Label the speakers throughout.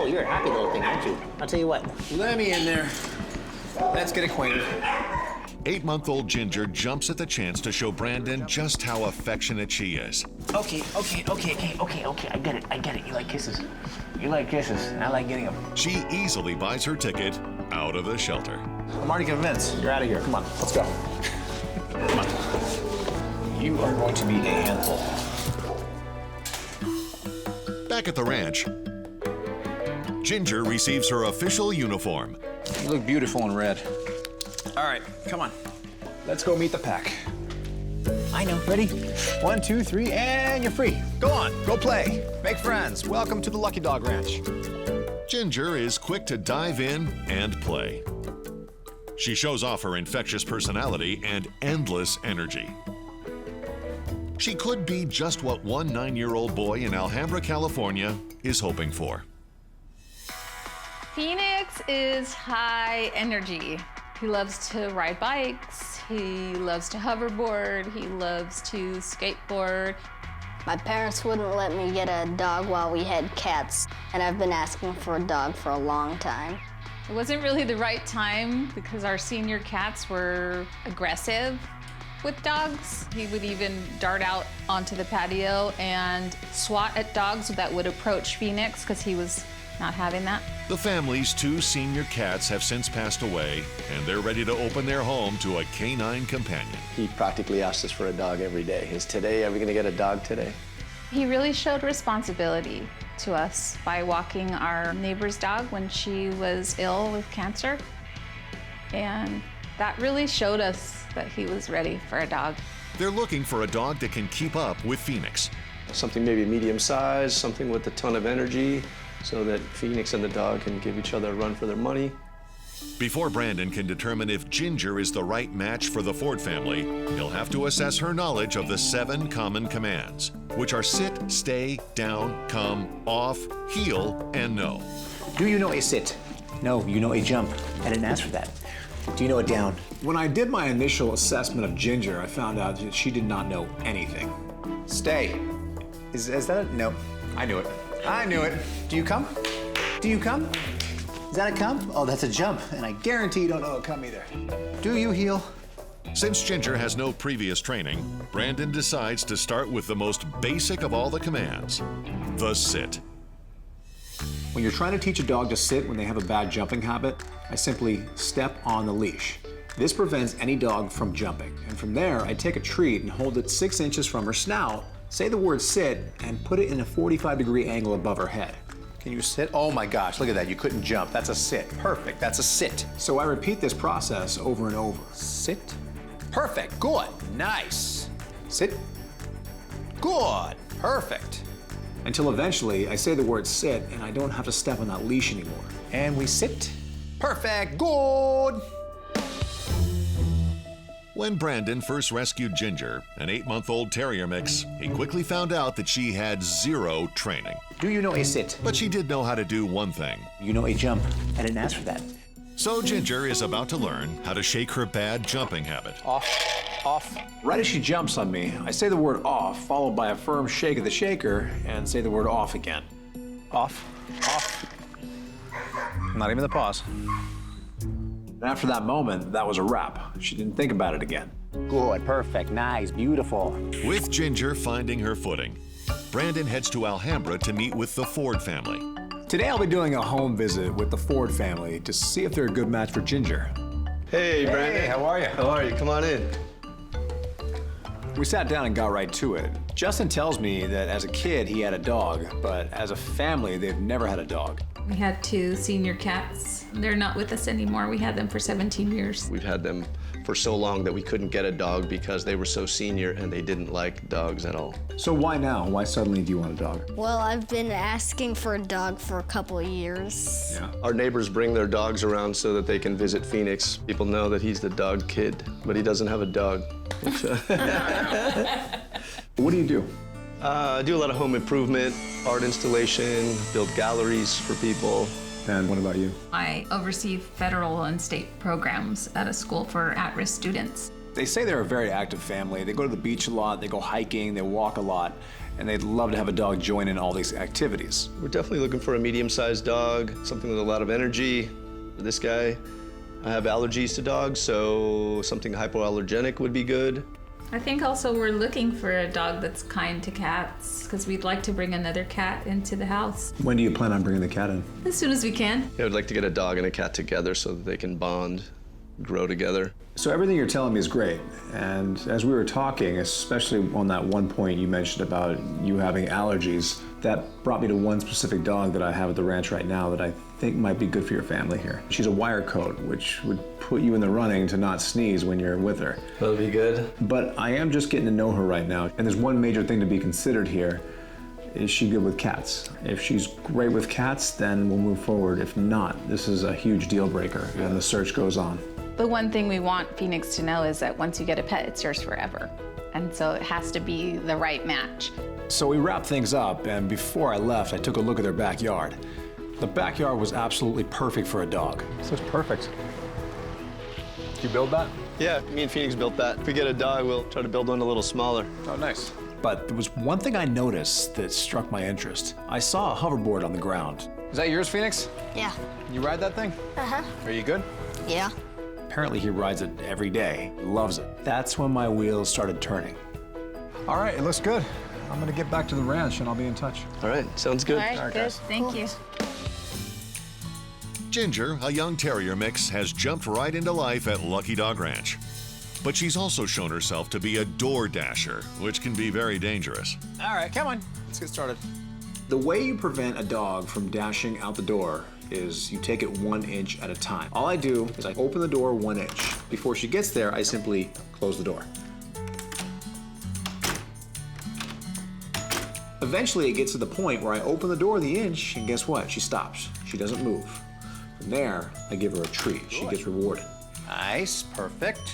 Speaker 1: you're a happy little thing, aren't you? I'll tell you what.
Speaker 2: Let me in there. Let's get acquainted.
Speaker 3: 8-month-old Ginger jumps at the chance to show Brandon just how affectionate she is.
Speaker 1: Okay. I get it. You like kisses. And I like getting them.
Speaker 3: She easily buys her ticket out of the shelter.
Speaker 2: I'm already convinced. You're out of here. Come on, let's go. Come on. You are going to be a handful.
Speaker 3: Back at the ranch, Ginger receives her official uniform.
Speaker 2: You look beautiful in red. All right, come on. Let's go meet the pack. I know. Ready? 1, 2, 3, and you're free. Go on, go play. Make friends. Welcome to the Lucky Dog Ranch.
Speaker 3: Ginger is quick to dive in and play. She shows off her infectious personality and endless energy. She could be just what one 9-year-old boy in Alhambra, California is hoping for.
Speaker 4: Phoenix is high energy. He loves to ride bikes, he loves to hoverboard, he loves to skateboard.
Speaker 5: My parents wouldn't let me get a dog while we had cats, and I've been asking for a dog for a long time.
Speaker 4: It wasn't really the right time because our senior cats were aggressive with dogs. He would even dart out onto the patio and swat at dogs that would approach Phoenix because he was not having that.
Speaker 3: The family's 2 senior cats have since passed away, and they're ready to open their home to a canine companion.
Speaker 6: He practically asks us for a dog every day. Are we gonna get a dog today?
Speaker 4: He really showed responsibility to us by walking our neighbor's dog when she was ill with cancer. And that really showed us that he was ready for a dog.
Speaker 3: They're looking for a dog that can keep up with Phoenix.
Speaker 6: Something maybe medium size, something with a ton of energy, so that Phoenix and the dog can give each other a run for their money.
Speaker 3: Before Brandon can determine if Ginger is the right match for the Ford family, he'll have to assess her knowledge of the 7 common commands, which are sit, stay, down, come, off, heel, and no.
Speaker 1: Do you know a sit? No, you know a jump. I didn't ask for that. Do you know a down?
Speaker 2: When I did my initial assessment of Ginger, I found out that she did not know anything. Stay. Is that it? No. I knew it. I knew it. Do you come? Do you come?
Speaker 1: Is that a come? Oh, that's a jump, and I guarantee you don't know a come either. Do you heel?
Speaker 3: Since Ginger has no previous training, Brandon decides to start with the most basic of all the commands, the sit.
Speaker 2: When you're trying to teach a dog to sit when they have a bad jumping habit, I simply step on the leash. This prevents any dog from jumping. And from there, I take a treat and hold it 6 inches from her snout, say the word sit, and put it in a 45-degree angle above her head.
Speaker 7: Can you sit? Oh my gosh, look at that. You couldn't jump. That's a sit. Perfect. That's a sit.
Speaker 2: So I repeat this process over and over.
Speaker 7: Sit. Perfect. Good. Nice. Sit. Good. Perfect.
Speaker 2: Until eventually I say the word sit and I don't have to step on that leash anymore.
Speaker 7: And we sit. Perfect. Good.
Speaker 3: When Brandon first rescued Ginger, an 8-month-old Terrier mix, he quickly found out that she had 0 training.
Speaker 1: Do you know a sit?
Speaker 3: But she did know how to do one thing.
Speaker 1: You know a jump. I didn't ask for that.
Speaker 3: So Ginger is about to learn how to shake her bad jumping habit.
Speaker 7: Off. Off.
Speaker 2: Right as she jumps on me, I say the word off, followed by a firm shake of the shaker, and say the word off again.
Speaker 7: Off. Off. Not even the pause.
Speaker 2: And after that moment, that was a wrap. She didn't think about it again.
Speaker 1: Good, perfect, nice, beautiful.
Speaker 3: With Ginger finding her footing, Brandon heads to Alhambra to meet with the Ford family.
Speaker 2: Today I'll be doing a home visit with the Ford family to see if they're a good match for Ginger.
Speaker 6: Hey, Brandon.
Speaker 7: Hey, how are you?
Speaker 6: How are you? Come on in.
Speaker 2: We sat down and got right to it. Justin tells me that as a kid he had a dog, but as a family they've never had a dog.
Speaker 4: We had 2 senior cats. They're not with us anymore. We had them for 17 years.
Speaker 6: We've had them for so long that we couldn't get a dog because they were so senior and they didn't like dogs at all.
Speaker 2: So why now? Why suddenly do you want a dog?
Speaker 5: Well, I've been asking for a dog for a couple of years.
Speaker 2: Yeah.
Speaker 6: Our neighbors bring their dogs around so that they can visit Phoenix. People know that he's the dog kid, but he doesn't have a dog.
Speaker 2: What do you do?
Speaker 6: I do a lot of home improvement, art installation, build galleries for people.
Speaker 2: And what about you?
Speaker 4: I oversee federal and state programs at a school for at-risk students.
Speaker 2: They say they're a very active family. They go to the beach a lot, they go hiking, they walk a lot. and they'd love to have a dog join in all these activities.
Speaker 6: We're definitely looking for a medium-sized dog, something with a lot of energy. For this guy, I have allergies to dogs, so something hypoallergenic would be good.
Speaker 4: I think also we're looking for a dog that's kind to cats because we'd like to bring another cat into the house.
Speaker 2: When do you plan on bringing the cat in?
Speaker 4: As soon as we can.
Speaker 6: I would like to get a dog and a cat together so that they can bond, grow together.
Speaker 2: So everything you're telling me is great, and as we were talking, especially on that one point you mentioned about you having allergies, that brought me to one specific dog that I have at the ranch right now that I think might be good for your family here. She's a wire coat, which would put you in the running to not sneeze when you're with her.
Speaker 6: That'll be good.
Speaker 2: But I am just getting to know her right now, and there's one major thing to be considered here. Is she good with cats? If she's great with cats, then we'll move forward. If not, this is a huge deal breaker, and the search goes on.
Speaker 4: The one thing we want Phoenix to know is that once you get a pet, it's yours forever. And so it has to be the right match.
Speaker 2: So we wrapped things up, and before I left, I took a look at their backyard. The backyard was absolutely perfect for a dog. This looks perfect. Did you build that?
Speaker 6: Yeah, me and Phoenix built that. If we get a dog, we'll try to build one a little smaller.
Speaker 2: Oh, nice. But there was one thing I noticed that struck my interest. I saw a hoverboard on the ground. Is that yours, Phoenix?
Speaker 5: Yeah.
Speaker 2: You ride that thing?
Speaker 5: Uh-huh.
Speaker 2: Are you good?
Speaker 5: Yeah.
Speaker 2: Apparently he rides it every day, loves it. That's when my wheels started turning. All right, it looks good. I'm gonna get back to the ranch and I'll be in touch.
Speaker 6: All right, sounds good.
Speaker 4: All right, good.
Speaker 2: guys.
Speaker 4: Thank you.
Speaker 3: Ginger, a young terrier mix, has jumped right into life at Lucky Dog Ranch. But she's also shown herself to be a door dasher, which can be very dangerous.
Speaker 2: All right, come on, let's get started. The way you prevent a dog from dashing out the door is you take it 1 inch at a time. All I do is I open the door 1 inch. Before she gets there, I simply close the door. Eventually, it gets to the point where I open the door the inch, and guess what? She stops. She doesn't move. From there, I give her a treat. She gets rewarded.
Speaker 7: Nice, perfect.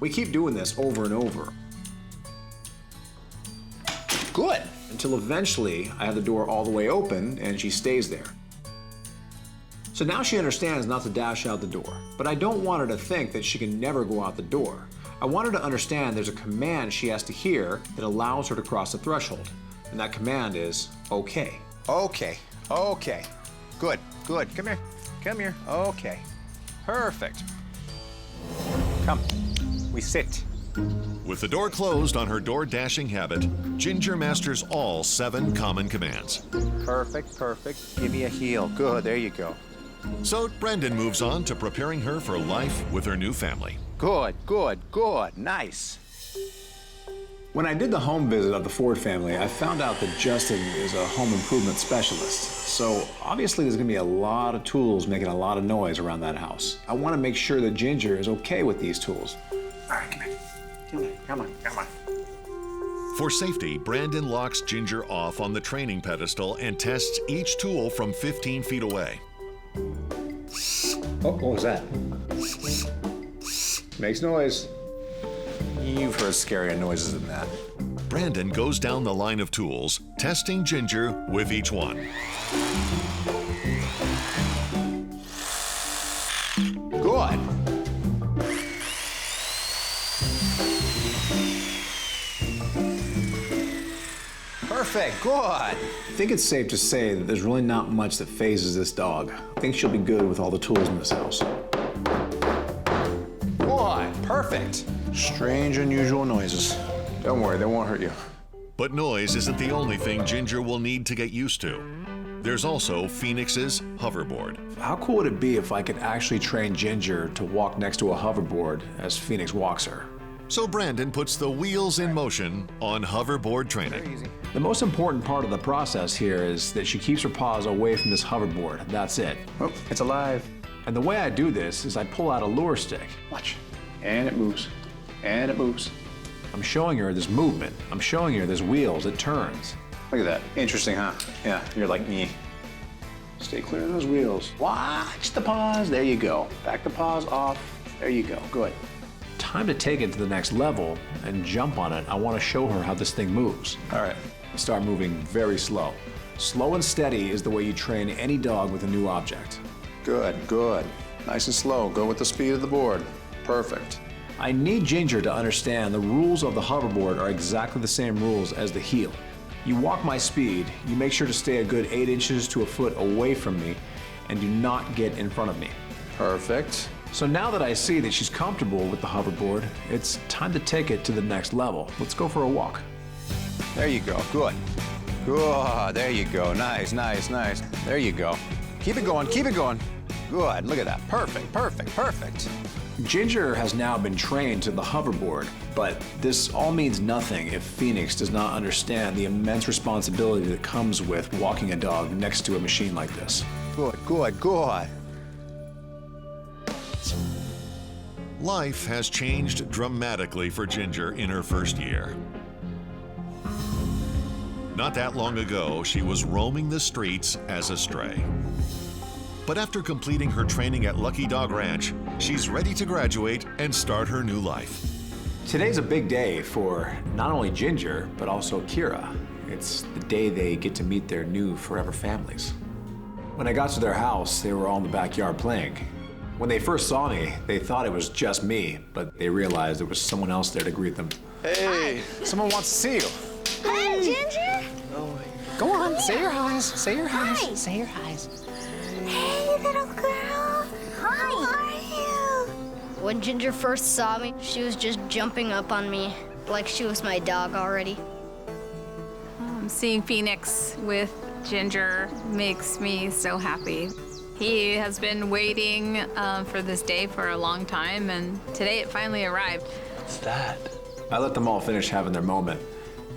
Speaker 2: We keep doing this over and over.
Speaker 7: Good.
Speaker 2: Until eventually, I have the door all the way open, and she stays there. So now she understands not to dash out the door, but I don't want her to think that she can never go out the door. I want her to understand there's a command she has to hear that allows her to cross the threshold. And that command is, okay.
Speaker 7: Okay, okay. Good, good. Come here, come here. Okay, perfect. Come, we sit.
Speaker 3: With the door closed on her door dashing habit, Ginger masters all 7 common commands.
Speaker 7: Perfect, perfect. Give me a heel. Good, there you go.
Speaker 3: So Brandon moves on to preparing her for life with her new family.
Speaker 7: Good, good, good. Nice.
Speaker 2: When I did the home visit of the Ford family, I found out that Justin is a home improvement specialist. So obviously there's gonna be a lot of tools making a lot of noise around that house. I wanna make sure that Ginger is okay with these tools. All right, come here. Come on, come on.
Speaker 3: For safety, Brandon locks Ginger off on the training pedestal and tests each tool from 15 feet away.
Speaker 2: Oh, what was that? Makes noise.
Speaker 7: You've heard scarier noises than that.
Speaker 3: Brandon goes down the line of tools, testing Ginger with each one.
Speaker 7: Good. Perfect, good.
Speaker 2: I think it's safe to say that there's really not much that phases this dog. I think she'll be good with all the tools in this house.
Speaker 7: Good, perfect.
Speaker 2: Strange, unusual noises. Don't worry, they won't hurt you.
Speaker 3: But noise isn't the only thing Ginger will need to get used to. There's also Phoenix's hoverboard.
Speaker 2: How cool would it be if I could actually train Ginger to walk next to a hoverboard as Phoenix walks her?
Speaker 3: So Brandon puts the wheels in motion on hoverboard training.
Speaker 2: The most important part of the process here is that she keeps her paws away from this hoverboard. That's it.
Speaker 7: Oh, it's alive.
Speaker 2: And the way I do this is I pull out a lure stick.
Speaker 7: Watch. And it moves. And it moves.
Speaker 2: I'm showing her this movement. I'm showing her this wheels. It turns.
Speaker 7: Look at that. Interesting, huh? Yeah, you're like me.
Speaker 2: Stay clear of those wheels.
Speaker 7: Watch the paws. There you go. Back the paws off. There you go. Good.
Speaker 2: Time to take it to the next level and jump on it. I want to show her how this thing moves.
Speaker 7: All right.
Speaker 2: Start moving very slow. Slow and steady is the way you train any dog with a new object.
Speaker 7: Good, good. Nice and slow. Go with the speed of the board. Perfect.
Speaker 2: I need Ginger to understand the rules of the hoverboard are exactly the same rules as the heel. You walk my speed, you make sure to stay a good 8 inches to a foot away from me, and do not get in front of me.
Speaker 7: Perfect.
Speaker 2: So now that I see that she's comfortable with the hoverboard, it's time to take it to the next level. Let's go for a walk.
Speaker 7: There you go. Good. Good. There you go. Nice, nice, nice. There you go. Keep it going. Keep it going. Good. Look at that. Perfect, perfect, perfect.
Speaker 2: Ginger has now been trained to the hoverboard, but this all means nothing if Phoenix does not understand the immense responsibility that comes with walking a dog next to a machine like this.
Speaker 7: Good, good, good.
Speaker 3: Life has changed dramatically for Ginger in her first year. Not that long ago, she was roaming the streets as a stray. But after completing her training at Lucky Dog Ranch, she's ready to graduate and start her new life.
Speaker 2: Today's a big day for not only Ginger, but also Kira. It's the day they get to meet their new forever families. When I got to their house, they were all in the backyard playing. When they first saw me, they thought it was just me, but they realized there was someone else there to greet them.
Speaker 6: Hey!
Speaker 7: Someone wants to see you.
Speaker 5: Hi, Ginger.
Speaker 7: Go on, say your highs. Say your highs.
Speaker 5: Hi.
Speaker 7: Say your highs.
Speaker 5: Hey, little girl. Hi. How are you? When Ginger first saw me, she was just jumping up on me like she was my dog already.
Speaker 4: Seeing Phoenix with Ginger makes me so happy. He has been waiting for this day for a long time, and today it finally arrived.
Speaker 6: What's that?
Speaker 2: I let them all finish having their moment,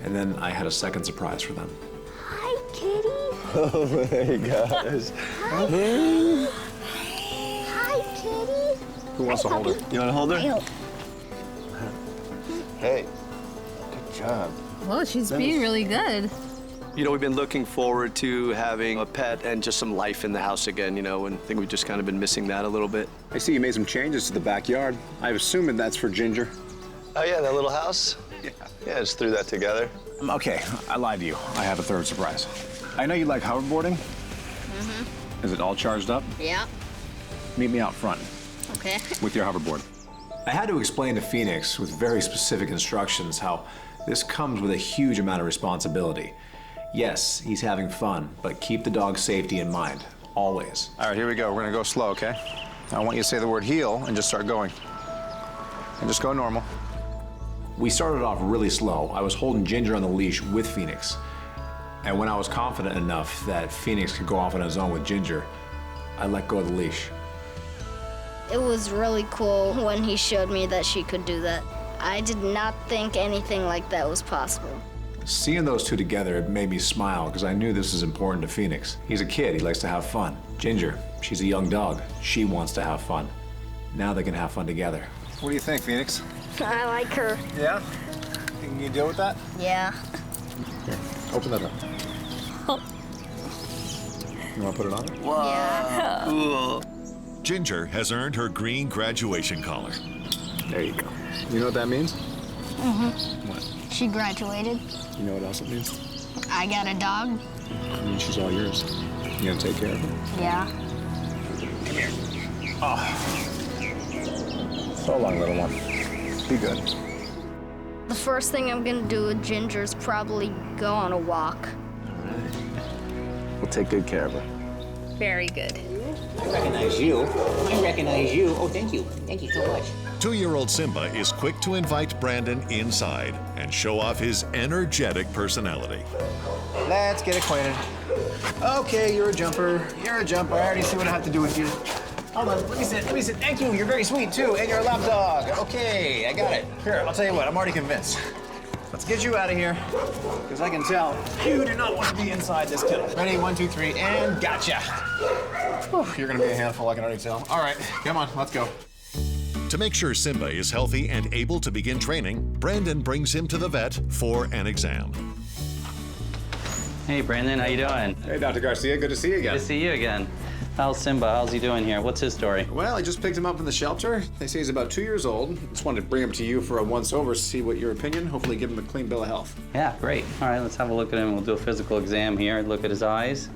Speaker 2: and then I had a second surprise for them.
Speaker 5: Hi, kitty.
Speaker 6: Oh my gosh.
Speaker 5: Hi, kitty.
Speaker 2: Who wants to hold her?
Speaker 6: You want to hold her?
Speaker 5: Ew.
Speaker 6: Hey. Good job.
Speaker 4: Well, she's being really good.
Speaker 6: You know, we've been looking forward to having a pet and just some life in the house again, you know, and I think we've just kind of been missing that a little bit.
Speaker 2: I see you made some changes to the backyard. I'm assuming that's for Ginger.
Speaker 6: Oh yeah, that little house? Yeah, just threw that together.
Speaker 2: Okay, I lied to you. I have a third surprise. I know you like hoverboarding. Mm-hmm. Is it all charged up?
Speaker 5: Yeah.
Speaker 2: Meet me out front
Speaker 5: Okay.
Speaker 2: with your hoverboard. I had to explain to Phoenix with very specific instructions how this comes with a huge amount of responsibility. Yes, he's having fun, but keep the dog's safety in mind, always.
Speaker 7: All right, here we go. We're gonna go slow, okay? I want you to say the word heel and just start going. And just go normal.
Speaker 2: We started off really slow. I was holding Ginger on the leash with Phoenix. And when I was confident enough that Phoenix could go off on his own with Ginger, I let go of the leash.
Speaker 5: It was really cool when he showed me that she could do that. I did not think anything like that was possible.
Speaker 2: Seeing those two together, it made me smile because I knew this is important to Phoenix. He's a kid, he likes to have fun. Ginger, she's a young dog. She wants to have fun. Now they can have fun together.
Speaker 7: What do you think, Phoenix?
Speaker 5: I like her.
Speaker 7: Yeah? Think you can deal with that?
Speaker 5: Yeah.
Speaker 2: Here, open that up. You want to put it on?
Speaker 5: Yeah.
Speaker 6: Cool.
Speaker 3: Ginger has earned her green graduation collar.
Speaker 2: There you go. You know what that means?
Speaker 5: Mm-hmm.
Speaker 2: What?
Speaker 5: She graduated.
Speaker 2: You know what else it means?
Speaker 5: I got a dog.
Speaker 2: It means she's all yours. You gonna take care of her?
Speaker 5: Yeah.
Speaker 2: So long, little one. Be good.
Speaker 5: The first thing I'm gonna do with Ginger is probably go on a walk.
Speaker 6: We'll take good care of her.
Speaker 4: Very good.
Speaker 1: I recognize you. I recognize you. Oh, thank you. Thank you so much.
Speaker 3: 2-year-old Simba is quick to invite Brandon inside and show off his energetic personality.
Speaker 7: Let's get acquainted. Okay, you're a jumper. You're a jumper. I already see what I have to do with you. Hold on, let me sit. Thank you. You're very sweet, too. And you're a lap dog. Okay, I got it. Here, I'll tell you what. I'm already convinced. Let's get you out of here, because I can tell you do not want to be inside this kennel. Ready? 1, 2, 3, and gotcha. Whew, you're going to be a handful, I can already tell. All right, come on, let's go.
Speaker 3: To make sure Simba is healthy and able to begin training, Brandon brings him to the vet for an exam.
Speaker 8: Hey, Brandon, how you doing?
Speaker 2: Hey, Dr. Garcia, good to see you again.
Speaker 8: Good to see you again. How's Simba? How's he doing here? What's his story?
Speaker 2: Well, I just picked him up in the shelter. They say he's about 2 years old. Just wanted to bring him to you for a once-over, see what your opinion, hopefully give him a clean bill of health.
Speaker 8: Yeah, great. All right, let's have a look at him. We'll do a physical exam here. Look at his eyes.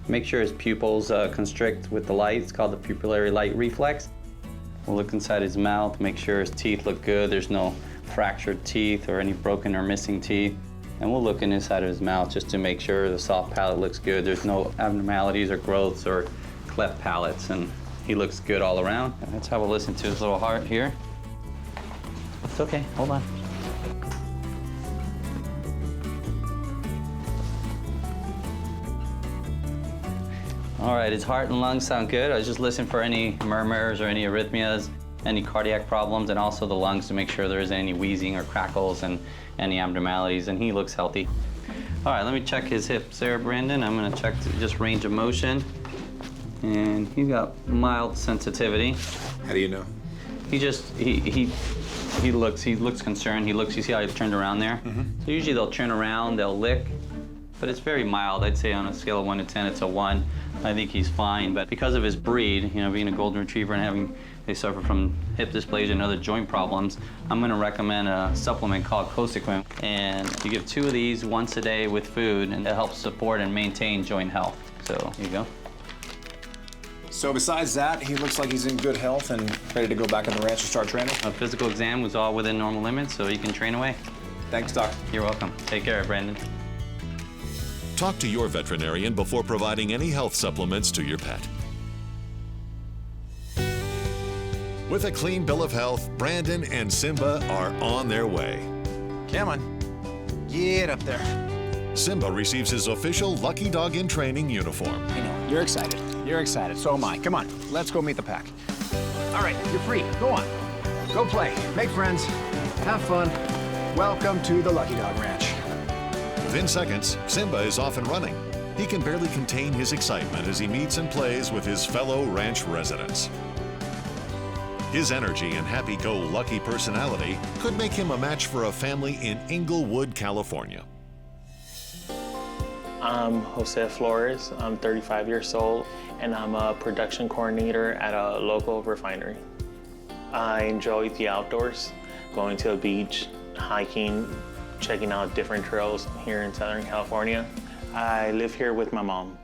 Speaker 8: Make sure his pupils constrict with the light. It's called the pupillary light reflex. We'll look inside his mouth, make sure his teeth look good. There's no fractured teeth or any broken or missing teeth. And we'll look in the side of his mouth just to make sure the soft palate looks good. There's no abnormalities or growths or cleft palates, and he looks good all around. Let's have a listen to his little heart here. It's okay, hold on. All right, his heart and lungs sound good. I was just listening for any murmurs or any arrhythmias, any cardiac problems, and also the lungs to make sure there isn't any wheezing or crackles and any abnormalities, and he looks healthy. All right, let me check his hips there, Brandon. I'm gonna check just range of motion. And he's got mild sensitivity.
Speaker 2: How do you know?
Speaker 8: He looks concerned. You see how he turned around there? So usually they'll turn around, they'll lick, but it's very mild. I'd say on a scale of 1 to 10, it's a 1. I think he's fine, but because of his breed, you know, being a golden retriever and they suffer from hip dysplasia and other joint problems, I'm gonna recommend a supplement called Cosequin. And you give 2 of these once a day with food, and it helps support and maintain joint health. So, here you go.
Speaker 2: So besides that, he looks like he's in good health and ready to go back on the ranch and start training?
Speaker 8: A physical exam was all within normal limits, so you can train away.
Speaker 2: Thanks, Doc.
Speaker 8: You're welcome. Take care, Brandon.
Speaker 3: Talk to your veterinarian before providing any health supplements to your pet. With a clean bill of health, Brandon and Simba are on their way.
Speaker 7: Come on. Get up there.
Speaker 3: Simba receives his official Lucky Dog in Training uniform.
Speaker 7: I know. You're excited. You're excited. So am I. Come on. Let's go meet the pack. All right. You're free. Go on. Go play. Make friends. Have fun. Welcome to the Lucky Dog Ranch.
Speaker 3: Within seconds, Simba is off and running. He can barely contain his excitement as he meets and plays with his fellow ranch residents. His energy and happy-go-lucky personality could make him a match for a family in Inglewood, California.
Speaker 9: I'm Jose Flores. I'm 35 years old, and I'm a production coordinator at a local refinery. I enjoy the outdoors, going to the beach, hiking, checking out different trails here in Southern California. I live here with my mom.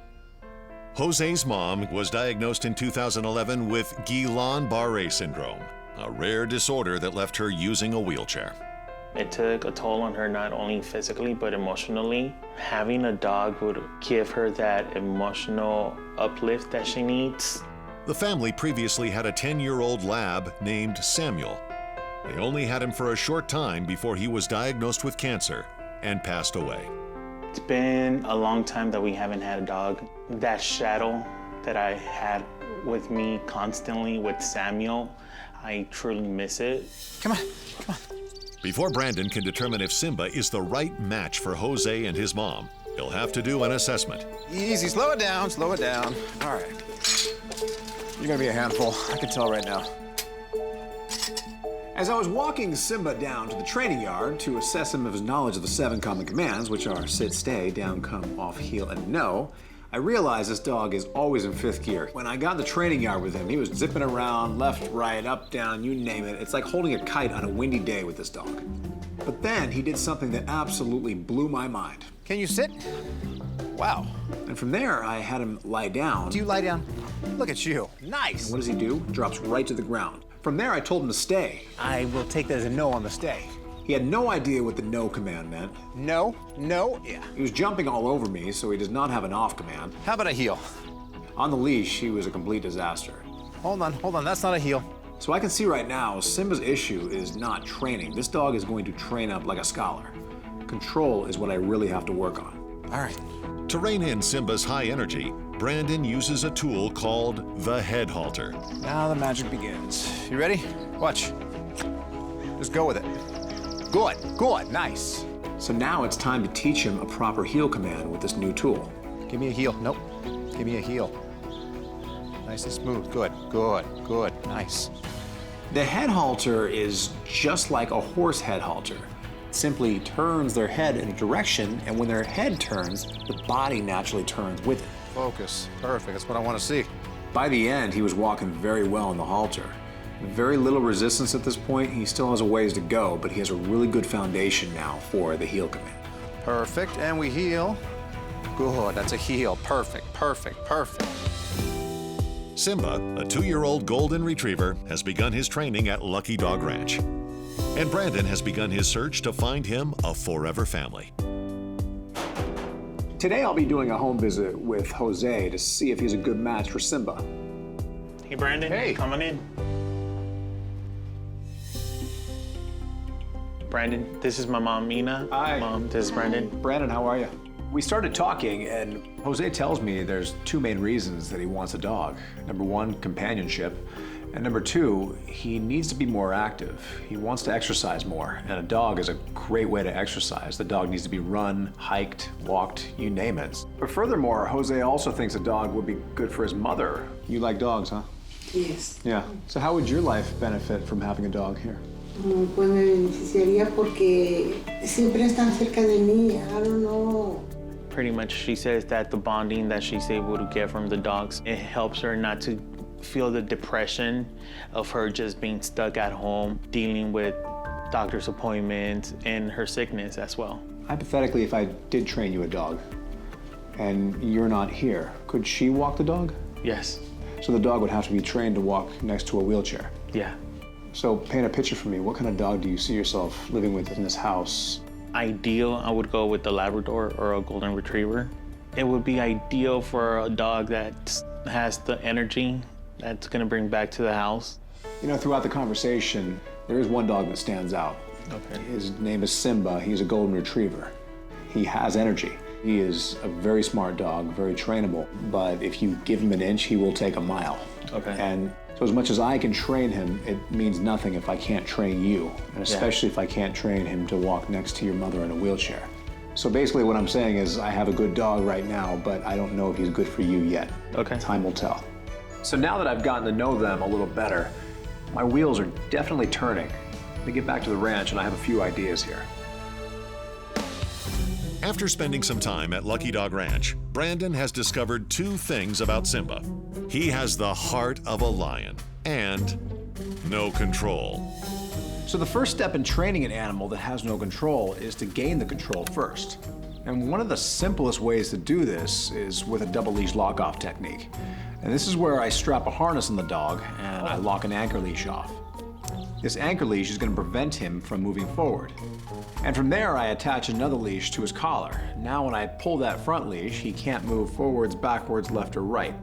Speaker 3: Jose's mom was diagnosed in 2011 with Guillain-Barré syndrome, a rare disorder that left her using a wheelchair.
Speaker 9: It took a toll on her, not only physically, but emotionally. Having a dog would give her that emotional uplift that she needs.
Speaker 3: The family previously had a 10-year-old lab named Samuel. They only had him for a short time before he was diagnosed with cancer and passed away.
Speaker 9: It's been a long time that we haven't had a dog. That shadow that I had with me constantly with Samuel, I truly miss it.
Speaker 7: Come on. Come on.
Speaker 3: Before Brandon can determine if Simba is the right match for Jose and his mom, he'll have to do an assessment.
Speaker 7: Easy. Slow it down. Slow it down. All right. You're going to be a handful. I can tell right now.
Speaker 2: As I was walking Simba down to the training yard to assess him of his knowledge of the 7 common commands, which are sit, stay, down, come, off, heel, and no, I realized this dog is always in 5th gear. When I got in the training yard with him, he was zipping around, left, right, up, down, you name it. It's like holding a kite on a windy day with this dog. But then he did something that absolutely blew my mind.
Speaker 7: Can you sit? Wow.
Speaker 2: And from there, I had him lie down.
Speaker 7: Do you lie down? Look at you. Nice.
Speaker 2: And what does he do? Drops right to the ground. From there, I told him to stay.
Speaker 7: I will take that as a no on the stay.
Speaker 2: He had no idea what the no command meant.
Speaker 7: No, no, yeah.
Speaker 2: He was jumping all over me, so he does not have an off command.
Speaker 7: How about a heel?
Speaker 2: On the leash, he was a complete disaster.
Speaker 7: Hold on, that's not a heel.
Speaker 2: So I can see right now, Simba's issue is not training. This dog is going to train up like a scholar. Control is what I really have to work on.
Speaker 7: All right.
Speaker 3: To rein in Simba's high energy, Brandon uses a tool called the head halter.
Speaker 7: Now the magic begins. You ready? Watch. Just go with it. Good, good, nice.
Speaker 2: So now it's time to teach him a proper heel command with this new tool.
Speaker 7: Give me a heel. Nope. Give me a heel. Nice and smooth. Good, good, good. Nice.
Speaker 2: The head halter is just like a horse head halter. Simply turns their head in a direction, and when their head turns, the body naturally turns with it.
Speaker 7: Focus. Perfect. That's what I want to see.
Speaker 2: By the end, he was walking very well in the halter. Very little resistance at this point. He still has a ways to go, but he has a really good foundation now for the heel command.
Speaker 7: Perfect. And we heel. Good. That's a heel. Perfect, perfect, perfect.
Speaker 3: Simba, a 2-year-old golden retriever, has begun his training at Lucky Dog Ranch. And Brandon has begun his search to find him a forever family.
Speaker 2: Today I'll be doing a home visit with Jose to see if he's a good match for Simba.
Speaker 9: Hey, Brandon.
Speaker 2: Hey.
Speaker 9: Come on in. Brandon, this is my mom, Mina.
Speaker 2: Hi.
Speaker 9: Mom, this is Brandon.
Speaker 2: Brandon, how are you? We started talking, and Jose tells me there's two main reasons that he wants a dog. Number one, companionship. And number two, he needs to be more active. He wants to exercise more, and a dog is a great way to exercise. The dog needs to be run, hiked, walked, you name it. But furthermore, Jose also thinks a dog would be good for his mother. You like dogs, huh?
Speaker 10: Yes.
Speaker 2: Yeah. So how would your life benefit from having a dog here?
Speaker 10: Pues me beneficiaría porque siempre están cerca de mí. I don't know.
Speaker 9: Pretty much, she says that the bonding that she's able to get from the dogs, it helps her not to feel the depression of her just being stuck at home, dealing with doctor's appointments and her sickness as well.
Speaker 2: Hypothetically, if I did train you a dog and you're not here, could she walk the dog?
Speaker 9: Yes.
Speaker 2: So the dog would have to be trained to walk next to a wheelchair.
Speaker 9: Yeah.
Speaker 2: So paint a picture for me. What kind of dog do you see yourself living with in this house?
Speaker 9: Ideal, I would go with a Labrador or a Golden Retriever. It would be ideal for a dog that has the energy that's gonna bring back to the house.
Speaker 2: You know, throughout the conversation, there is one dog that stands out.
Speaker 9: Okay.
Speaker 2: His name is Simba. He's a Golden Retriever. He has energy. He is a very smart dog, very trainable, but if you give him an inch, he will take a mile.
Speaker 9: Okay.
Speaker 2: And so as much as I can train him, it means nothing if I can't train you, and especially if I can't train him to walk next to your mother in a wheelchair. So basically what I'm saying is I have a good dog right now, but I don't know if he's good for you yet.
Speaker 9: Okay.
Speaker 2: Time will tell. So now that I've gotten to know them a little better, my wheels are definitely turning. Let me get back to the ranch and I have a few ideas here.
Speaker 3: After spending some time at Lucky Dog Ranch, Brandon has discovered two things about Simba. He has the heart of a lion and no control.
Speaker 2: So the first step in training an animal that has no control is to gain the control first. And one of the simplest ways to do this is with a double leash lock-off technique. And this is where I strap a harness on the dog and I lock an anchor leash off. This anchor leash is going to prevent him from moving forward. And from there, I attach another leash to his collar. Now when I pull that front leash, he can't move forwards, backwards, left, or right.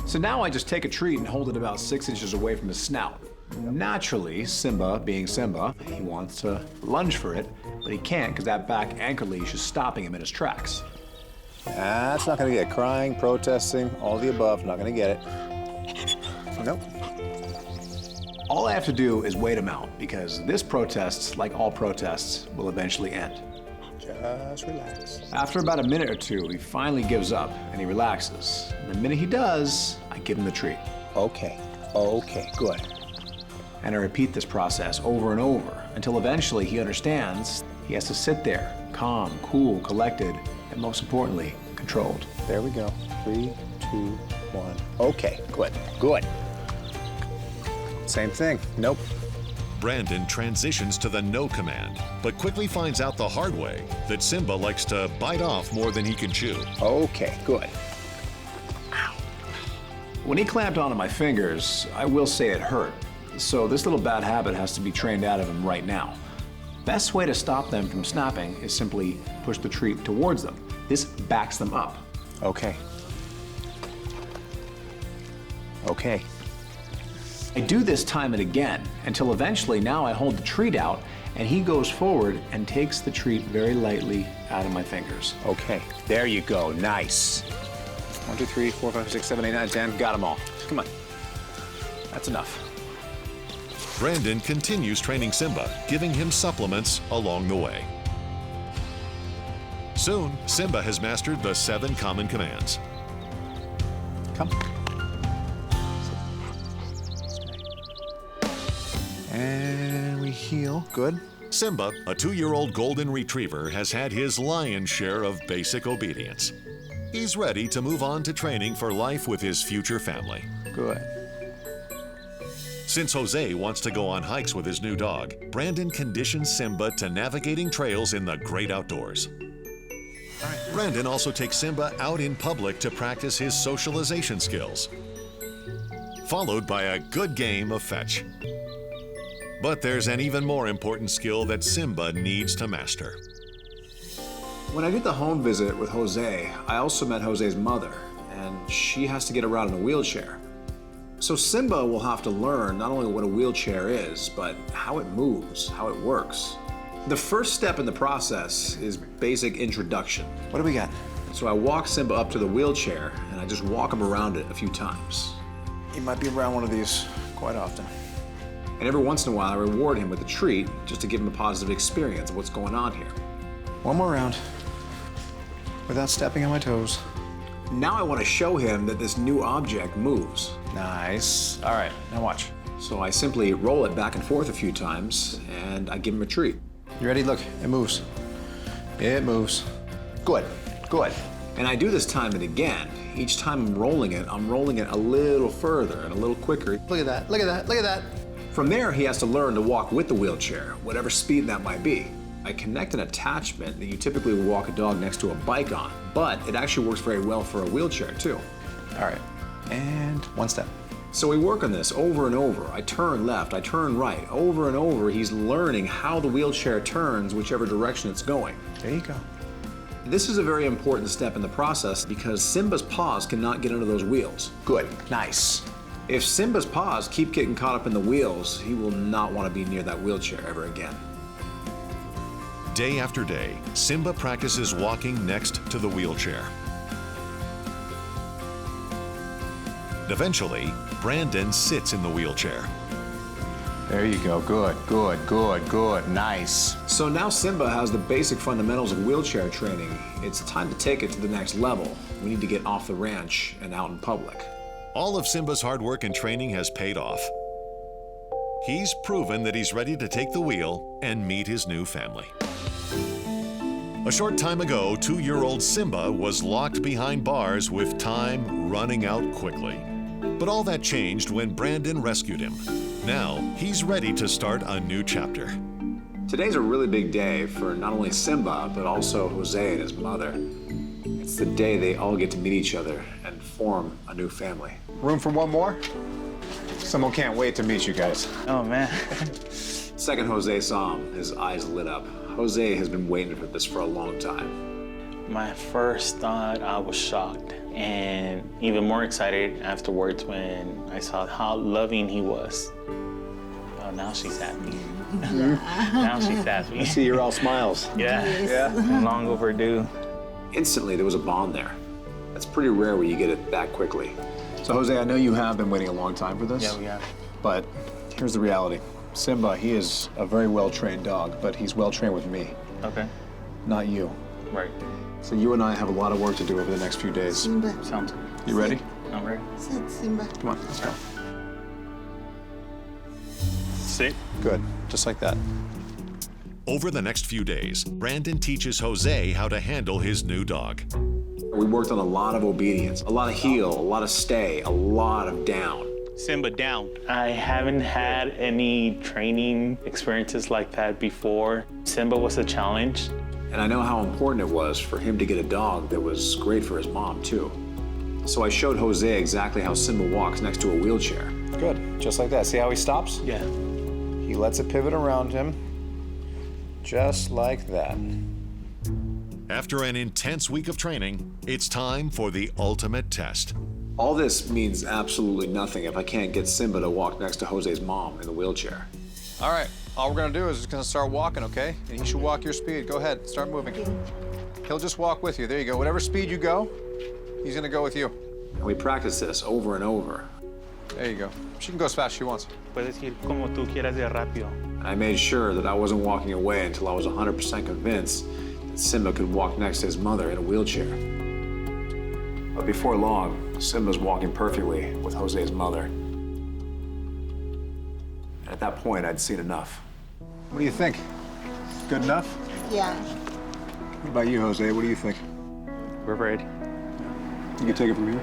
Speaker 2: So now I just take a treat and hold it about 6 inches away from his snout. Naturally, Simba, being Simba, he wants to lunge for it, but he can't because that back anchor leash is stopping him in his tracks.
Speaker 7: That's not gonna get it. Crying, protesting, all the above, not gonna get it. Nope.
Speaker 2: All I have to do is wait him out because this protest, like all protests, will eventually end.
Speaker 7: Just relax.
Speaker 2: After about a minute or two, he finally gives up and he relaxes. And the minute he does, I give him the treat.
Speaker 7: Okay, good.
Speaker 2: And I repeat this process over and over until eventually he understands he has to sit there, calm, cool, collected, and most importantly, controlled.
Speaker 7: There we go. 3, 2, 1. Okay, good. Same thing. Nope.
Speaker 3: Brandon transitions to the no command, but quickly finds out the hard way that Simba likes to bite off more than he can chew.
Speaker 7: Okay, good.
Speaker 2: When he clamped onto my fingers, I will say it hurt. So this little bad habit has to be trained out of him right now. Best way to stop them from snapping is simply push the treat towards them. This backs them up.
Speaker 7: Okay. Okay.
Speaker 2: I do this time and again until eventually now I hold the treat out and he goes forward and takes the treat very lightly out of my fingers.
Speaker 7: Okay. There you go. Nice. 1, 2, 3, 4, 5, 6, 7, 8, 9, 10.
Speaker 2: Got them all. Come on. That's enough.
Speaker 3: Brandon continues training Simba, giving him supplements along the way. Soon, Simba has mastered the 7 common commands.
Speaker 7: Come. And we heel. Good.
Speaker 3: Simba, a 2-year-old golden retriever, has had his lion's share of basic obedience. He's ready to move on to training for life with his future family.
Speaker 7: Good.
Speaker 3: Since Jose wants to go on hikes with his new dog, Brandon conditions Simba to navigating trails in the great outdoors. Brandon also takes Simba out in public to practice his socialization skills, followed by a good game of fetch. But there's an even more important skill that Simba needs to master.
Speaker 2: When I did the home visit with Jose, I also met Jose's mother, and she has to get around in a wheelchair. So Simba will have to learn not only what a wheelchair is, but how it moves, how it works. The first step in the process is basic introduction.
Speaker 7: What do we got?
Speaker 2: So I walk Simba up to the wheelchair, and I just walk him around it a few times.
Speaker 7: He might be around one of these quite often.
Speaker 2: And every once in a while, I reward him with a treat just to give him a positive experience of what's going on here.
Speaker 7: One more round, without stepping on my toes.
Speaker 2: Now I want to show him that this new object moves.
Speaker 7: Nice. All right, now watch.
Speaker 2: So I simply roll it back and forth a few times, and I give him a treat.
Speaker 7: You ready? Look, it moves. It moves. Good, good.
Speaker 2: And I do this time and again. Each time I'm rolling it a little further and a little quicker.
Speaker 7: Look at that, look at that, look at that.
Speaker 2: From there, he has to learn to walk with the wheelchair, whatever speed that might be. I connect an attachment that you typically would walk a dog next to a bike on, but it actually works very well for a wheelchair too.
Speaker 7: All right, and one step.
Speaker 2: So we work on this over and over. I turn left, I turn right. Over and over, he's learning how the wheelchair turns whichever direction it's going.
Speaker 7: There you go.
Speaker 2: This is a very important step in the process because Simba's paws cannot get under those wheels.
Speaker 7: Good, nice.
Speaker 2: If Simba's paws keep getting caught up in the wheels, he will not want to be near that wheelchair ever again.
Speaker 3: Day after day, Simba practices walking next to the wheelchair. Eventually, Brandon sits in the wheelchair.
Speaker 7: There you go, good, good, good, good, nice.
Speaker 2: So now Simba has the basic fundamentals of wheelchair training. It's time to take it to the next level. We need to get off the ranch and out in public.
Speaker 3: All of Simba's hard work and training has paid off. He's proven that he's ready to take the wheel and meet his new family. A short time ago, 2-year-old Simba was locked behind bars with time running out quickly. But all that changed when Brandon rescued him. Now, he's ready to start a new chapter.
Speaker 2: Today's a really big day for not only Simba, but also Jose and his mother. It's the day they all get to meet each other and form a new family.
Speaker 7: Room for one more? Someone can't wait to meet you guys.
Speaker 9: Oh, man.
Speaker 2: The second Jose saw him, his eyes lit up. Jose has been waiting for this for a long time.
Speaker 9: My first thought, I was shocked and even more excited afterwards when I saw how loving he was. Oh, now she's happy. Now she's happy.
Speaker 2: I see you're all smiles.
Speaker 9: Yeah.
Speaker 7: Yeah.
Speaker 9: Long overdue.
Speaker 2: Instantly, there was a bond there. That's pretty rare when you get it that quickly.
Speaker 7: So Jose, I know you have been waiting a long time for this.
Speaker 9: Yeah, we have.
Speaker 7: But here's the reality. Simba, he is a very well-trained dog, but he's well-trained with me,
Speaker 9: Okay.
Speaker 7: not you.
Speaker 9: Right.
Speaker 7: So you and I have a lot of work to do over the next few days.
Speaker 10: Simba.
Speaker 9: Sounds good.
Speaker 7: You ready?
Speaker 9: I'm ready.
Speaker 10: Sit, Simba.
Speaker 7: Come on, let's go.
Speaker 9: Sit.
Speaker 7: Good, just like that.
Speaker 3: Over the next few days, Brandon teaches Jose how to handle his new dog.
Speaker 2: We worked on a lot of obedience, a lot of heel, a lot of stay, a lot of down.
Speaker 9: Simba down. I haven't had any training experiences like that before. Simba was a challenge.
Speaker 2: And I know how important it was for him to get a dog that was great for his mom, too. So I showed Jose exactly how Simba walks next to a wheelchair.
Speaker 7: Good, just like that. See how he stops?
Speaker 9: Yeah.
Speaker 7: He lets it pivot around him, just like that.
Speaker 3: After an intense week of training, it's time for the ultimate test.
Speaker 2: All this means absolutely nothing if I can't get Simba to walk next to Jose's mom in the wheelchair.
Speaker 7: All right, all we're gonna do is just gonna start walking, okay? And he should walk your speed. Go ahead, start moving. He'll just walk with you. There you go. Whatever speed you go, he's gonna go with you.
Speaker 2: And we practice this over and over.
Speaker 7: There you go. She can go as fast as she wants.
Speaker 9: Puedes ir como tú quieras de rápido.
Speaker 2: And I made sure that I wasn't walking away until I was 100% convinced that Simba could walk next to his mother in a wheelchair. But before long, Simba's walking perfectly with Jose's mother. And at that point, I'd seen enough.
Speaker 7: What do you think? Good enough?
Speaker 10: Yeah.
Speaker 7: What about you, Jose? What do you think?
Speaker 9: We're ready.
Speaker 7: You can take it from here.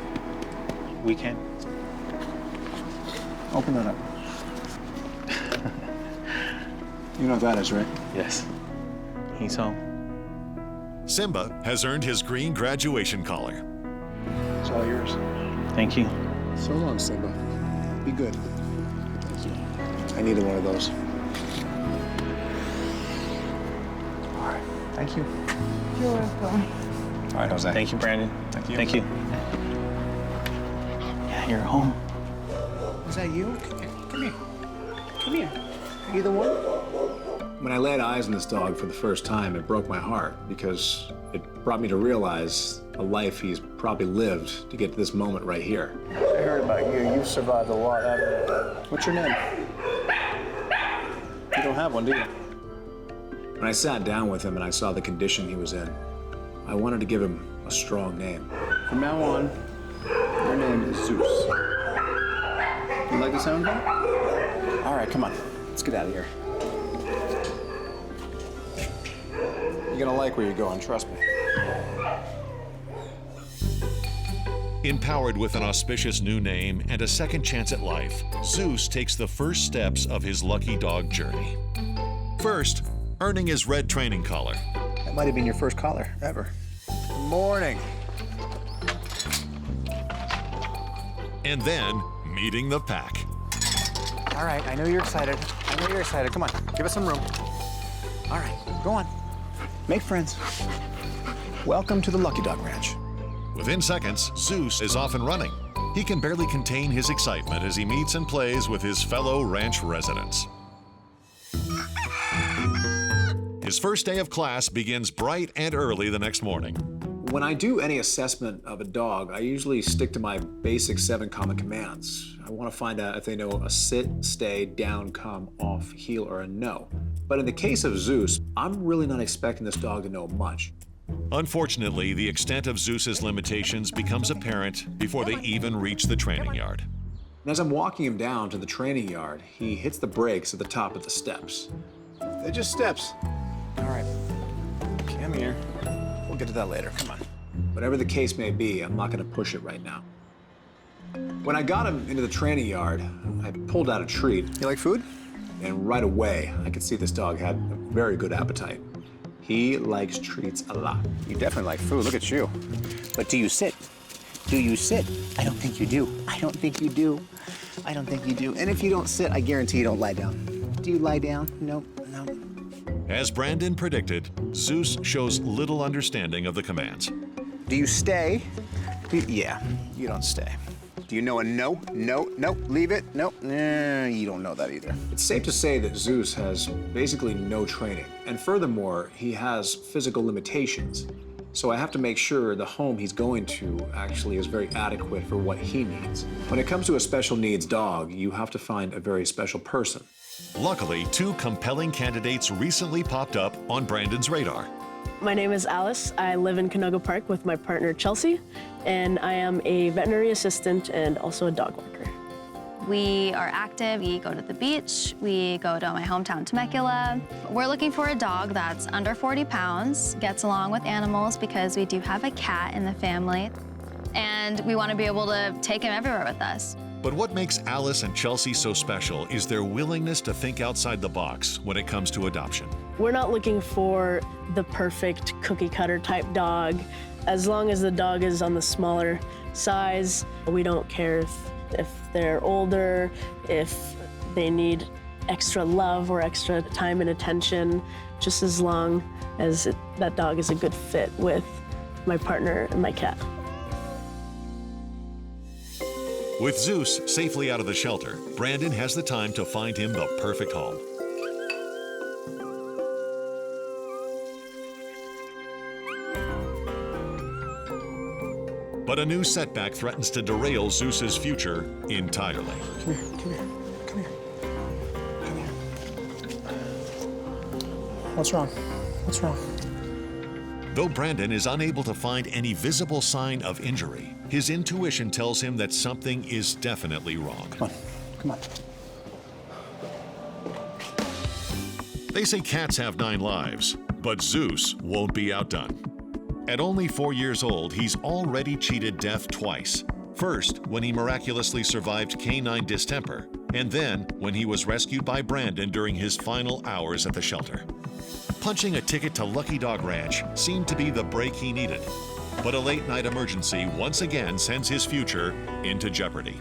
Speaker 9: We can.
Speaker 7: Open that up. You know what that is, right?
Speaker 9: Yes. He's home.
Speaker 3: Simba has earned his green graduation collar.
Speaker 7: It's all yours.
Speaker 9: Thank you.
Speaker 7: So long, Simba. Be good. I needed one of those. All right. Thank you.
Speaker 10: You're welcome.
Speaker 7: All right, Jose.
Speaker 9: Thank you, Brandon.
Speaker 7: Thank you.
Speaker 9: Thank you. Yeah, you're home.
Speaker 7: Is that you? Come here. Come here. Come here. Are you the one?
Speaker 2: When I laid eyes on this dog for the first time, it broke my heart because it brought me to realize a life he's probably lived to get to this moment right here.
Speaker 7: I heard about you. You've survived a lot, haven't you? What's your name? You don't have one, do you?
Speaker 2: When I sat down with him and I saw the condition he was in, I wanted to give him a strong name.
Speaker 7: From now on, your name is Zeus. You like the sound of that? All right, come on. Let's get out of here. You're gonna like where you're going, trust me.
Speaker 3: Empowered with an auspicious new name and a second chance at life, Zeus takes the first steps of his lucky dog journey. First, earning his red training collar.
Speaker 7: That might have been your first collar ever. Good morning.
Speaker 3: And then, meeting the pack.
Speaker 7: All right, I know you're excited. I know you're excited. Come on, give us some room. All right, go on. Make friends. Welcome to the Lucky Dog Ranch.
Speaker 3: Within seconds, Zeus is off and running. He can barely contain his excitement as he meets and plays with his fellow ranch residents. His first day of class begins bright and early the next morning.
Speaker 2: When I do any assessment of a dog, I usually stick to my basic 7 common commands. I want to find out if they know a sit, stay, down, come, off, heel, or a no. But in the case of Zeus, I'm really not expecting this dog to know much.
Speaker 3: Unfortunately, the extent of Zeus's limitations becomes apparent before they even reach the training yard.
Speaker 2: And as I'm walking him down to the training yard, he hits the brakes at the top of the steps.
Speaker 7: They're just steps. All right, come here. We'll get to that later, come on.
Speaker 2: Whatever the case may be, I'm not going to push it right now. When I got him into the training yard, I pulled out a treat.
Speaker 7: You like food?
Speaker 2: And right away, I could see this dog had a very good appetite. He likes treats a lot.
Speaker 7: You definitely like food, look at you. But do you sit? Do you sit? I don't think you do. I don't think you do. I don't think you do. And if you don't sit, I guarantee you don't lie down. Do you lie down? Nope, no.
Speaker 3: As Brandon predicted, Zeus shows little understanding of the commands.
Speaker 7: Do you stay? Yeah, you don't stay. Do you know a no? No, no, leave it? No, you don't know that either.
Speaker 2: It's safe to say that Zeus has basically no training. And furthermore, he has physical limitations. So I have to make sure the home he's going to actually is very adequate for what he needs. When it comes to a special needs dog, you have to find a very special person.
Speaker 3: Luckily, 2 compelling candidates recently popped up on Brandon's radar.
Speaker 11: My name is Alice. I live in Canoga Park with my partner Chelsea, and I am a veterinary assistant and also a dog walker.
Speaker 12: We are active, we go to the beach, we go to my hometown Temecula. We're looking for a dog that's under 40 pounds, gets along with animals because we do have a cat in the family, and we want to be able to take him everywhere with us.
Speaker 3: But what makes Alice and Chelsea so special is their willingness to think outside the box when it comes to adoption.
Speaker 11: We're not looking for the perfect cookie cutter type dog. As long as the dog is on the smaller size, we don't care if they're older, if they need extra love or extra time and attention, just as long as that dog is a good fit with my partner and my cat.
Speaker 3: With Zeus safely out of the shelter, Brandon has the time to find him the perfect home. But a new setback threatens to derail Zeus's future entirely.
Speaker 7: Come here, come here, come here, come here. What's wrong? What's wrong?
Speaker 3: Though Brandon is unable to find any visible sign of injury, his intuition tells him that something is definitely wrong.
Speaker 7: Come on, come on.
Speaker 3: They say cats have 9 lives, but Zeus won't be outdone. At only 4 years old, he's already cheated death twice. First, when he miraculously survived canine distemper, and then when he was rescued by Brandon during his final hours at the shelter. Punching a ticket to Lucky Dog Ranch seemed to be the break he needed, but a late-night emergency once again sends his future into jeopardy.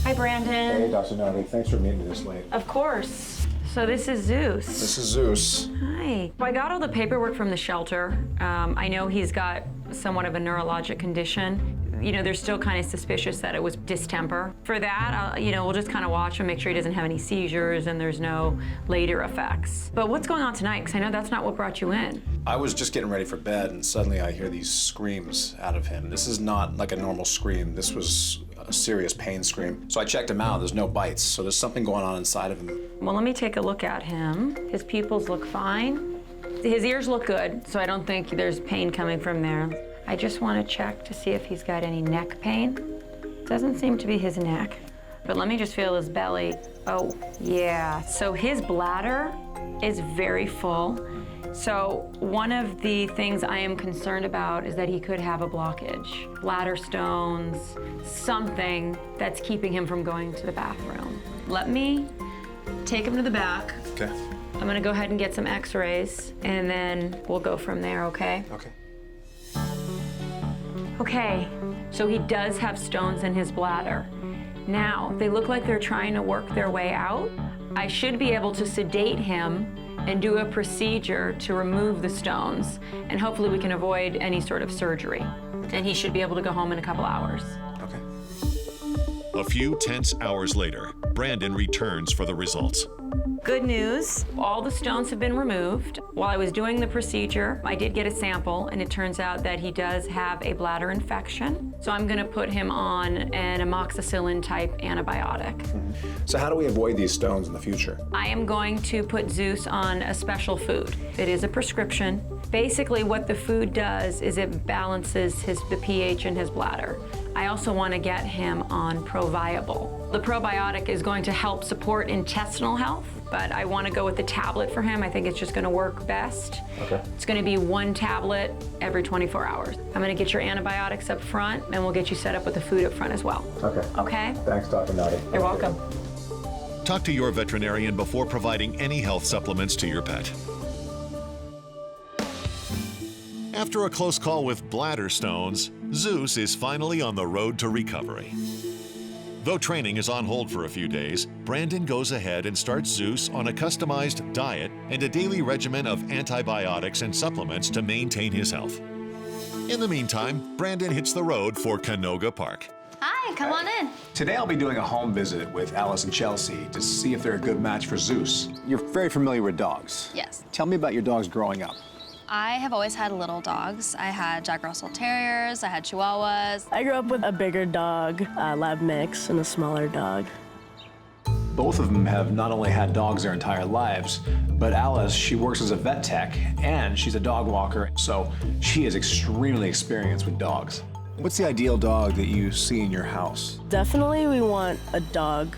Speaker 13: Hi, Brandon.
Speaker 2: Hey, Dr. Nodi. Thanks for meeting me this late.
Speaker 13: Of course. So this is Zeus.
Speaker 2: This is Zeus.
Speaker 13: Hi. I got all the paperwork from the shelter. I know he's got somewhat of a neurologic condition. You know, they're still kind of suspicious that it was distemper. For that, we'll just kind of watch him, make sure he doesn't have any seizures and there's no later effects. But what's going on tonight? Because I know that's not what brought you in.
Speaker 2: I was just getting ready for bed and suddenly I hear these screams out of him. This is not like a normal scream. This was a serious pain scream. So I checked him out. There's no bites. So there's something going on inside of him.
Speaker 13: Well, let me take a look at him. His pupils look fine. His ears look good, so I don't think there's pain coming from there. I just want to check to see if he's got any neck pain. Doesn't seem to be his neck, but let me just feel his belly. Oh, yeah. So his bladder is very full. So one of the things I am concerned about is that he could have a blockage, bladder stones, something that's keeping him from going to the bathroom. Let me take him to the back.
Speaker 2: Okay.
Speaker 13: I'm gonna go ahead and get some x-rays and then we'll go from there, okay?
Speaker 2: Okay.
Speaker 13: Okay, so he does have stones in his bladder. Now, they look like they're trying to work their way out. I should be able to sedate him and do a procedure to remove the stones, and hopefully we can avoid any sort of surgery. And he should be able to go home in a couple hours.
Speaker 2: Okay.
Speaker 3: A few tense hours later, Brandon returns for the results.
Speaker 13: Good news, all the stones have been removed. While I was doing the procedure, I did get a sample, and it turns out that he does have a bladder infection. So I'm gonna put him on an amoxicillin-type antibiotic.
Speaker 2: So how do we avoid these stones in the future?
Speaker 13: I am going to put Zeus on a special food. It is a prescription. Basically, what the food does is it balances the pH in his bladder. I also want to get him on Proviable. The probiotic is going to help support intestinal health, but I want to go with the tablet for him. I think it's just going to work best.
Speaker 2: Okay.
Speaker 13: It's going to be 1 tablet every 24 hours. I'm going to get your antibiotics up front, and we'll get you set up with the food up front as well.
Speaker 2: Okay.
Speaker 13: Okay?
Speaker 2: Thanks, Dr. Maddie.
Speaker 13: You're welcome.
Speaker 3: Talk to your veterinarian before providing any health supplements to your pet. After a close call with bladder stones, Zeus is finally on the road to recovery. Though training is on hold for a few days, Brandon goes ahead and starts Zeus on a customized diet and a daily regimen of antibiotics and supplements to maintain his health. In the meantime, Brandon hits the road for Canoga Park.
Speaker 12: Hi, come on in.
Speaker 2: Today I'll be doing a home visit with Alice and Chelsea to see if they're a good match for Zeus. You're very familiar with dogs.
Speaker 12: Yes.
Speaker 2: Tell me about your dogs growing up.
Speaker 12: I have always had little dogs. I had Jack Russell Terriers, I had Chihuahuas.
Speaker 11: I grew up with a bigger dog, a lab mix, and a smaller dog.
Speaker 2: Both of them have not only had dogs their entire lives, but Alice, she works as a vet tech and she's a dog walker, so she is extremely experienced with dogs. What's the ideal dog that you see in your house?
Speaker 11: Definitely we want a dog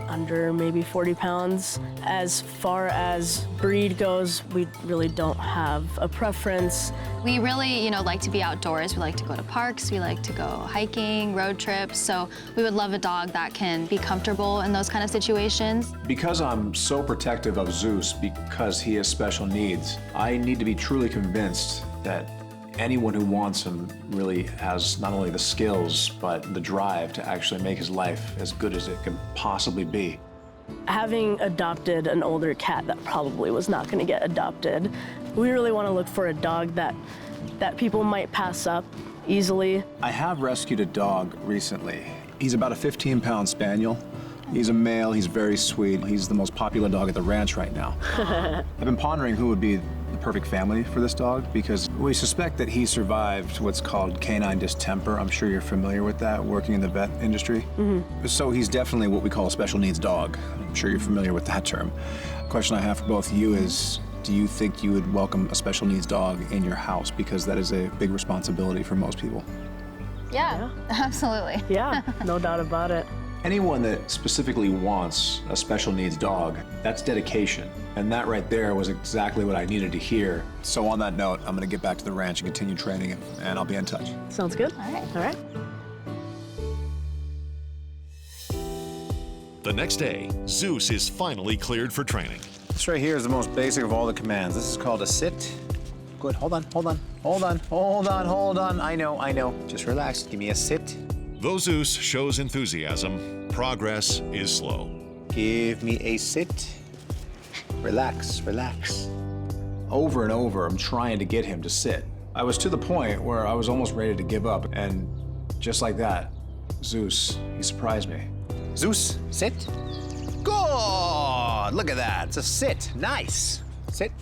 Speaker 11: under maybe 40 pounds. As far as breed goes, we really don't have a preference.
Speaker 12: We really, like to be outdoors. We like to go to parks, we like to go hiking, road trips, so we would love a dog that can be comfortable in those kind of situations.
Speaker 2: Because I'm so protective of Zeus because he has special needs, I need to be truly convinced that anyone who wants him really has not only the skills, but the drive to actually make his life as good as it can possibly be.
Speaker 11: Having adopted an older cat that probably was not going to get adopted, we really want to look for a dog that people might pass up easily. I have rescued a dog recently. He's about a 15-pound Spaniel. He's a male, he's very sweet. He's the most popular dog at the ranch right now. I've been pondering who would be the perfect family for this dog because we suspect that he survived what's called canine distemper. I'm sure you're familiar with that, working in the vet industry. Mm-hmm. So he's definitely what we call a special needs dog. I'm sure you're familiar with that term. The question I have for both of you is, do you think you would welcome a special needs dog in your house? Because that is a big responsibility for most people.
Speaker 12: Yeah. Absolutely.
Speaker 11: Yeah, no doubt about it.
Speaker 2: Anyone that specifically wants a special needs dog, that's dedication. And that right there was exactly what I needed to hear. So on that note, I'm gonna get back to the ranch and continue training him, and I'll be in touch.
Speaker 11: Sounds good.
Speaker 12: All right.
Speaker 11: All right.
Speaker 3: The next day, Zeus is finally cleared for training.
Speaker 2: This right here is the most basic of all the commands. This is called a sit. Good, hold on. I know. Just relax, give me a sit.
Speaker 3: Though Zeus shows enthusiasm, progress is slow.
Speaker 2: Give me a sit. Relax, relax. Over and over, I'm trying to get him to sit. I was to the point where I was almost ready to give up, and just like that, Zeus, he surprised me.
Speaker 7: Zeus, sit. Good, look at that, it's a sit, nice. Sit,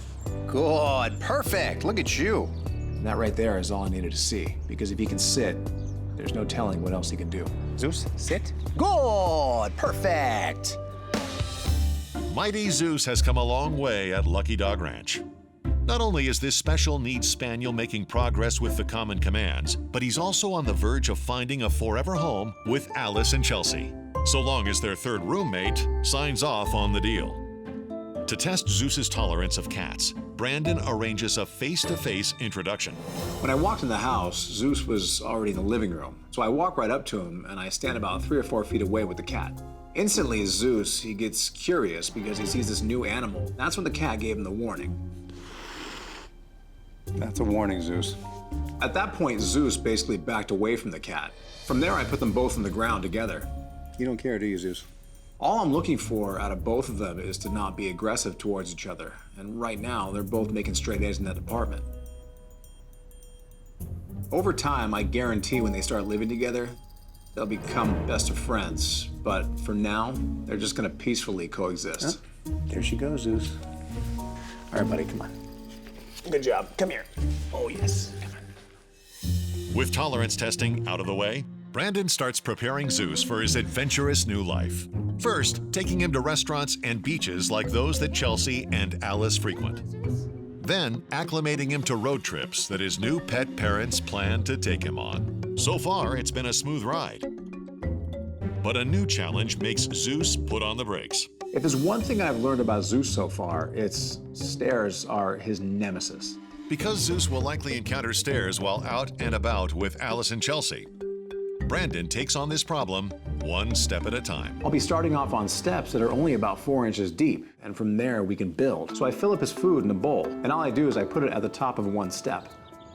Speaker 7: good, perfect, look at you.
Speaker 2: And that right there is all I needed to see, because if he can sit, there's no telling what else he can do.
Speaker 7: Zeus, sit. Good, perfect.
Speaker 3: Mighty Zeus has come a long way at Lucky Dog Ranch. Not only is this special needs spaniel making progress with the common commands, but he's also on the verge of finding a forever home with Alice and Chelsea, so long as their third roommate signs off on the deal. To test Zeus's tolerance of cats, Brandon arranges a face-to-face introduction.
Speaker 2: When I walked in the house, Zeus was already in the living room. So I walk right up to him and I stand about 3 or 4 feet away with the cat. Instantly, Zeus, he gets curious because he sees this new animal. That's when the cat gave him the warning.
Speaker 7: That's a warning, Zeus.
Speaker 2: At that point, Zeus basically backed away from the cat. From there, I put them both on the ground together.
Speaker 7: You don't care, do you, Zeus?
Speaker 2: All I'm looking for out of both of them is to not be aggressive towards each other. And right now, they're both making straight A's in that department. Over time, I guarantee when they start living together, they'll become best of friends. But for now, they're just gonna peacefully coexist.
Speaker 7: Oh, there she goes, Zeus. All right, buddy, come on.
Speaker 2: Good job, come here. Oh, yes, come on.
Speaker 3: With tolerance testing out of the way, Brandon starts preparing Zeus for his adventurous new life. First, taking him to restaurants and beaches like those that Chelsea and Alice frequent. Then, acclimating him to road trips that his new pet parents plan to take him on. So far, it's been a smooth ride. But a new challenge makes Zeus put on the brakes.
Speaker 2: If there's one thing I've learned about Zeus so far, it's stairs are his nemesis.
Speaker 3: Because Zeus will likely encounter stairs while out and about with Alice and Chelsea, Brandon takes on this problem one step at a time.
Speaker 2: I'll be starting off on steps that are only about 4 inches deep, and from there we can build. So I fill up his food in a bowl, and all I do is I put it at the top of one step.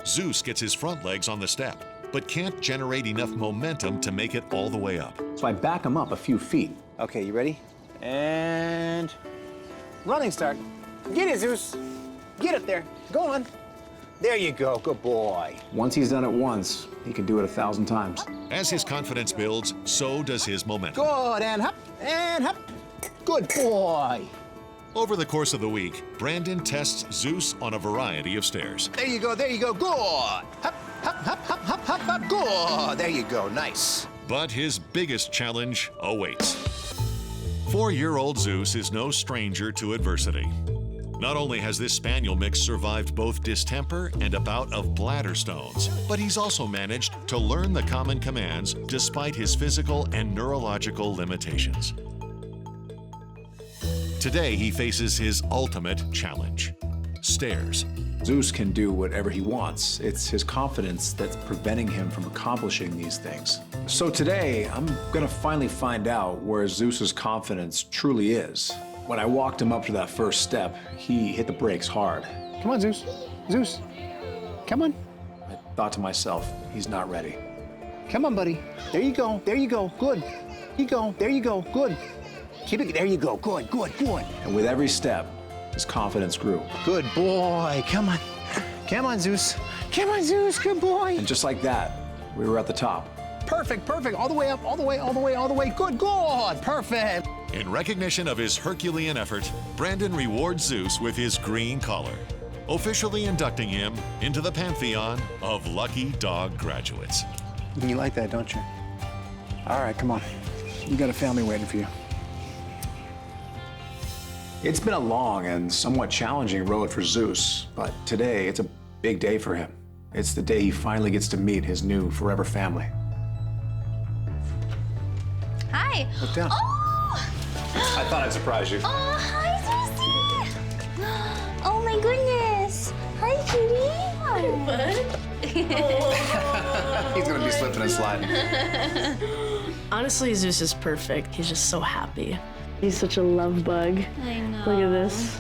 Speaker 3: Zeus gets his front legs on the step, but can't generate enough momentum to make it all the way up.
Speaker 2: So I back him up a few feet.
Speaker 7: Okay, you ready? And running start. Get it, Zeus. Get up there. Go on. There you go. Good boy.
Speaker 2: Once he's done it once, he can do it 1,000 times.
Speaker 3: As his confidence builds, so does his momentum.
Speaker 7: Good, and hop, and hop. Good boy.
Speaker 3: Over the course of the week, Brandon tests Zeus on a variety of stairs.
Speaker 7: There you go, there you go. Good. Hop, hop, hop, hop, hop, hop, hop. Good. There you go. Nice.
Speaker 3: But his biggest challenge awaits. 4-year-old Zeus is no stranger to adversity. Not only has this spaniel mix survived both distemper and a bout of bladder stones, but he's also managed to learn the common commands despite his physical and neurological limitations. Today, he faces his ultimate challenge: stairs.
Speaker 2: Zeus can do whatever he wants. It's his confidence that's preventing him from accomplishing these things. So today, I'm gonna finally find out where Zeus's confidence truly is. When I walked him up to that first step, he hit the brakes hard.
Speaker 7: Come on, Zeus. Zeus. Come on.
Speaker 2: I thought to myself, he's not ready.
Speaker 7: Come on, buddy. There you go. There you go. Good. There you go. There you go. Good. Keep it. There you go. Good, good, good.
Speaker 2: And with every step, his confidence grew.
Speaker 7: Good boy. Come on. Come on, Zeus. Come on, Zeus. Good boy.
Speaker 2: And just like that, we were at the top.
Speaker 7: Perfect, perfect. All the way up, all the way, all the way, all the way. Good, good. Perfect.
Speaker 3: In recognition of his Herculean effort, Brandon rewards Zeus with his green collar, officially inducting him into the pantheon of lucky dog graduates.
Speaker 7: You like that, don't you? All right, come on. You got a family waiting for you.
Speaker 2: It's been a long and somewhat challenging road for Zeus, but today it's a big day for him. It's the day he finally gets to meet his new forever family.
Speaker 12: Hi.
Speaker 2: Look down.
Speaker 12: Oh!
Speaker 2: I thought I'd surprise you.
Speaker 12: Oh, hi, Zeusy. Oh my goodness. Hi, cutie. Hi.
Speaker 2: He's gonna be slipping and sliding.
Speaker 11: Honestly, Zeus is perfect. He's just so happy. He's such a love bug.
Speaker 12: I know.
Speaker 11: Look at this.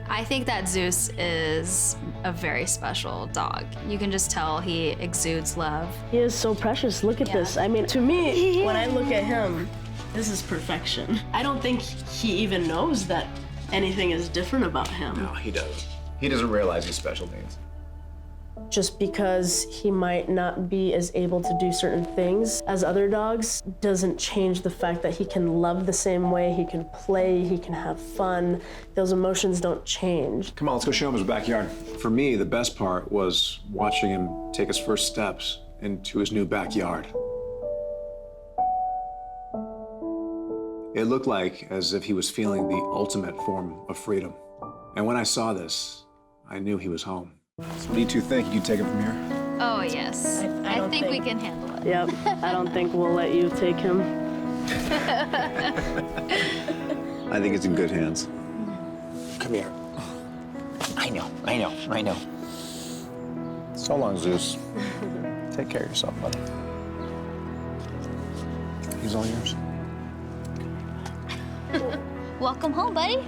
Speaker 12: I think that Zeus is a very special dog. You can just tell he exudes love.
Speaker 11: He is so precious. Look at this. I mean, to me, when I look at him, this is perfection. I don't think he even knows that anything is different about him.
Speaker 2: No, he doesn't. He doesn't realize he's special needs.
Speaker 11: Just because he might not be as able to do certain things as other dogs doesn't change the fact that he can love the same way, he can play, he can have fun. Those emotions don't change.
Speaker 2: Come on, let's go show him his backyard. For me, the best part was watching him take his first steps into his new backyard. It looked like as if he was feeling the ultimate form of freedom. And when I saw this, I knew he was home.
Speaker 7: So what do you two think? You can take him from here?
Speaker 12: Oh, yes. I think we can handle it.
Speaker 11: Yep, I don't think we'll let you take him.
Speaker 2: I think it's in good hands.
Speaker 7: Come here. I know. So long, Zeus. Take care of yourself, buddy. He's all yours.
Speaker 12: Welcome home, buddy.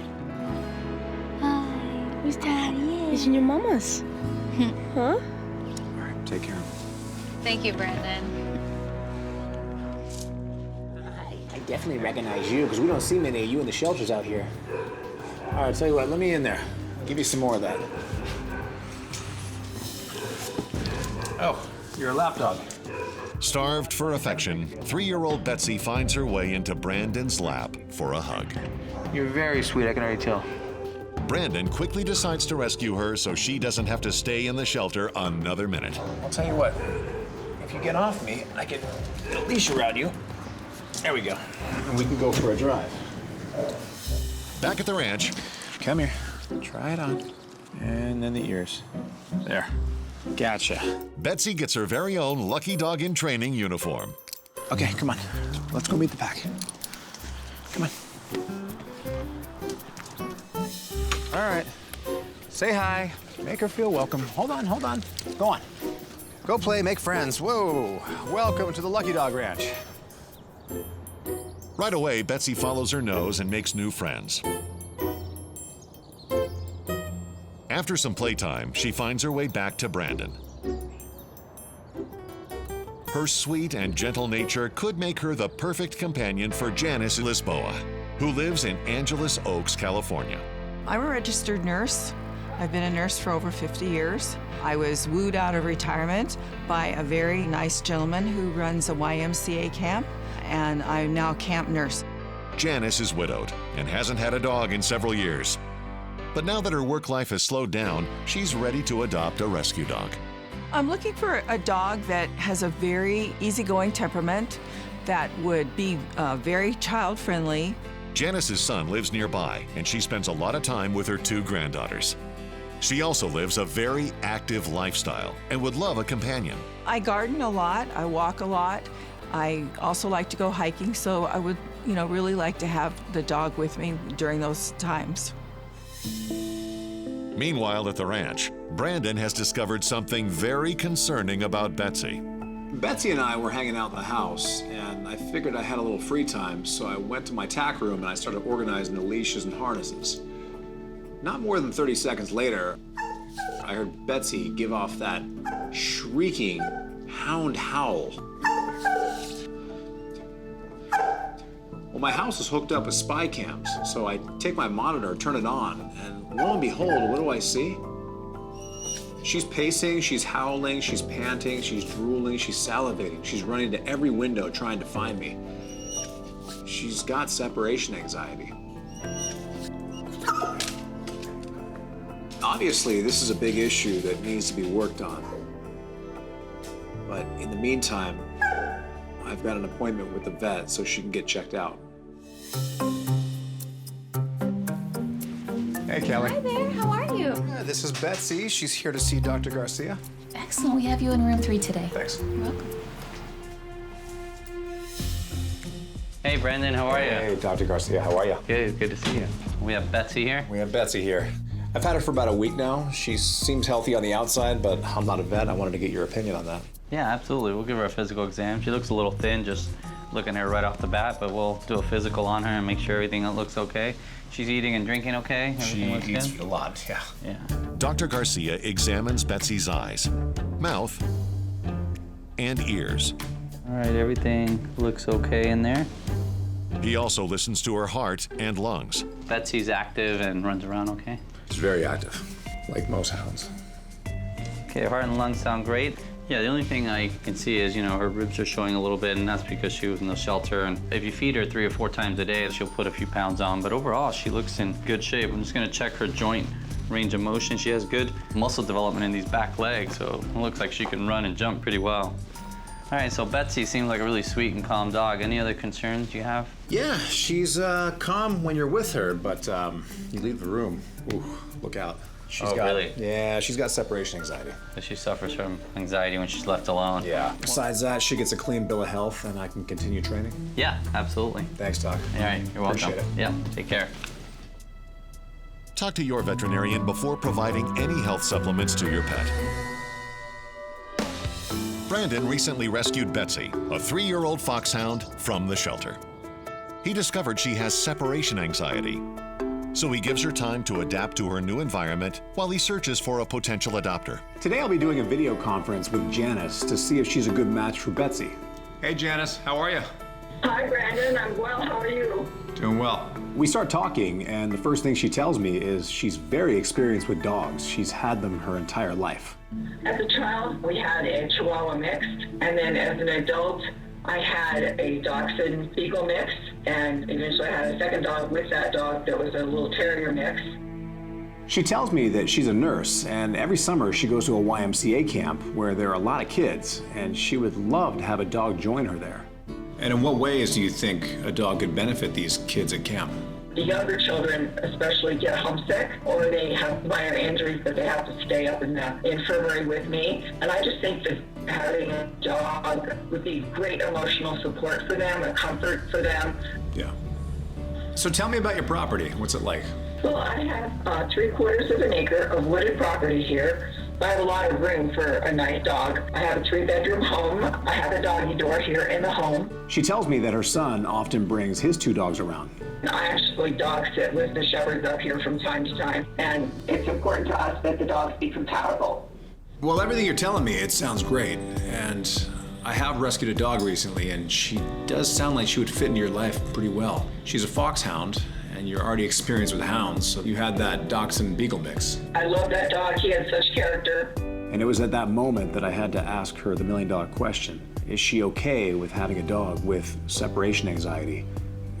Speaker 12: Hi. Who's Daddy?
Speaker 11: It's your mama's. Huh?
Speaker 2: All right, take care.
Speaker 12: Thank you, Brandon.
Speaker 1: I definitely recognize you because we don't see many of you in the shelters out here. All right, tell you what, let me in there. I'll give you some more of that.
Speaker 2: Oh, you're a lap dog.
Speaker 3: Starved for affection, 3-year-old Betsy finds her way into Brandon's lap for a hug.
Speaker 1: You're very sweet, I can already tell.
Speaker 3: Brandon quickly decides to rescue her so she doesn't have to stay in the shelter another minute.
Speaker 1: I'll tell you what, if you get off me, I can get a leash around you. There we go.
Speaker 2: And we can go for a drive.
Speaker 3: Back at the ranch.
Speaker 2: Come here. Try it on. And then the ears. There. Gotcha.
Speaker 3: Betsy gets her very own Lucky Dog in Training uniform.
Speaker 2: Okay, come on. Let's go meet the pack. Come on. All right. Say hi. Make her feel welcome. Hold on. Go on. Go play, make friends. Whoa. Welcome to the Lucky Dog Ranch.
Speaker 3: Right away, Betsy follows her nose and makes new friends. After some playtime, she finds her way back to Brandon. Her sweet and gentle nature could make her the perfect companion for Janice Lisboa, who lives in Angeles Oaks, California.
Speaker 14: I'm a registered nurse. I've been a nurse for over 50 years. I was wooed out of retirement by a very nice gentleman who runs a YMCA camp, and I'm now camp nurse.
Speaker 3: Janice is widowed and hasn't had a dog in several years. But now that her work life has slowed down, she's ready to adopt a rescue dog.
Speaker 14: I'm looking for a dog that has a very easygoing temperament, that would be very child-friendly.
Speaker 3: Janice's son lives nearby, and she spends a lot of time with her 2 granddaughters. She also lives a very active lifestyle and would love a companion.
Speaker 14: I garden a lot, I walk a lot. I also like to go hiking, so I would, really like to have the dog with me during those times.
Speaker 3: Meanwhile, at the ranch, Brandon has discovered something very concerning about Betsy.
Speaker 2: Betsy and I were hanging out in the house, and I figured I had a little free time, so I went to my tack room and I started organizing the leashes and harnesses. Not more than 30 seconds later, I heard Betsy give off that shrieking hound howl. Well, my house is hooked up with spy cams, so I take my monitor, turn it on, and lo and behold, what do I see? She's pacing, she's howling, she's panting, she's drooling, she's salivating, she's running to every window trying to find me. She's got separation anxiety. Obviously, this is a big issue that needs to be worked on. But in the meantime, I've got an appointment with the vet so she can get checked out. Hey, Kelly.
Speaker 15: Hi there, how are you?
Speaker 2: This is Betsy. She's here to see Dr. Garcia.
Speaker 15: Excellent, we have you in room 3 today.
Speaker 2: Thanks.
Speaker 15: You're welcome.
Speaker 8: Hey, Brandon, how are you?
Speaker 2: Hey, Dr. Garcia, how are you?
Speaker 8: Good to see you. We have Betsy here.
Speaker 2: We have Betsy here. I've had her for about a week now. She seems healthy on the outside, but I'm not a vet. I wanted to get your opinion on that.
Speaker 8: Yeah, absolutely. We'll give her a physical exam. She looks a little thin, just looking at her right off the bat, but we'll do a physical on her and make sure everything looks okay. She's eating and drinking okay? Everything looks
Speaker 2: eats
Speaker 8: good?
Speaker 2: a lot, yeah.
Speaker 8: Yeah.
Speaker 3: Dr. Garcia examines Betsy's eyes, mouth, and ears.
Speaker 8: All right, everything looks okay in there.
Speaker 3: He also listens to her heart and lungs.
Speaker 8: Betsy's active and runs around okay?
Speaker 2: She's very active, like most hounds.
Speaker 8: Okay, her heart and lungs sound great. Yeah, the only thing I can see is, you know, her ribs are showing a little bit, and that's because she was in the shelter. And if you feed her 3 or 4 times a day, she'll put a few pounds on. But overall, she looks in good shape. I'm just gonna check her joint range of motion. She has good muscle development in these back legs, so it looks like she can run and jump pretty well. All right, so Betsy seems like a really sweet and calm dog. Any other concerns you have?
Speaker 2: Yeah, she's calm when you're with her, but you leave the room. Ooh, look out. She's got,
Speaker 8: really?
Speaker 2: Yeah, she's got separation anxiety.
Speaker 8: So she suffers from anxiety when she's left alone.
Speaker 2: Yeah. Besides that, she gets a clean bill of health, and I can continue training.
Speaker 8: Yeah, absolutely.
Speaker 2: Thanks, Doc.
Speaker 8: All right, you're welcome.
Speaker 2: Appreciate it.
Speaker 8: Yeah, take care.
Speaker 3: Talk to your veterinarian before providing any health supplements to your pet. Brandon recently rescued Betsy, a 3-year-old foxhound, from the shelter. He discovered she has separation anxiety, so he gives her time to adapt to her new environment while he searches for a potential adopter.
Speaker 2: Today I'll be doing a video conference with Janice to see if she's a good match for Betsy. Hey Janice, how are you?
Speaker 16: Hi Brandon, I'm well, how are you?
Speaker 2: Doing well. We start talking, and the first thing she tells me is she's very experienced with dogs. She's had them her entire life.
Speaker 16: As a child, we had a Chihuahua mixed, and then as an adult, I had a Dachshund Beagle mix, and eventually I had a second dog with that dog that was a little Terrier mix.
Speaker 2: She tells me that she's a nurse, and every summer she goes to a YMCA camp where there are a lot of kids, and she would love to have a dog join her there. And in what ways do you think a dog could benefit these kids at camp?
Speaker 16: The younger children especially get homesick, or they have minor injuries that they have to stay up in the infirmary with me. And I just think that having a dog would be great emotional support for them, a comfort for them.
Speaker 2: Yeah. So tell me about your property. What's it like?
Speaker 16: Well, I have 3/4 of an acre of wooded property here. I have a lot of room for a nice dog. I have a 3-bedroom home. I have a doggy door here in the home.
Speaker 2: She tells me that her son often brings his 2 dogs around.
Speaker 16: I actually dog sit with the shepherds up here from time to time, and it's important to us that the dogs be compatible.
Speaker 2: Well, everything you're telling me, it sounds great. And I have rescued a dog recently, and she does sound like she would fit into your life pretty well. She's a foxhound, and you're already experienced with hounds, so you had that Dachshund Beagle mix.
Speaker 16: I love that dog. He had such character.
Speaker 2: And it was at that moment that I had to ask her the million-dollar question. Is she okay with having a dog with separation anxiety?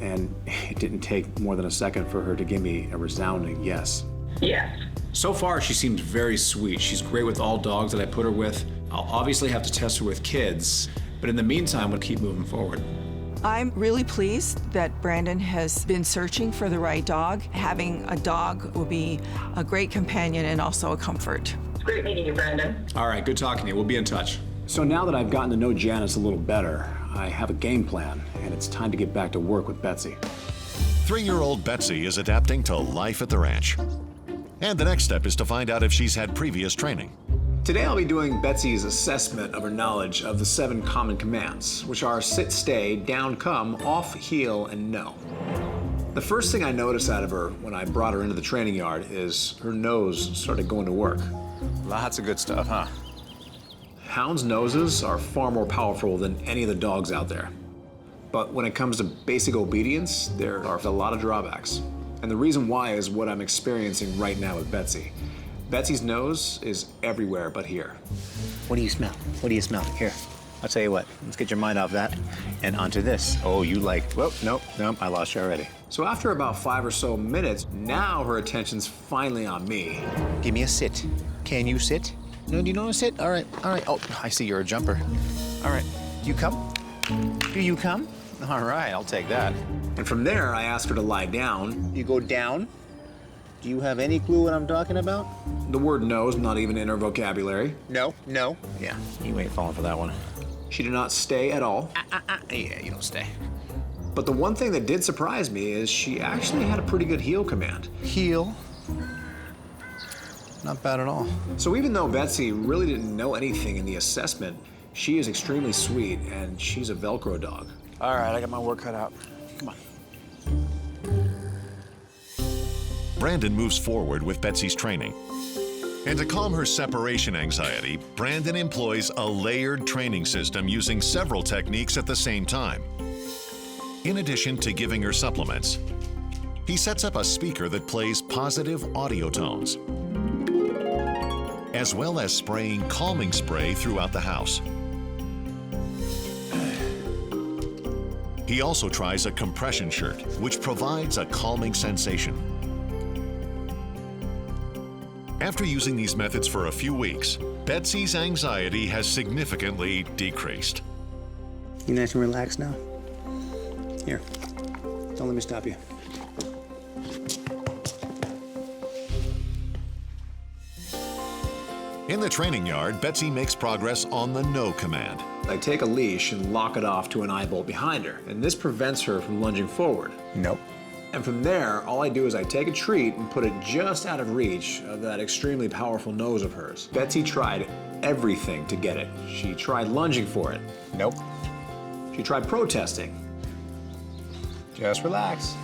Speaker 2: And it didn't take more than a second for her to give me a resounding yes.
Speaker 16: Yes.
Speaker 2: So far, she seems very sweet. She's great with all dogs that I put her with. I'll obviously have to test her with kids, but in the meantime, we'll keep moving forward.
Speaker 14: I'm really pleased that Brandon has been searching for the right dog. Having a dog will be a great companion and also a comfort.
Speaker 16: It's great meeting you, Brandon.
Speaker 2: All right, good talking to you. We'll be in touch. So now that I've gotten to know Janice a little better, I have a game plan, and it's time to get back to work with Betsy.
Speaker 3: 3-year-old Betsy is adapting to life at the ranch. And the next step is to find out if she's had previous training.
Speaker 2: Today I'll be doing Betsy's assessment of her knowledge of the 7 common commands, which are sit, stay, down, come, off, heel, and no. The first thing I noticed out of her when I brought her into the training yard is her nose started going to work.
Speaker 7: Lots of good stuff, huh?
Speaker 2: Hounds' noses are far more powerful than any of the dogs out there. But when it comes to basic obedience, there are a lot of drawbacks. And the reason why is what I'm experiencing right now with Betsy. Betsy's nose is everywhere but here.
Speaker 7: What do you smell? What do you smell? Here, I'll tell you what. Let's get your mind off that and onto this. Oh, you like, whoa, nope, I lost you already.
Speaker 2: So after about 5 or so minutes, now her attention's finally on me.
Speaker 7: Give me a sit. Can you sit? No, do you know how to sit? All right. Oh, I see you're a jumper. All right, do you come? Do you come? All right, I'll take that.
Speaker 2: And from there, I asked her to lie down.
Speaker 7: You go down? Do you have any clue what I'm talking about?
Speaker 2: The word no is not even in her vocabulary.
Speaker 7: No. Yeah, you ain't falling for that one.
Speaker 2: She did not stay at all.
Speaker 7: Yeah, you don't stay.
Speaker 2: But the one thing that did surprise me is she actually had a pretty good heel command.
Speaker 7: Heel? Not bad at all.
Speaker 2: So even though Betsy really didn't know anything in the assessment, she is extremely sweet, and she's a Velcro dog.
Speaker 7: All right, I got my work cut out. Come on.
Speaker 3: Brandon moves forward with Betsy's training. And to calm her separation anxiety, Brandon employs a layered training system using several techniques at the same time. in addition to giving her supplements. He sets up a speaker that plays positive audio tones, as well as spraying calming spray throughout the house. He also tries a compression shirt, which provides a calming sensation. After using these methods for a few weeks, Betsy's anxiety has significantly decreased.
Speaker 1: You nice and relaxed now? Here, don't let me stop you.
Speaker 3: In the training yard, Betsy makes progress on the no command.
Speaker 2: I take a leash and lock it off to an eye bolt behind her, and this prevents her from lunging forward.
Speaker 1: Nope.
Speaker 2: And from there, all I do is I take a treat and put it just out of reach of that extremely powerful nose of hers. Betsy tried everything to get it. She tried lunging for it.
Speaker 1: Nope.
Speaker 2: She tried protesting.
Speaker 1: Just relax.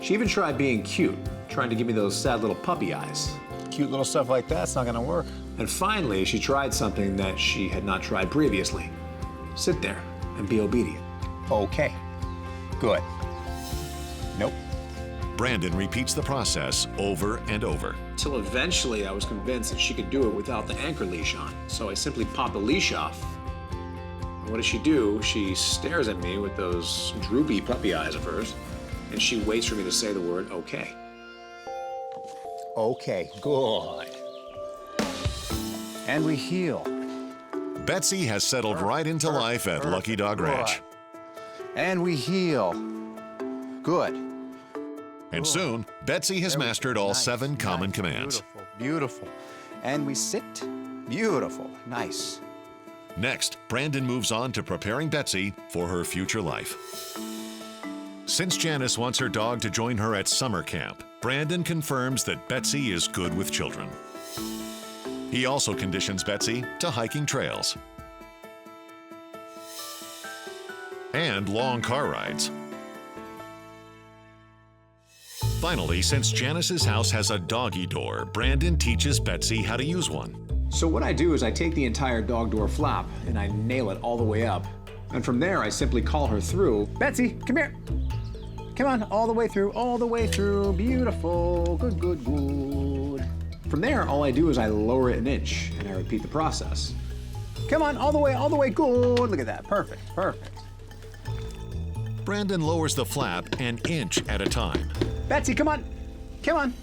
Speaker 2: She even tried being cute, trying to give me those sad little puppy eyes.
Speaker 1: Cute little stuff like that's not gonna work.
Speaker 2: And finally, she tried something that she had not tried previously. Sit there and be obedient.
Speaker 1: Okay. Good. Nope.
Speaker 3: Brandon repeats the process over and over.
Speaker 2: Till eventually I was convinced that she could do it without the anchor leash on. So I simply pop the leash off. And what does she do? She stares at me with those droopy puppy eyes of hers, and she waits for me to say the word okay.
Speaker 1: Okay, good. And we heel.
Speaker 3: Betsy has settled right into life at Lucky Dog Ranch.
Speaker 1: And we heel. Good.
Speaker 3: And soon, Betsy has mastered all 7 common commands.
Speaker 1: Beautiful, beautiful. And we sit. Beautiful, nice.
Speaker 3: Next, Brandon moves on to preparing Betsy for her future life. Since Janice wants her dog to join her at summer camp, Brandon confirms that Betsy is good with children. He also conditions Betsy to hiking trails and long car rides. Finally, since Janice's house has a doggy door, Brandon teaches Betsy how to use one.
Speaker 2: So what I do is I take the entire dog door flap and I nail it all the way up. And from there, I simply call her through.
Speaker 1: Betsy, come here. Come on, all the way through, all the way through. Beautiful, good, good, good.
Speaker 2: From there, all I do is I lower it an inch and I repeat the process.
Speaker 1: Come on, all the way, good. Look at that, perfect, perfect.
Speaker 3: Brandon lowers the flap an inch at a time.
Speaker 1: Betsy, come on,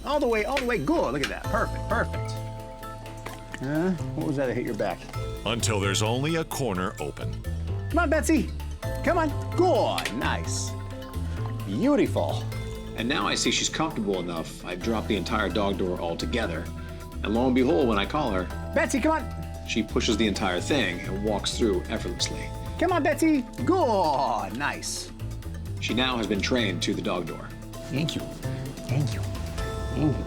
Speaker 1: all the way, good. Look at that, perfect, perfect. What was that that hit your back?
Speaker 3: Until there's only a corner open.
Speaker 1: Come on, Betsy, come on, good, nice. Beautiful.
Speaker 2: And now I see she's comfortable enough, I drop the entire dog door altogether. And lo and behold, when I call her,
Speaker 1: Betsy, come on.
Speaker 2: She pushes the entire thing and walks through effortlessly.
Speaker 1: Come on, Betsy, good, nice.
Speaker 2: She now has been trained to the dog door.
Speaker 1: Thank you, thank you, thank you,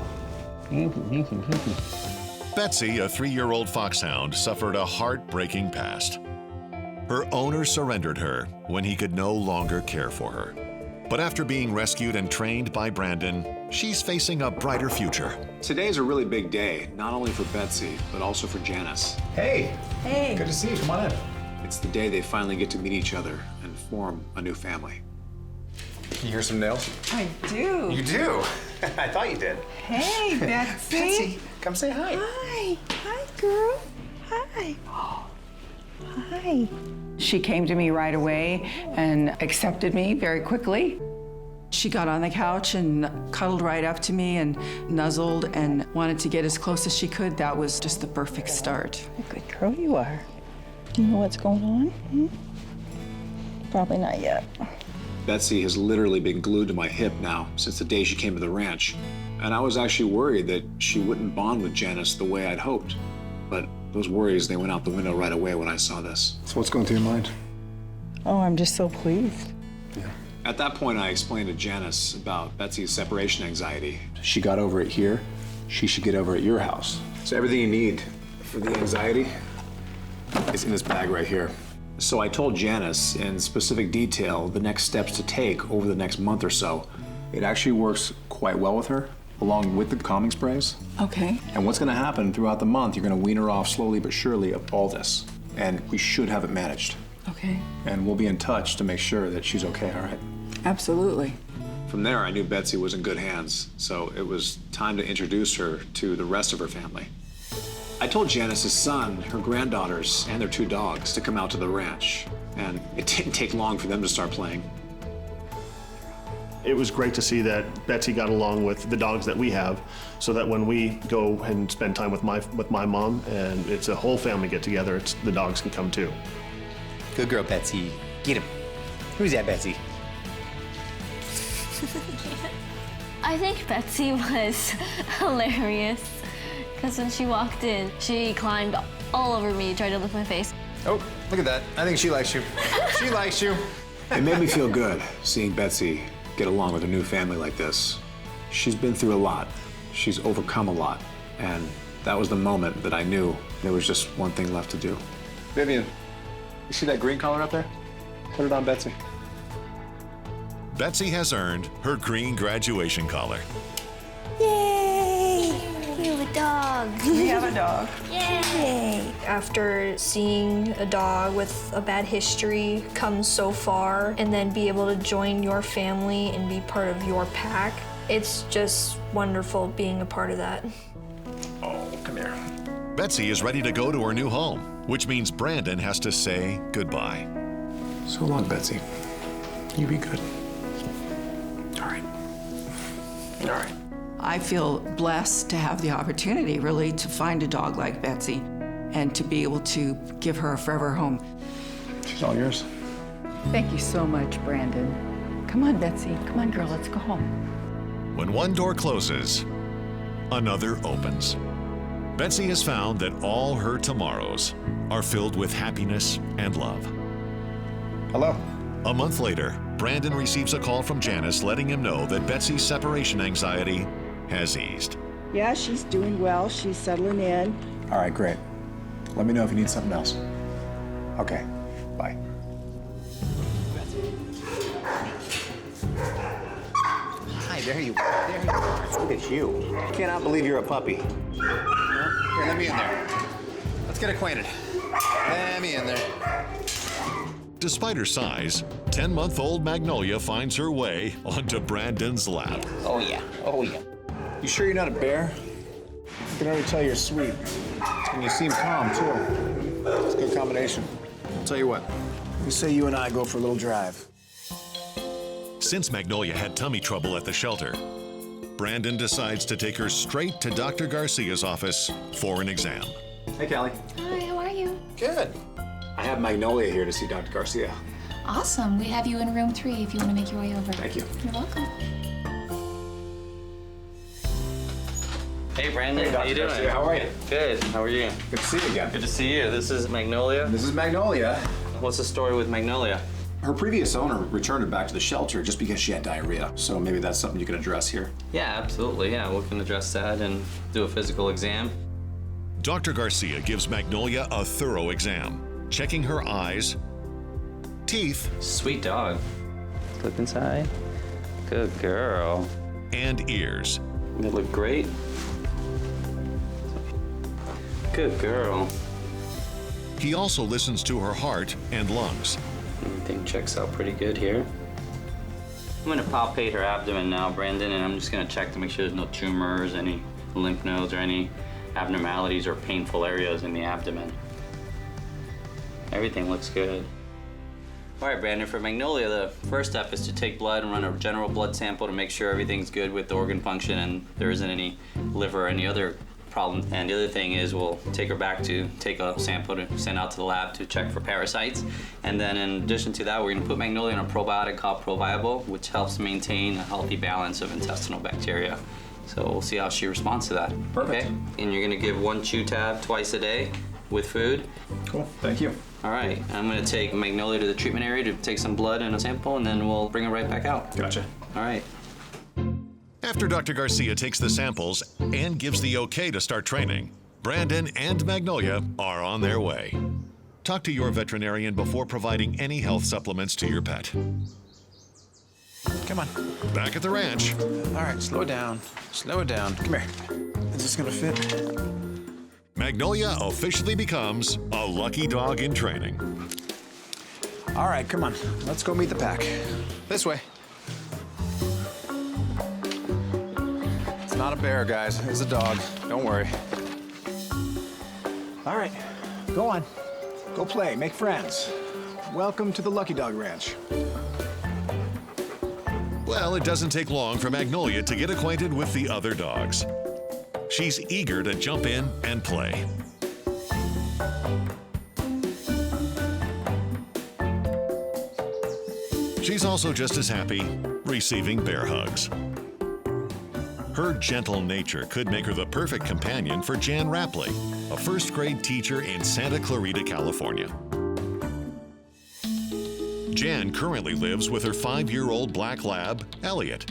Speaker 1: thank you, thank you, thank you.
Speaker 3: Betsy, a 3-year-old foxhound, suffered a heartbreaking past. Her owner surrendered her when he could no longer care for her. But after being rescued and trained by Brandon, she's facing a brighter future.
Speaker 2: Today's a really big day, not only for Betsy, but also for Janice.
Speaker 1: Hey.
Speaker 13: Hey.
Speaker 1: Good to see you, come on in.
Speaker 2: It's the day they finally get to meet each other and form a new family.
Speaker 1: You hear some nails?
Speaker 14: I do.
Speaker 1: You do? I thought you did.
Speaker 14: Hey, Betsy.
Speaker 1: Betsy, come say hi.
Speaker 14: Hi. Hi, girl. Hi. Hi. She came to me right away and accepted me very quickly. She got on the couch and cuddled right up to me and nuzzled and wanted to get as close as she could. That was just the perfect start.
Speaker 17: A good girl you are. Do you know what's going on? Probably not yet.
Speaker 2: Betsy has literally been glued to my hip now since the day she came to the ranch. And I was actually worried that she wouldn't bond with Janice the way I'd hoped. But those worries, they went out the window right away when I saw this.
Speaker 1: So what's going through your mind?
Speaker 17: Oh, I'm just so pleased.
Speaker 1: Yeah.
Speaker 2: At that point, I explained to Janice about Betsy's separation anxiety. She got over it here. She should get over it at your house. So everything you need for the anxiety is in this bag right here. So I told Janice in specific detail the next steps to take over the next month or so. It actually works quite well with her, along with the calming sprays.
Speaker 17: Okay.
Speaker 2: And what's gonna happen throughout the month, you're gonna wean her off slowly but surely of all this. And we should have it managed.
Speaker 17: Okay.
Speaker 2: And we'll be in touch to make sure that she's okay, all right?
Speaker 14: Absolutely.
Speaker 2: From there, I knew Betsy was in good hands, so it was time to introduce her to the rest of her family. I told Janice's son, her granddaughters, and their 2 dogs to come out to the ranch, and it didn't take long for them to start playing.
Speaker 18: It was great to see that Betsy got along with the dogs that we have, so that when we go and spend time with my mom, and it's a whole family get together, the dogs can come too.
Speaker 7: Good girl, Betsy. Get him. Who's that, Betsy?
Speaker 12: I think Betsy was hilarious because when she walked in, she climbed all over me, tried to lick my face.
Speaker 7: Oh, look at that. I think she likes you. She likes you.
Speaker 2: It made me feel good seeing Betsy get along with a new family like this. She's been through a lot. She's overcome a lot. And that was the moment that I knew there was just one thing left to do.
Speaker 1: Vivian, you see that green collar up there? Put it on Betsy.
Speaker 3: Betsy has earned her green graduation collar.
Speaker 5: Yay! We have a dog.
Speaker 14: We have a dog.
Speaker 5: Yay!
Speaker 19: After seeing a dog with a bad history come so far and then be able to join your family and be part of your pack, it's just wonderful being a part of that.
Speaker 1: Oh, come here.
Speaker 3: Betsy is ready to go to her new home, which means Brandon has to say goodbye.
Speaker 2: So long, Betsy. You be good.
Speaker 1: All right. All right.
Speaker 14: I feel blessed to have the opportunity, really, to find a dog like Betsy and to be able to give her a forever home.
Speaker 2: She's all yours.
Speaker 14: Thank you so much, Brandon. Come on, Betsy. Come on, girl, let's go home.
Speaker 3: When one door closes, another opens. Betsy has found that all her tomorrows are filled with happiness and love.
Speaker 2: Hello.
Speaker 3: A month later, Brandon receives a call from Janice letting him know that Betsy's separation anxiety has eased.
Speaker 17: Yeah, she's doing well. She's settling in.
Speaker 2: All right, great. Let me know if you need something else. Okay, bye.
Speaker 7: Hi, there you are. There you are. Look at you. I cannot believe you're a puppy. Here, let me in there. Let's get acquainted. Let me in there.
Speaker 3: Despite her size, 10-month-old Magnolia finds her way onto Brandon's lap.
Speaker 7: Oh, yeah. Oh, yeah.
Speaker 2: You sure you're not a bear? I can already tell you're sweet. And you seem calm, too. It's a good combination. I'll tell you what. You say you and I go for a little drive.
Speaker 3: Since Magnolia had tummy trouble at the shelter, Brandon decides to take her straight to Dr. Garcia's office for an exam.
Speaker 2: Hey, Callie.
Speaker 15: Hi, how are you?
Speaker 2: Good. I have Magnolia here to see Dr. Garcia.
Speaker 15: Awesome. We have you in room 3 if you want to make your way over.
Speaker 2: Thank you.
Speaker 15: You're welcome.
Speaker 8: Hey, Brandon.
Speaker 2: Hey,
Speaker 8: how you
Speaker 2: Dr.
Speaker 8: doing?
Speaker 2: Garcia, how are you?
Speaker 8: Good. How are you?
Speaker 2: Good to see you again.
Speaker 8: Good to see you. This is Magnolia.
Speaker 2: This is Magnolia.
Speaker 8: What's the story with Magnolia?
Speaker 2: Her previous owner returned her back to the shelter just because she had diarrhea. So maybe that's something you can address here.
Speaker 8: Yeah, absolutely. Yeah, we can address that and do a physical exam.
Speaker 3: Dr. Garcia gives Magnolia a thorough exam, checking her eyes, teeth.
Speaker 8: Sweet dog. Look inside. Good girl.
Speaker 3: And ears.
Speaker 8: They look great. Good girl.
Speaker 3: He also listens to her heart and lungs.
Speaker 8: Everything checks out pretty good here. I'm gonna palpate her abdomen now, Brandon, and I'm just gonna check to make sure there's no tumors, any lymph nodes, or any abnormalities or painful areas in the abdomen. Everything looks good. All right, Brandon, for Magnolia, the first step is to take blood and run a general blood sample to make sure everything's good with the organ function and there isn't any liver or any other problem. And the other thing is we'll take her back to take a sample to send out to the lab to check for parasites. And then in addition to that, we're gonna put Magnolia in a probiotic called ProViable, which helps maintain a healthy balance of intestinal bacteria. So we'll see how she responds to that.
Speaker 2: Perfect.
Speaker 8: Okay? And you're gonna give 1 chew tab twice a day with food.
Speaker 2: Cool, thank you.
Speaker 8: All right, I'm gonna take Magnolia to the treatment area to take some blood and a sample, and then we'll bring her right back out.
Speaker 2: Gotcha.
Speaker 8: All right.
Speaker 3: After Dr. Garcia takes the samples and gives the okay to start training, Brandon and Magnolia are on their way. Talk to your veterinarian before providing any health supplements to your pet.
Speaker 1: Come on.
Speaker 3: Back at the ranch.
Speaker 1: All right, slow it down. Slow it down. Come here. Is this gonna fit?
Speaker 3: Magnolia officially becomes a lucky dog in training.
Speaker 1: All right, come on. Let's go meet the pack. This way.
Speaker 7: not a bear, guys. It's a dog. Don't worry. All right, go on. Go play, make friends. Welcome to the Lucky Dog Ranch.
Speaker 3: Well, it doesn't take long for Magnolia to get acquainted with the other dogs. She's eager to jump in and play. She's also just as happy receiving bear hugs. Her gentle nature could make her the perfect companion for Jan Rapley, a first-grade teacher in Santa Clarita, California. Jan currently lives with her 5-year-old black lab, Elliot.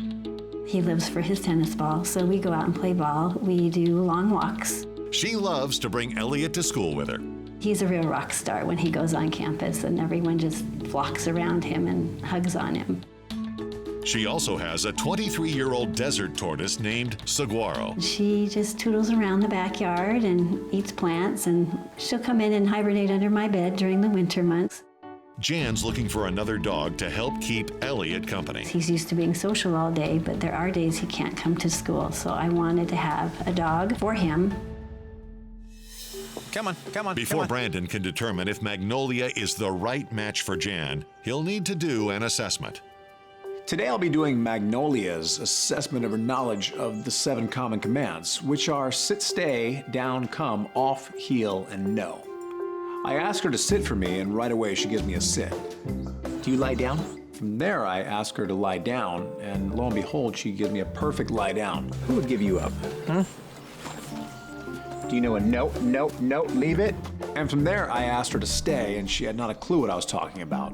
Speaker 20: He lives for his tennis ball, so we go out and play ball. We do long walks.
Speaker 3: She loves to bring Elliot to school with her.
Speaker 20: He's a real rock star when he goes on campus, and everyone just flocks around him and hugs on him.
Speaker 3: She also has a 23-year-old desert tortoise named Saguaro.
Speaker 20: She just toodles around the backyard and eats plants, and she'll come in and hibernate under my bed during the winter months.
Speaker 3: Jan's looking for another dog to help keep Elliot company.
Speaker 20: He's used to being social all day, but there are days he can't come to school, so I wanted to have a dog for him.
Speaker 7: Come on, come on,
Speaker 3: Before
Speaker 7: come on.
Speaker 3: Brandon can determine if Magnolia is the right match for Jan, he'll need to do an assessment.
Speaker 2: Today I'll be doing Magnolia's assessment of her knowledge of the 7 common commands, which are sit, stay, down, come, off, heel, and no. I ask her to sit for me, and right away she gives me a sit. Do you lie down? From there, I ask her to lie down, and lo and behold, she gives me a perfect lie down. Who would give you up? Huh? Do you know a no, no, no, leave it? And from there, I asked her to stay, and she had not a clue what I was talking about.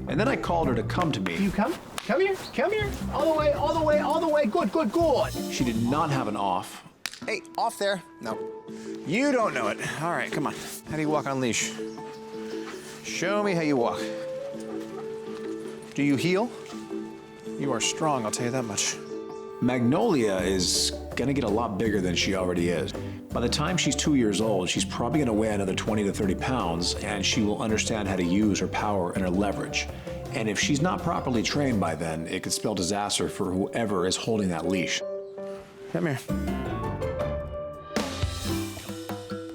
Speaker 2: And then I called her to come to me.
Speaker 7: You come? Come here, come here. All the way, all the way, all the way. Good, good, good.
Speaker 2: She did not have an off.
Speaker 7: Hey, off there. No. You don't know it. All right, come on. How do you walk on leash? Show me how you walk. Do you heel? You are strong, I'll tell you that much.
Speaker 2: Magnolia is gonna get a lot bigger than she already is. By the time she's 2 years old, she's probably gonna weigh another 20 to 30 pounds, and she will understand how to use her power and her leverage. And if she's not properly trained by then, it could spell disaster for whoever is holding that leash.
Speaker 7: Come here.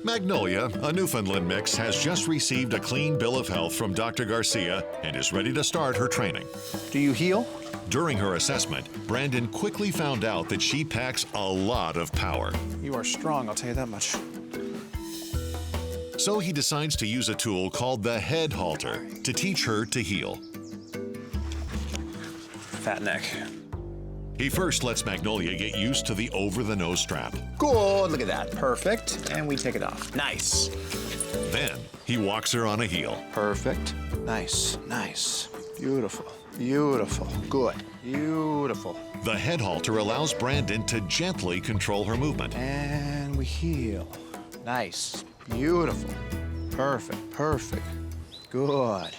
Speaker 3: Magnolia, a Newfoundland mix, has just received a clean bill of health from Dr. Garcia and is ready to start her training.
Speaker 7: Do you heel?
Speaker 3: During her assessment, Brandon quickly found out that she packs a lot of power.
Speaker 7: You are strong, I'll tell you that much.
Speaker 3: So he decides to use a tool called the head halter to teach her to heel.
Speaker 7: Fat neck.
Speaker 3: He first lets Magnolia get used to the over-the-nose strap.
Speaker 7: Good, look at that. Perfect. And we take it off. Nice.
Speaker 3: Then he walks her on a heel.
Speaker 7: Perfect. Nice, nice. Beautiful, beautiful. Good, beautiful.
Speaker 3: The head halter allows Brandon to gently control her movement.
Speaker 7: And we heel. Nice, beautiful. Perfect, perfect. Good.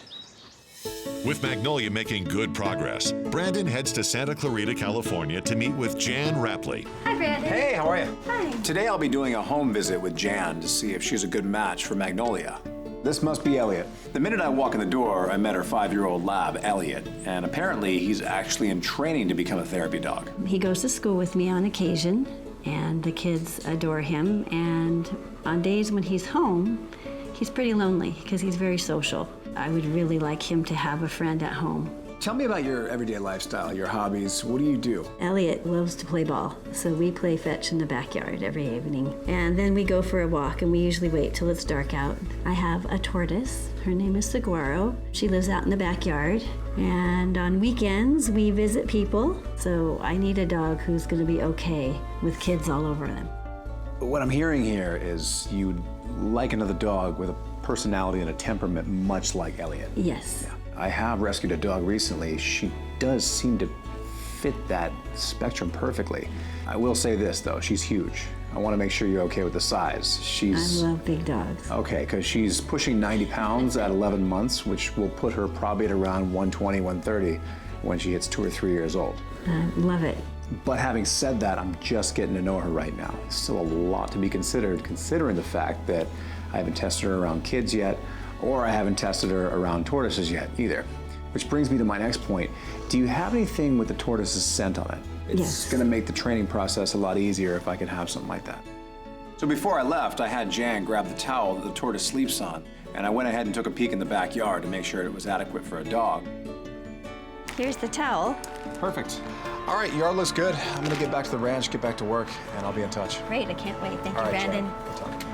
Speaker 3: With Magnolia making good progress, Brandon heads to Santa Clarita, California to meet with Jan Rapley.
Speaker 20: Hi, Brandon.
Speaker 2: Hey, how are you?
Speaker 20: Hi.
Speaker 2: Today I'll be doing a home visit with Jan to see if she's a good match for Magnolia. This must be Elliot. The minute I walk in the door, I met her 5-year-old lab, Elliot, and apparently he's actually in training to become a therapy dog.
Speaker 20: He goes to school with me on occasion, and the kids adore him. And on days when he's home, he's pretty lonely because he's very social. I would really like him to have a friend at home.
Speaker 2: Tell me about your everyday lifestyle, your hobbies. What do you do?
Speaker 20: Elliot loves to play ball, so we play fetch in the backyard every evening. And then we go for a walk, and we usually wait till it's dark out. I have a tortoise. Her name is Saguaro. She lives out in the backyard. And on weekends, we visit people. So I need a dog who's gonna be okay with kids all over them.
Speaker 2: What I'm hearing here is you'd like another dog with a personality and a temperament much like Elliot.
Speaker 20: Yes.
Speaker 2: Yeah. I have rescued a dog recently. She does seem to fit that spectrum perfectly. I will say this though, she's huge. I want to make sure you're okay with the size.
Speaker 20: I love big dogs.
Speaker 2: Okay, because she's pushing 90 pounds at 11 months, which will put her probably at around 120, 130 when she hits 2 or 3 years old.
Speaker 20: I love it.
Speaker 2: But having said that, I'm just getting to know her right now. Still a lot to be considered, considering the fact that I haven't tested her around kids yet, or I haven't tested her around tortoises yet either. Which brings me to my next point. Do you have anything with the tortoise's scent on it? It's gonna make the training process a lot easier if I could have something like that. So before I left, I had Jan grab the towel that the tortoise sleeps on, and I went ahead and took a peek in the backyard to make sure it was adequate for a dog.
Speaker 20: Here's the towel.
Speaker 2: Perfect. All right, yard looks good. I'm gonna get back to the ranch, get back to work, and I'll be in touch.
Speaker 20: Great, I can't wait. Thank
Speaker 2: All
Speaker 20: you,
Speaker 2: right,
Speaker 20: Brandon.
Speaker 2: Jan. Good talking.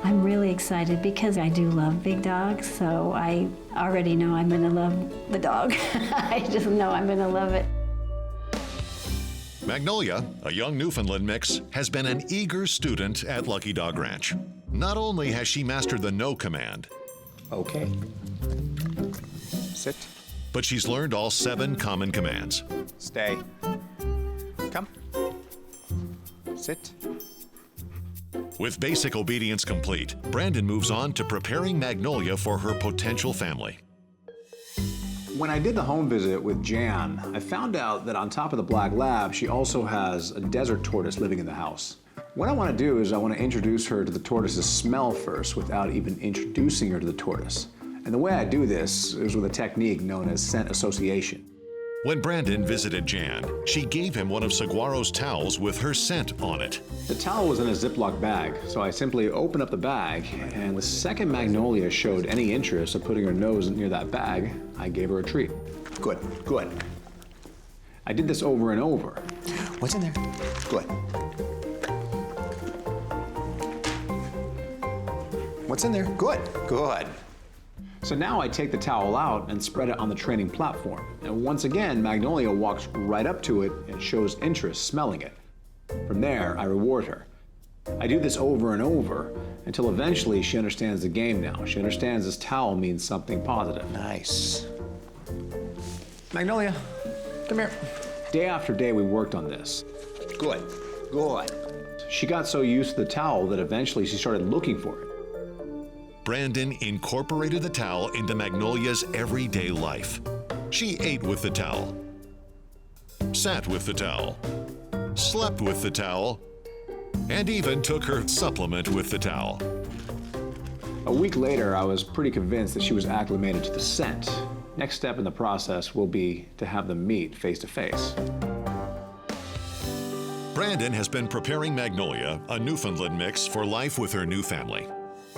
Speaker 20: I'm really excited because I do love big dogs, so I already know I'm gonna love the dog. I just know I'm gonna love it.
Speaker 3: Magnolia, a young Newfoundland mix, has been an eager student at Lucky Dog Ranch. Not only has she mastered the no command,
Speaker 2: okay, sit,
Speaker 3: but she's learned all 7 common commands.
Speaker 2: Stay, come, sit.
Speaker 3: With basic obedience complete, Brandon moves on to preparing Magnolia for her potential family.
Speaker 2: When I did the home visit with Jan, I found out that on top of the black lab, she also has a desert tortoise living in the house. What I want to do is I want to introduce her to the tortoise's smell first without even introducing her to the tortoise. And the way I do this is with a technique known as scent association.
Speaker 3: When Brandon visited Jan, she gave him one of Saguaro's towels with her scent on it.
Speaker 2: The towel was in a Ziploc bag, so I simply opened up the bag, and the second Magnolia showed any interest of putting her nose near that bag, I gave her a treat. Good, good. I did this over and over. What's in there? Good. What's in there? Good, good. So now I take the towel out and spread it on the training platform. And once again, Magnolia walks right up to it and shows interest smelling it. From there, I reward her. I do this over and over until eventually she understands the game now. She understands this towel means something positive. Nice. Magnolia, come here. Day after day, we worked on this. Good, good. She got so used to the towel that eventually she started looking for it.
Speaker 3: Brandon incorporated the towel into Magnolia's everyday life. She ate with the towel, sat with the towel, slept with the towel, and even took her supplement with the towel.
Speaker 2: A week later, I was pretty convinced that she was acclimated to the scent. Next step in the process will be to have them meet face to face.
Speaker 3: Brandon has been preparing Magnolia, a Newfoundland mix, for life with her new family.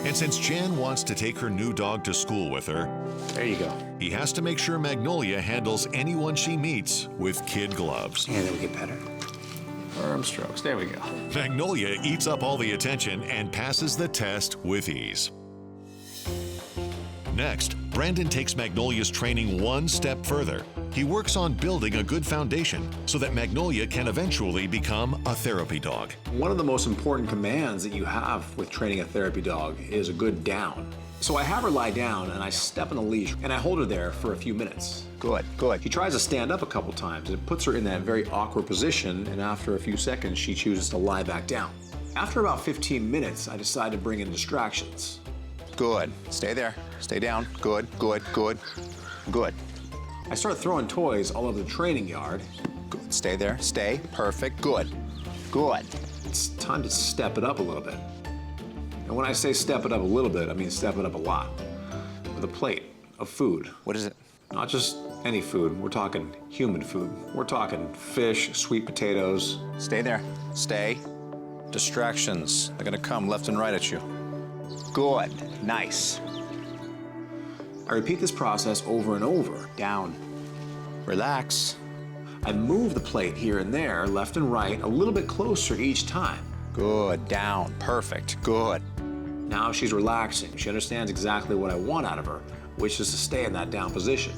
Speaker 3: And since Jan wants to take her new dog to school with her,
Speaker 2: there you go.
Speaker 3: He has to make sure Magnolia handles anyone she meets with kid gloves.
Speaker 2: And then we get better. Firm strokes, there we go.
Speaker 3: Magnolia eats up all the attention and passes the test with ease. Next, Brandon takes Magnolia's training one step further. He works on building a good foundation so that Magnolia can eventually become a therapy dog.
Speaker 2: One of the most important commands that you have with training a therapy dog is a good down. So I have her lie down and I step on the leash and I hold her there for a few minutes. Good, good. She tries to stand up a couple times and it puts her in that very awkward position, and after a few seconds she chooses to lie back down. After about 15 minutes, I decide to bring in distractions. Good, stay there, stay down, good, good, good, good. I start throwing toys all over the training yard. Good, stay there, stay, perfect, good, good. It's time to step it up a little bit. And when I say step it up a little bit, I mean step it up a lot. With a plate of food. What is it? Not just any food, we're talking human food. We're talking fish, sweet potatoes. Stay there, stay. Distractions, they're gonna come left and right at you. Good, nice. I repeat this process over and over. Down, relax. I move the plate here and there, left and right, a little bit closer each time. Good, down, perfect, good. Now she's relaxing. She understands exactly what I want out of her, which is to stay in that down position.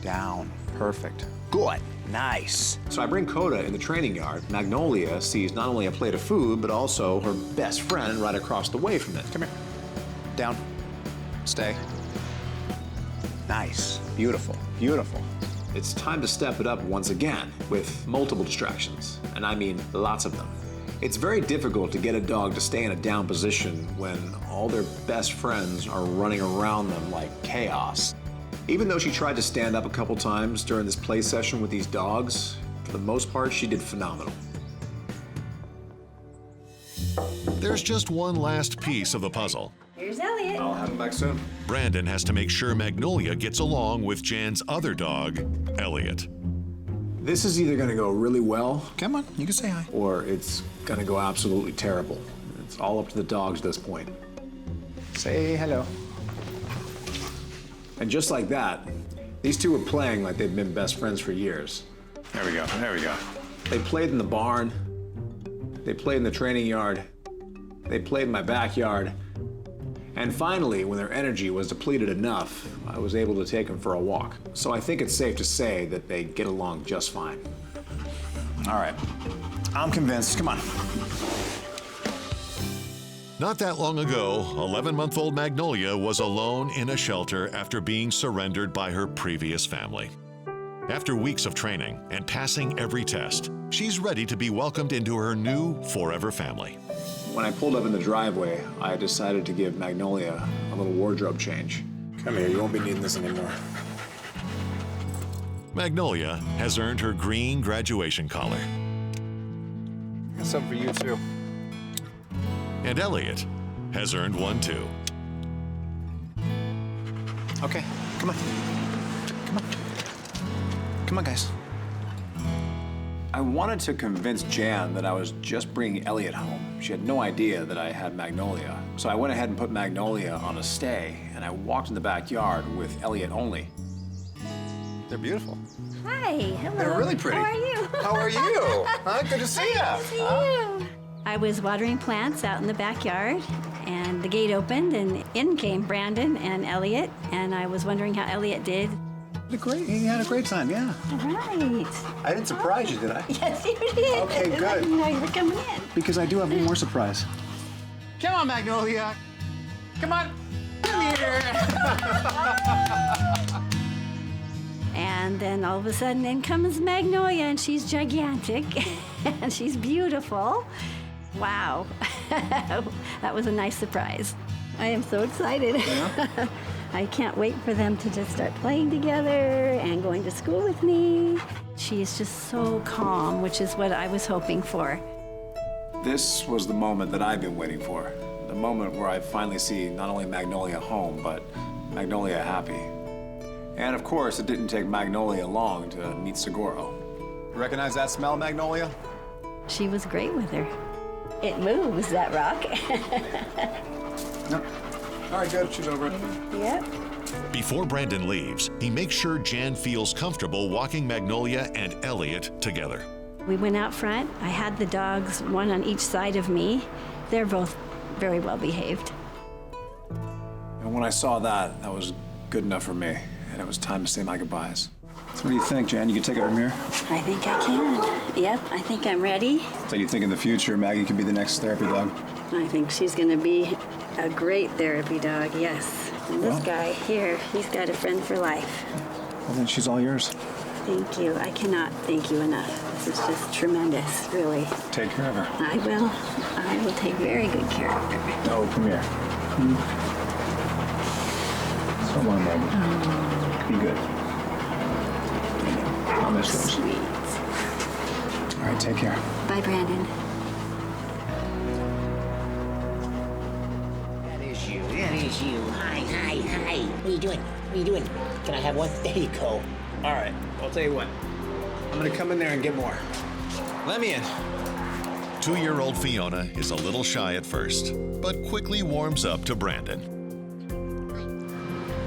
Speaker 2: Down, perfect, good, nice. So I bring Coda in the training yard. Magnolia sees not only a plate of food, but also her best friend right across the way from it. Come here. Down, stay. Nice, beautiful, beautiful. It's time to step it up once again with multiple distractions, and I mean lots of them. It's very difficult to get a dog to stay in a down position when all their best friends are running around them like chaos. Even though she tried to stand up a couple times during this play session with these dogs, for the most part, she did phenomenal.
Speaker 3: There's just one last piece of the puzzle.
Speaker 20: Here's Elliot.
Speaker 2: I'll have him back soon.
Speaker 3: Brandon has to make sure Magnolia gets along with Jan's other dog, Elliot.
Speaker 2: This is either gonna go really well.
Speaker 7: Come on, you can say hi.
Speaker 2: Or it's gonna go absolutely terrible. It's all up to the dogs at this point.
Speaker 7: Say hello.
Speaker 2: And just like that, these two were playing like they'd been best friends for years.
Speaker 7: There we go, there we go.
Speaker 2: They played in the barn. They played in the training yard. They played in my backyard. And finally, when their energy was depleted enough, I was able to take them for a walk. So I think it's safe to say that they get along just fine.
Speaker 7: All right, I'm convinced, come on.
Speaker 3: Not that long ago, 11-month-old Magnolia was alone in a shelter after being surrendered by her previous family. After weeks of training and passing every test, she's ready to be welcomed into her new forever family.
Speaker 2: When I pulled up in the driveway, I decided to give Magnolia a little wardrobe change.
Speaker 7: Come here, you won't be needing this anymore.
Speaker 3: Magnolia has earned her green graduation collar.
Speaker 7: Got something for you too.
Speaker 3: And Elliot has earned one too.
Speaker 7: Okay, come on. Come on. Come on, guys.
Speaker 2: I wanted to convince Jan that I was just bringing Elliot home. She had no idea that I had Magnolia. So I went ahead and put Magnolia on a stay, and I walked in the backyard with Elliot only.
Speaker 7: They're beautiful.
Speaker 20: Hi, hello.
Speaker 7: They're really pretty.
Speaker 20: How are you?
Speaker 7: How are you? Huh? Good to see you.
Speaker 20: Good to see you. I was watering plants out in the backyard, and the gate opened, and in came Brandon and Elliot, and I was wondering how Elliot did.
Speaker 7: He had a great time, yeah.
Speaker 20: Right.
Speaker 7: I didn't surprise you, did I?
Speaker 20: Yes, you did.
Speaker 7: Okay, good.
Speaker 20: I didn't know you were coming in.
Speaker 7: Because I do have one more surprise. Come on, Magnolia. Come on. Come here.
Speaker 20: And then all of a sudden in comes Magnolia, and she's gigantic, and she's beautiful. Wow. That was a nice surprise. I am so excited.
Speaker 7: Yeah.
Speaker 20: I can't wait for them to just start playing together and going to school with me. She is just so calm, which is what I was hoping for.
Speaker 2: This was the moment that I've been waiting for. The moment where I finally see not only Magnolia home, but Magnolia happy. And of course, it didn't take Magnolia long to meet Seguro.
Speaker 7: Recognize that smell, Magnolia?
Speaker 20: She was great with her. It moves, that rock.
Speaker 7: No. All right, good. She's over it.
Speaker 20: Yep.
Speaker 3: Before Brandon leaves, he makes sure Jan feels comfortable walking Magnolia and Elliot together.
Speaker 20: We went out front. I had the dogs, one on each side of me. They're both very well behaved.
Speaker 2: And when I saw that, that was good enough for me. And it was time to say my goodbyes.
Speaker 7: So what do you think, Jan? You can take it from here?
Speaker 20: I think I can. Yep, I think I'm ready.
Speaker 7: So you think in the future Maggie could be the next therapy dog?
Speaker 20: I think she's going to be a great therapy dog, yes. And this guy here, he's got a friend for life.
Speaker 7: Well, then she's all yours.
Speaker 20: Thank you. I cannot thank you enough. This is just tremendous, really.
Speaker 7: Take care of her.
Speaker 20: I will. I will take very good care of her.
Speaker 7: Oh, come here. So long, Maggie. Be good. I'll miss those.
Speaker 20: Sweet.
Speaker 7: All right, take care.
Speaker 20: Bye, Brandon.
Speaker 1: That is you. That is you. Hi, hi, hi. What are you doing? What are you doing? Can I have one? There you go.
Speaker 2: All right, I'll tell you what. I'm gonna come in there and get more.
Speaker 7: Let me in.
Speaker 3: 2-year-old Fiona is a little shy at first, but quickly warms up to Brandon.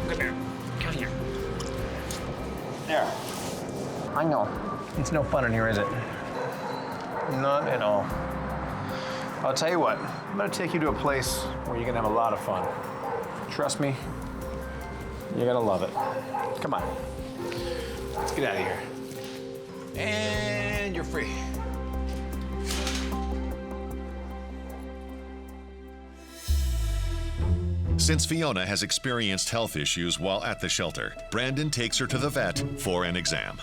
Speaker 1: Come here. Come here.
Speaker 7: There. I know. It's no fun in here, is it? Not at all. I'll tell you what. I'm gonna take you to a place where you're gonna have a lot of fun. Trust me, you're gonna love it. Come on. Let's get out of here. And you're free.
Speaker 3: Since Fiona has experienced health issues while at the shelter, Brandon takes her to the vet for an exam.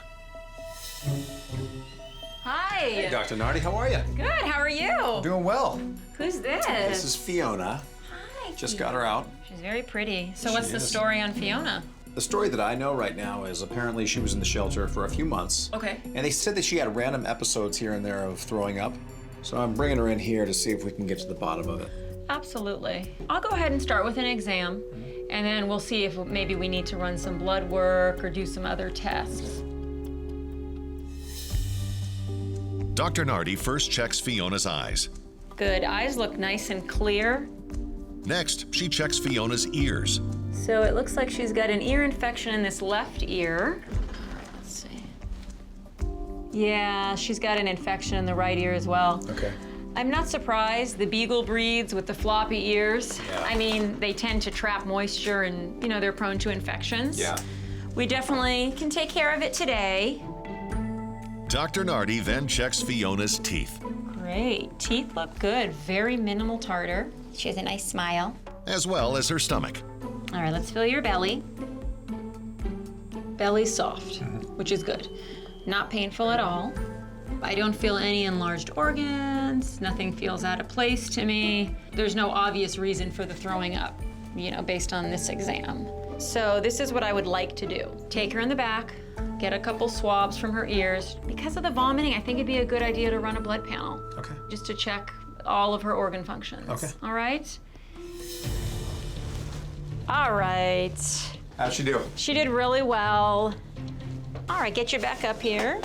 Speaker 13: Hi.
Speaker 7: Hey, Dr. Nardi, how are you?
Speaker 13: Good, how are you?
Speaker 7: Doing well.
Speaker 13: Who's this?
Speaker 2: This is Fiona.
Speaker 13: Hi,
Speaker 2: Just got her out.
Speaker 13: She's very pretty. So
Speaker 2: She
Speaker 13: what's the
Speaker 2: is.
Speaker 13: story on Fiona?
Speaker 2: The story that I know right now is apparently she was in the shelter for a few months.
Speaker 13: Okay.
Speaker 2: And they said that she had random episodes here and there of throwing up. So I'm bringing her in here to see if we can get to the bottom of it.
Speaker 13: Absolutely. I'll go ahead and start with an exam, and then we'll see if maybe we need to run some blood work or do some other tests.
Speaker 3: Dr. Nardi first checks Fiona's eyes.
Speaker 13: Good, eyes look nice and clear.
Speaker 3: Next, she checks Fiona's ears.
Speaker 13: So it looks like she's got an ear infection in this left ear. Let's see. Yeah, she's got an infection in the right ear as well.
Speaker 2: Okay.
Speaker 13: I'm not surprised. The Beagle breeds with the floppy ears.
Speaker 2: Yeah.
Speaker 13: I mean, they tend to trap moisture and, you know, they're prone to infections.
Speaker 2: Yeah.
Speaker 13: We definitely can take care of it today.
Speaker 3: Dr. Nardi then checks Fiona's teeth,
Speaker 13: Great, teeth look good. Very minimal tartar. She has a nice smile.
Speaker 3: as well as her stomach.
Speaker 13: All right, let's feel your belly. Belly's soft, which is good. Not painful at all. I don't feel any enlarged organs. Nothing feels out of place to me. There's no obvious reason for the throwing up, you know, based on this exam. So this is what I would like to do. Take her in the back, get a couple swabs from her ears. Because of the vomiting, I think it'd be a good idea to run a blood panel.
Speaker 2: Okay.
Speaker 13: Just to check all of her organ functions.
Speaker 2: Okay.
Speaker 13: All right? All right.
Speaker 2: How'd she do?
Speaker 13: She did really well. All right, get your back up here.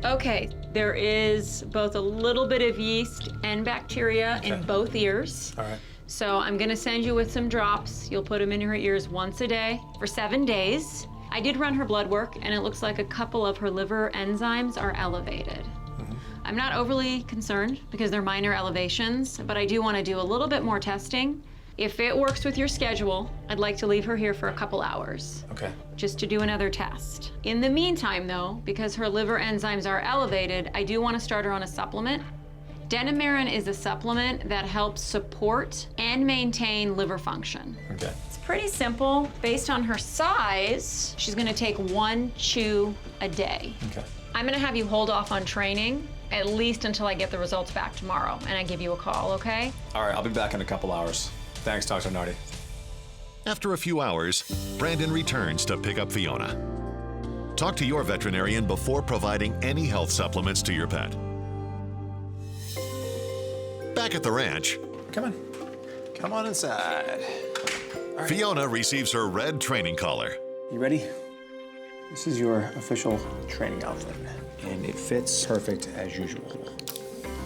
Speaker 13: Okay, there is both a little bit of yeast and bacteria in both ears.
Speaker 2: All right.
Speaker 13: So I'm gonna send you with some drops. You'll put them in her ears once a day for 7 days. I did run her blood work, and it looks like a couple of her liver enzymes are elevated. I'm not overly concerned because they're minor elevations, but I do want to do a little bit more testing. If it works with your schedule, I'd like to leave her here for a couple hours.
Speaker 2: Okay.
Speaker 13: Just to do another test. In the meantime though, because her liver enzymes are elevated, I do want to start her on a supplement. Denamerin is a supplement that helps support and maintain liver function.
Speaker 2: Okay.
Speaker 13: It's pretty simple. Based on her size, she's gonna take 1 chew a day.
Speaker 2: Okay.
Speaker 13: I'm gonna have you hold off on training at least until I get the results back tomorrow and I give you a call, okay?
Speaker 2: All right, I'll be back in a couple hours. Thanks, Dr. Nardi.
Speaker 3: After a few hours, Brandon returns to pick up Fiona. Talk to your veterinarian before providing any health supplements to your pet. Back at the ranch,
Speaker 2: Come on inside.
Speaker 3: Fiona receives her red training collar.
Speaker 2: You ready? This is your official training outfit, and it fits perfect as usual.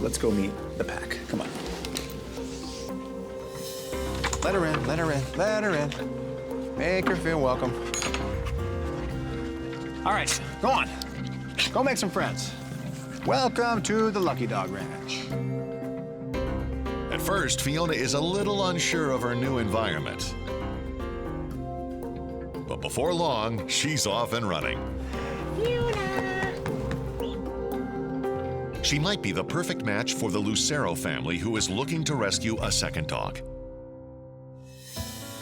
Speaker 2: Let's go meet the pack. Come on. Let her in, let her in, let her in. Make her feel welcome. All right, go on. Go make some friends. Welcome to the Lucky Dog Ranch.
Speaker 3: At first, Fiona is a little unsure of her new environment. But before long, she's off and running. She might be the perfect match for the Lucero family who is looking to rescue a second dog.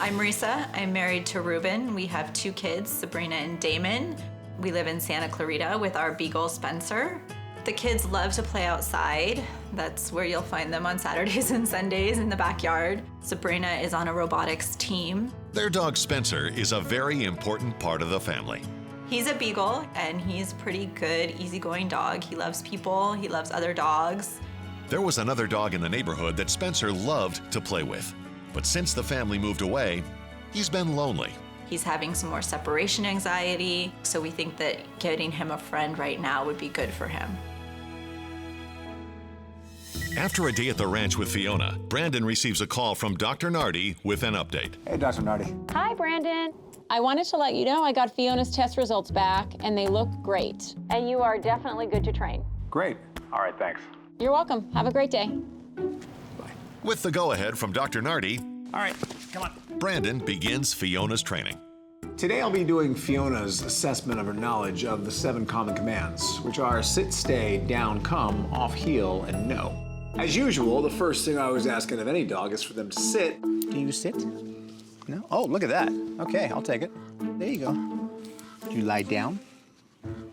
Speaker 21: I'm Marisa. I'm married to Ruben. We have 2 kids, Sabrina and Damon. We live in Santa Clarita with our Beagle, Spencer. The kids love to play outside. That's where you'll find them on Saturdays and Sundays in the backyard. Sabrina is on a robotics team.
Speaker 3: Their dog Spencer is a very important part of the family.
Speaker 21: He's a Beagle, and he's a pretty good, easygoing dog. He loves people, he loves other dogs.
Speaker 3: There was another dog in the neighborhood that Spencer loved to play with. But since the family moved away, he's been lonely.
Speaker 21: He's having some more separation anxiety, so we think that getting him a friend right now would be good for him.
Speaker 3: After a day at the ranch with Fiona, Brandon receives a call from Dr. Nardi with an update.
Speaker 2: Hey, Dr. Nardi.
Speaker 13: Hi, Brandon. I wanted to let you know I got Fiona's test results back and they look great. And you are definitely good to train.
Speaker 2: Great. All right, thanks.
Speaker 13: You're welcome. Have a great day.
Speaker 3: With the go-ahead from Dr. Nardi,
Speaker 2: all right, come on.
Speaker 3: Brandon begins Fiona's training.
Speaker 2: Today I'll be doing Fiona's assessment of her knowledge of the 7 common commands, which are sit, stay, down, come, off, heel, and no. As usual, the first thing I always ask of any dog is for them to sit. Do you sit? No? Oh, look at that. Okay, I'll take it. There you go. Do you lie down?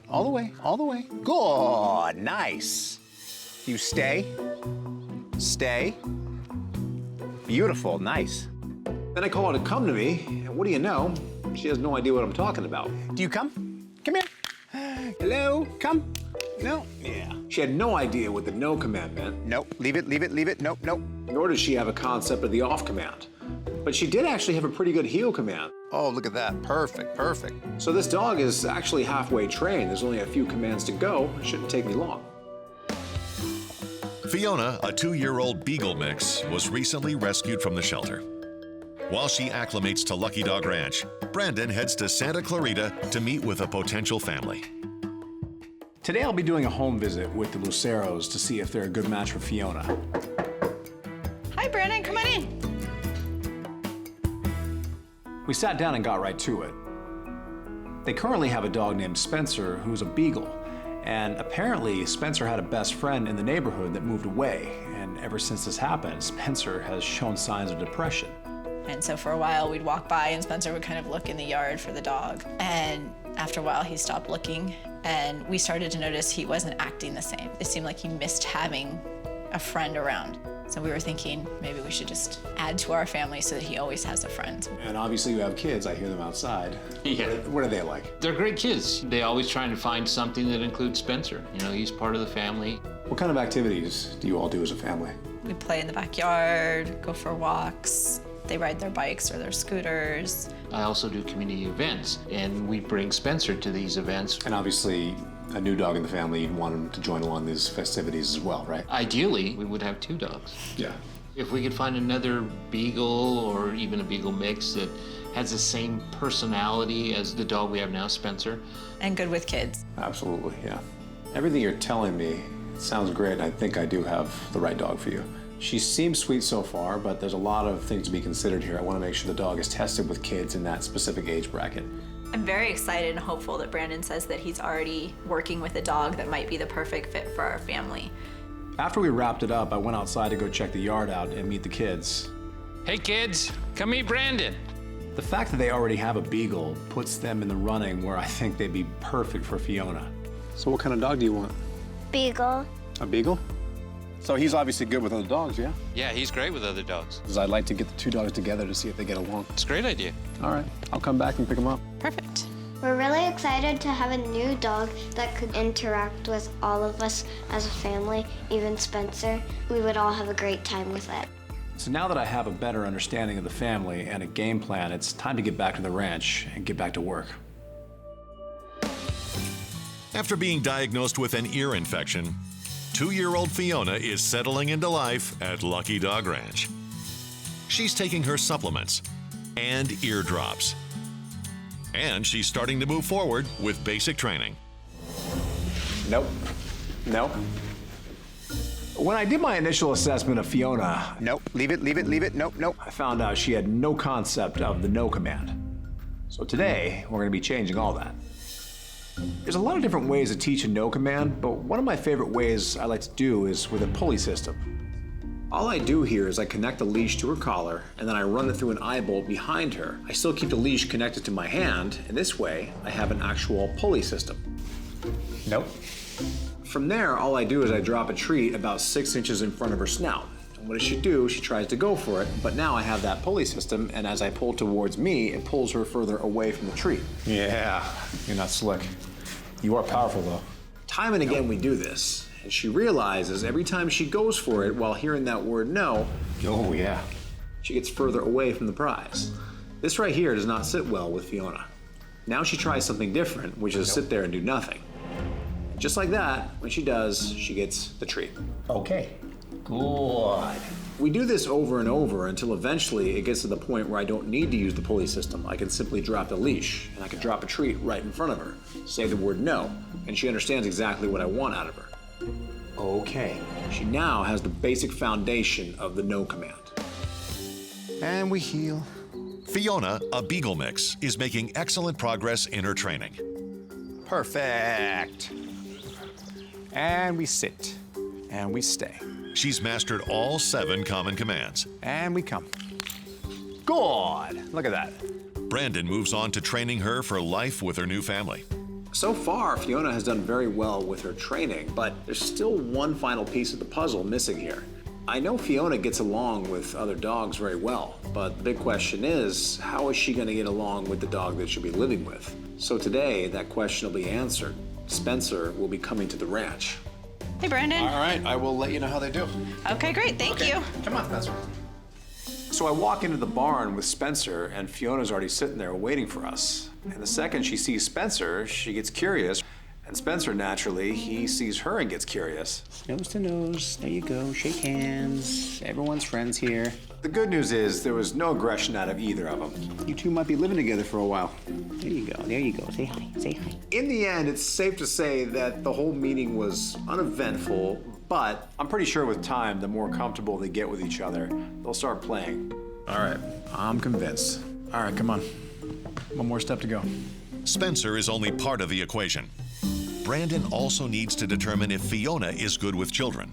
Speaker 2: All the way, all the way. Good, nice. Do you stay? Stay. Beautiful, nice. Then I call her to come to me, and what do you know? She has no idea what I'm talking about. Do you come? Come here. Hello, come. No? Yeah. She had no idea what the no command meant. Nope, leave it, leave it, leave it, nope, nope. Nor did she have a concept of the off command. But she did actually have a pretty good heel command. Oh, look at that, perfect, perfect. So this dog is actually halfway trained. There's only a few commands to go. It shouldn't take me long.
Speaker 3: Fiona, a 2-year-old Beagle mix, was recently rescued from the shelter. While she acclimates to Lucky Dog Ranch, Brandon heads to Santa Clarita to meet with a potential family.
Speaker 2: Today I'll be doing a home visit with the Luceros to see if they're a good match for Fiona.
Speaker 21: Hi, Brandon, come on in.
Speaker 2: We sat down and got right to it. They currently have a dog named Spencer who's a Beagle, and apparently Spencer had a best friend in the neighborhood that moved away, and ever since this happened, Spencer has shown signs of depression.
Speaker 21: And so for a while, we'd walk by and Spencer would kind of look in the yard for the dog. And after a while, he stopped looking, and we started to notice he wasn't acting the same. It seemed like he missed having a friend around. So we were thinking maybe we should just add to our family so that he always has a friend.
Speaker 2: And obviously you have kids, I hear them outside.
Speaker 6: Yeah.
Speaker 2: What are they like?
Speaker 6: They're great kids. They always trying to find something that includes Spencer. You know, he's part of the family.
Speaker 2: What kind of activities do you all do as a family?
Speaker 21: We play in the backyard, go for walks. They ride their bikes or their scooters.
Speaker 6: I also do community events, and we bring Spencer to these events.
Speaker 2: And obviously, a new dog in the family, you'd want him to join along these festivities as well, right?
Speaker 6: Ideally, we would have 2 dogs.
Speaker 2: Yeah.
Speaker 6: If we could find another Beagle or even a Beagle mix that has the same personality as the dog we have now, Spencer.
Speaker 21: And good with kids.
Speaker 2: Absolutely, yeah. Everything you're telling me sounds great, and I think I do have the right dog for you. She seems sweet so far, but there's a lot of things to be considered here. I want to make sure the dog is tested with kids in that specific age bracket.
Speaker 21: I'm very excited and hopeful that Brandon says that he's already working with a dog that might be the perfect fit for our family.
Speaker 2: After we wrapped it up, I went outside to go check the yard out and meet the kids.
Speaker 6: Hey kids, come meet Brandon.
Speaker 2: The fact that they already have a Beagle puts them in the running where I think they'd be perfect for Fiona. So what kind of dog do you want?
Speaker 5: Beagle.
Speaker 2: A Beagle? So he's obviously good with other dogs, yeah?
Speaker 6: Yeah, he's great with other dogs.
Speaker 2: Because I'd like to get the 2 dogs together to see if they get along.
Speaker 6: It's a great idea.
Speaker 2: All right, I'll come back and pick them up.
Speaker 21: Perfect.
Speaker 5: We're really excited to have a new dog that could interact with all of us as a family, even Spencer. We would all have a great time with it.
Speaker 2: So now that I have a better understanding of the family and a game plan, it's time to get back to the ranch and get back to work.
Speaker 3: After being diagnosed with an ear infection, 2-year-old Fiona is settling into life at Lucky Dog Ranch. She's taking her supplements and ear drops. And she's starting to move forward with basic training.
Speaker 2: Nope. Nope. When I did my initial assessment of Fiona...
Speaker 7: Nope. Leave it, leave it, leave it. Nope, nope.
Speaker 2: I found out she had no concept of the no command. So today, we're going to be changing all that. There's a lot of different ways to teach a no command, but one of my favorite ways I like to do is with a pulley system. All I do here is I connect the leash to her collar, and then I run it through an eye bolt behind her. I still keep the leash connected to my hand, and this way, I have an actual pulley system.
Speaker 7: Nope.
Speaker 2: From there, all I do is I drop a treat about 6 inches in front of her snout. And what does she do? She tries to go for it, but now I have that pulley system, and as I pull towards me, it pulls her further away from the treat.
Speaker 7: Yeah, you're not slick. You are powerful, though.
Speaker 2: Time and again we do this, and she realizes every time she goes for it while hearing that word no,
Speaker 7: oh yeah,
Speaker 2: she gets further away from the prize. This right here does not sit well with Fiona. Now she tries something different, which is sit there and do nothing. And just like that, when she does, she gets the treat.
Speaker 7: Okay, good.
Speaker 2: We do this over and over until eventually it gets to the point where I don't need to use the pulley system. I can simply drop the leash, and I can drop a treat right in front of her, say the word no, and she understands exactly what I want out of her. Okay, she now has the basic foundation of the no command.
Speaker 7: And we heel.
Speaker 3: Fiona, a Beagle mix, is making excellent progress in her training.
Speaker 7: Perfect. And we sit. And we stay.
Speaker 3: She's mastered all 7 common commands.
Speaker 7: And we come. Good. Look at that.
Speaker 3: Brandon moves on to training her for life with her new family.
Speaker 2: So far, Fiona has done very well with her training, but there's still one final piece of the puzzle missing here. I know Fiona gets along with other dogs very well, but the big question is, how is she going to get along with the dog that she'll be living with? So today, that question will be answered. Spencer will be coming to the ranch.
Speaker 21: Hey, Brandon.
Speaker 2: All right, I will let you know how they do.
Speaker 21: Okay, great. Thank you.
Speaker 2: Come on, Spencer. So I walk into the barn with Spencer, and Fiona's already sitting there waiting for us. And the second she sees Spencer, she gets curious, And Spencer, naturally, he sees her and gets curious.
Speaker 7: Nose to nose, there you go, shake hands. Everyone's friends here.
Speaker 2: The good news is there was no aggression out of either of them.
Speaker 7: You two might be living together for a while. There you go, say hi, say hi.
Speaker 2: In the end, it's safe to say that the whole meeting was uneventful, but I'm pretty sure with time, the more comfortable they get with each other, they'll start playing. All right, I'm convinced. All right, come on. One more step to go.
Speaker 3: Spencer is only part of the equation. Brandon also needs to determine if Fiona is good with children.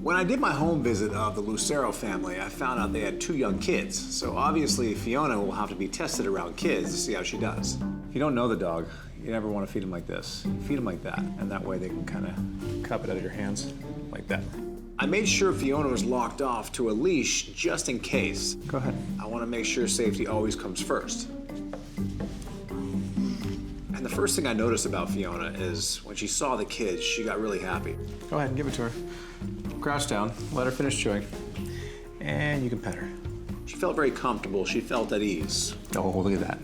Speaker 2: When I did my home visit of the Lucero family, I found out they had 2 young kids. So obviously Fiona will have to be tested around kids to see how she does. If you don't know the dog, you never want to feed him like this. Feed him like that, and that way they can kind of cup it out of your hands, like that. I made sure Fiona was locked off to a leash just in case.
Speaker 7: Go ahead.
Speaker 2: I want to make sure safety always comes first. And the first thing I noticed about Fiona is when she saw the kids, she got really happy. Go ahead and give it to her. Crouch down, let her finish chewing, and you can pet her. She felt very comfortable, she felt at ease.
Speaker 7: Oh, look at that.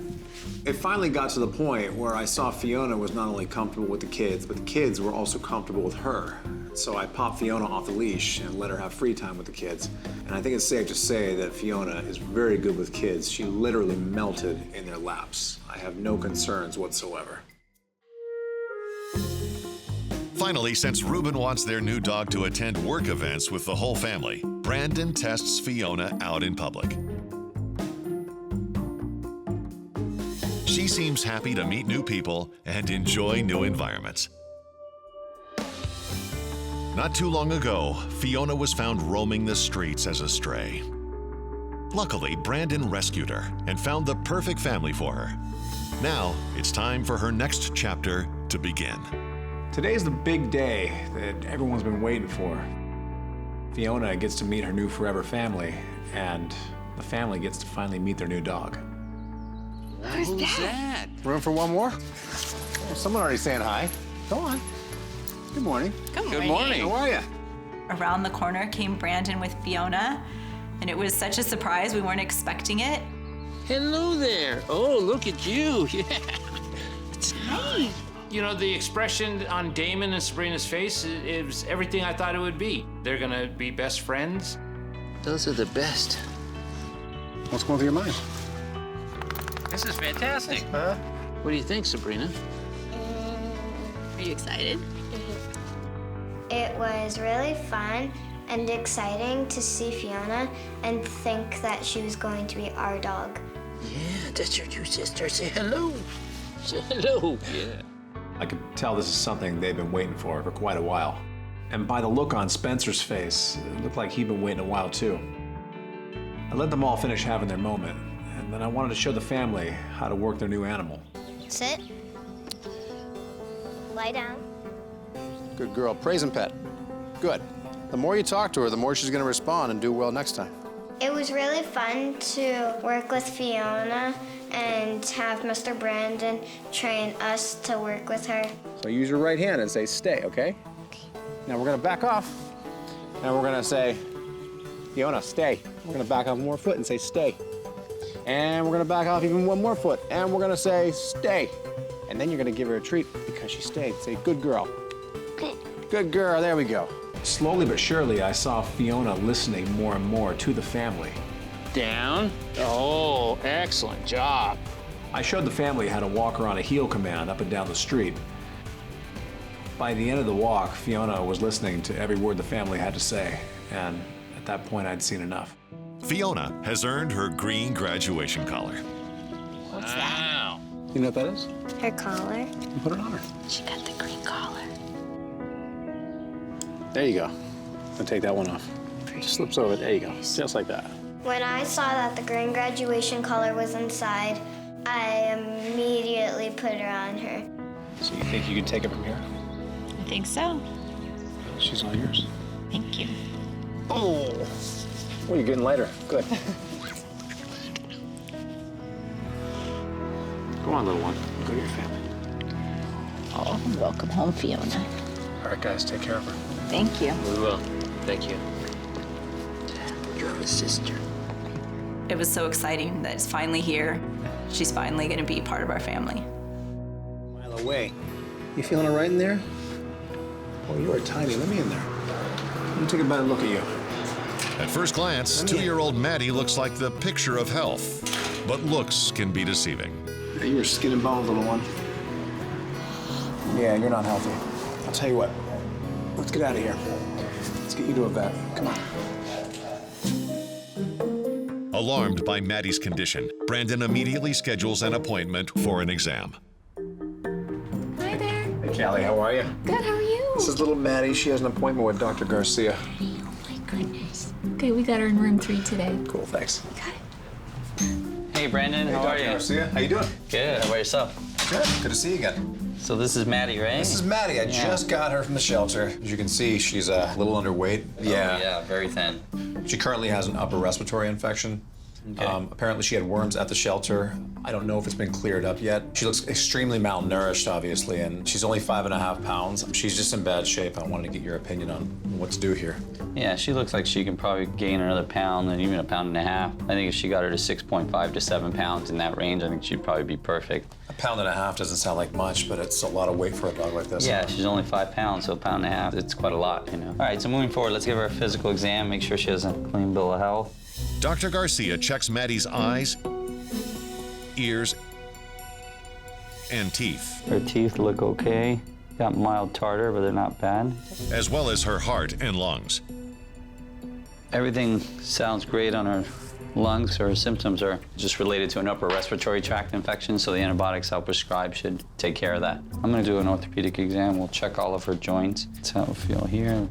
Speaker 2: It finally got to the point where I saw Fiona was not only comfortable with the kids, but the kids were also comfortable with her. So I popped Fiona off the leash and let her have free time with the kids. And I think it's safe to say that Fiona is very good with kids. She literally melted in their laps. I have no concerns whatsoever.
Speaker 3: Finally, since Ruben wants their new dog to attend work events with the whole family, Brandon tests Fiona out in public. She seems happy to meet new people and enjoy new environments. Not too long ago, Fiona was found roaming the streets as a stray. Luckily, Brandon rescued her and found the perfect family for her. Now, it's time for her next chapter to begin.
Speaker 2: Today's the big day that everyone's been waiting for. Fiona gets to meet her new forever family, and the family gets to finally meet their new dog.
Speaker 7: Who's that?
Speaker 2: Room for one more? Oh, someone already saying hi. Go on. Good morning.
Speaker 21: Good morning.
Speaker 2: How are you?
Speaker 21: Around the corner came Brandon with Fiona, and it was such a surprise. We weren't expecting it.
Speaker 4: Hello there. Oh, look at you. Yeah. It's nice.
Speaker 6: You know, the expression on Damon and Sabrina's face is everything I thought it would be. They're gonna be best friends.
Speaker 4: Those are the best.
Speaker 7: What's going through your mind?
Speaker 4: This is fantastic. What do you think, Sabrina?
Speaker 12: Are you excited?
Speaker 5: It was really fun and exciting to see Fiona and think that she was going to be our dog.
Speaker 4: Yeah, that's your new sister. Say hello. Say hello. Yeah.
Speaker 2: I could tell this is something they've been waiting for quite a while. And by the look on Spencer's face, it looked like he'd been waiting a while too. I let them all finish having their moment, and then I wanted to show the family how to work their new animal.
Speaker 5: Sit. Lie down.
Speaker 7: Good girl. Praise and pet. Good. The more you talk to her, the more she's going to respond and do well next time.
Speaker 5: It was really fun to work with Fiona and have Mr. Brandon train us to work with her.
Speaker 7: So use your right hand and say stay, okay? Now we're going to back off. And we're going to say, Fiona, stay. We're going to back off one more foot and say stay. And we're going to back off even one more foot. And we're going to say stay. And then you're going to give her a treat because she stayed. Say, good girl. Good girl. There we go.
Speaker 2: Slowly but surely, I saw Fiona listening more and more to the family.
Speaker 4: Down. Oh, excellent job.
Speaker 2: I showed the family how to walk her on a heel command up and down the street. By the end of the walk, Fiona was listening to every word the family had to say, and at that point, I'd seen enough.
Speaker 3: Fiona has earned her green graduation collar.
Speaker 4: What's that?
Speaker 7: You know what that is?
Speaker 5: Her collar.
Speaker 7: You put it on her.
Speaker 12: She got the green collar.
Speaker 7: There you go. I'll take that one off. Just slips over. There you go. Just like that.
Speaker 5: When I saw that the green graduation collar was inside, I immediately put her on her.
Speaker 7: So you think you can take it from here?
Speaker 12: I think so.
Speaker 7: She's all yours.
Speaker 12: Thank you.
Speaker 7: Oh, you're getting lighter. Good. Go on, little one. Go to your family.
Speaker 17: Oh, welcome home, Fiona.
Speaker 7: All right, guys, take care of her.
Speaker 17: Thank you.
Speaker 4: We will. Thank you. You have a sister.
Speaker 21: It was so exciting that it's finally here. She's finally going to be part of our family.
Speaker 7: Mile away.
Speaker 1: You feeling all right in there? Oh, you are tiny. Let me in there. Let me take a better look at you.
Speaker 3: At first glance, 2-year-old Maddie looks like the picture of health, but looks can be deceiving.
Speaker 1: You're skin and bones, little one. Yeah, you're not healthy. I'll tell you what. Let's get out of here. Let's get you to a vet. Come on.
Speaker 3: Alarmed by Maddie's condition, Brandon immediately schedules an appointment for an exam.
Speaker 15: Hi there.
Speaker 1: Hey, Callie, how are you?
Speaker 15: Good, how are you?
Speaker 1: This is little Maddie. She has an appointment with Dr. Garcia.
Speaker 15: Oh my goodness. Okay, we got her in room 3 today.
Speaker 1: Cool, thanks.
Speaker 8: Hey, Brandon, how are
Speaker 1: Dr.
Speaker 8: you?
Speaker 1: Garcia, how you doing?
Speaker 8: Good, how about yourself?
Speaker 1: Good. Good to see you again.
Speaker 8: So this is Maddie, right?
Speaker 7: This is Maddie. I just got her from the shelter. As you can see, she's a little underweight.
Speaker 8: Yeah. Oh, yeah, very thin.
Speaker 7: She currently has an upper respiratory infection.
Speaker 8: Okay.
Speaker 7: Apparently she had worms at the shelter. I don't know if it's been cleared up yet. She looks extremely malnourished, obviously, and she's only 5.5 pounds. She's just in bad shape. I wanted to get your opinion on what to do here.
Speaker 8: Yeah, she looks like she can probably gain another pound and even 1.5 pounds. I think if she got her to 6.5 to 7 pounds in that range, I think she'd probably be perfect.
Speaker 7: 1.5 pounds doesn't sound like much, but it's a lot of weight for a dog like this.
Speaker 8: Yeah, she's only 5 pounds, so 1.5 pounds, it's quite a lot, you know. All right, so moving forward, let's give her a physical exam, make sure she has a clean bill of health.
Speaker 3: Dr. Garcia checks Maddie's eyes, ears, and teeth.
Speaker 8: Her teeth look okay. Got mild tartar, but they're not bad.
Speaker 3: As well as her heart and lungs.
Speaker 8: Everything sounds great on her lungs. Her symptoms are just related to an upper respiratory tract infection, so the antibiotics I'll prescribe should take care of that. I'm gonna do an orthopedic exam. We'll check all of her joints. That's how I feel here.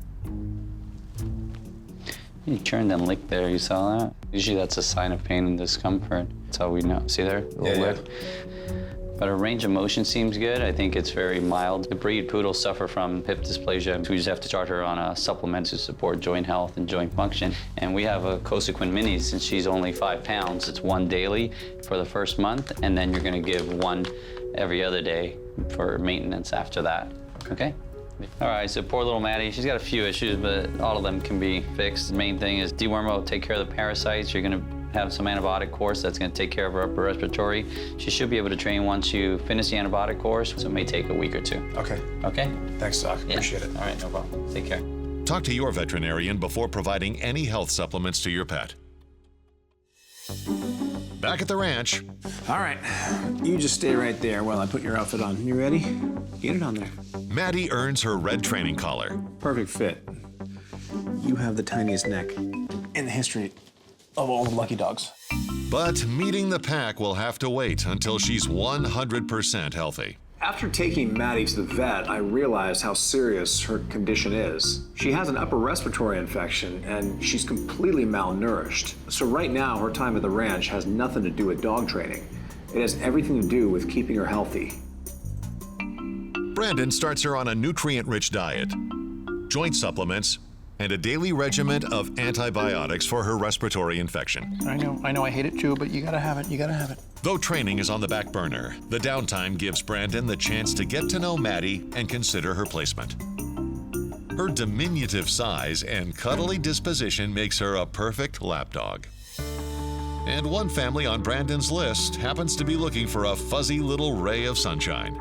Speaker 8: You turned and licked there, you saw that? Usually that's a sign of pain and discomfort. That's how we know. See there? A little lick. But her range of motion seems good. I think it's very mild. The breed poodles suffer from hip dysplasia. We just have to start her on a supplement to support joint health and joint function. And we have a Cosequin Mini since she's only 5 pounds. It's 1 daily for the first month, and then you're gonna give 1 every other day for maintenance after that, okay? All right, so poor little Maddie, she's got a few issues, but all of them can be fixed. The main thing is deworm will take care of the parasites. You're gonna have some antibiotic course that's gonna take care of her upper respiratory. She should be able to train once you finish the antibiotic course, so it may take a week or 2.
Speaker 7: Okay.
Speaker 8: Okay?
Speaker 7: Thanks, Doc. Appreciate it.
Speaker 8: All right, no problem. Take care.
Speaker 3: Talk to your veterinarian before providing any health supplements to your pet. Back at the ranch.
Speaker 1: All right, you just stay right there while I put your outfit on. You ready? Get it on there.
Speaker 3: Maddie earns her red training collar.
Speaker 1: Perfect fit. You have the tiniest neck in the history of all the lucky dogs.
Speaker 3: But meeting the pack will have to wait until she's 100% healthy.
Speaker 2: After taking Maddie to the vet, I realized how serious her condition is. She has an upper respiratory infection and she's completely malnourished. So right now, her time at the ranch has nothing to do with dog training. It has everything to do with keeping her healthy.
Speaker 3: Brandon starts her on a nutrient-rich diet, joint supplements, and a daily regimen of antibiotics for her respiratory infection.
Speaker 1: I know, I hate it too, but you gotta have it.
Speaker 3: Though training is on the back burner, the downtime gives Brandon the chance to get to know Maddie and consider her placement. Her diminutive size and cuddly disposition makes her a perfect lapdog. And one family on Brandon's list happens to be looking for a fuzzy little ray of sunshine.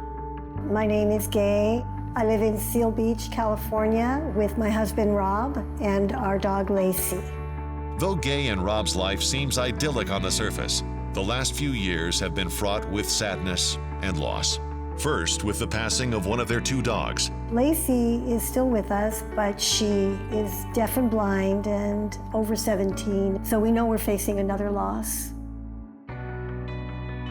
Speaker 10: My name is Gay. I live in Seal Beach, California with my husband Rob and our dog Lacey.
Speaker 3: Though Gay and Rob's life seems idyllic on the surface, the last few years have been fraught with sadness and loss. First, with the passing of one of their 2 dogs.
Speaker 10: Lacey is still with us, but she is deaf and blind and over 17, so we know we're facing another loss.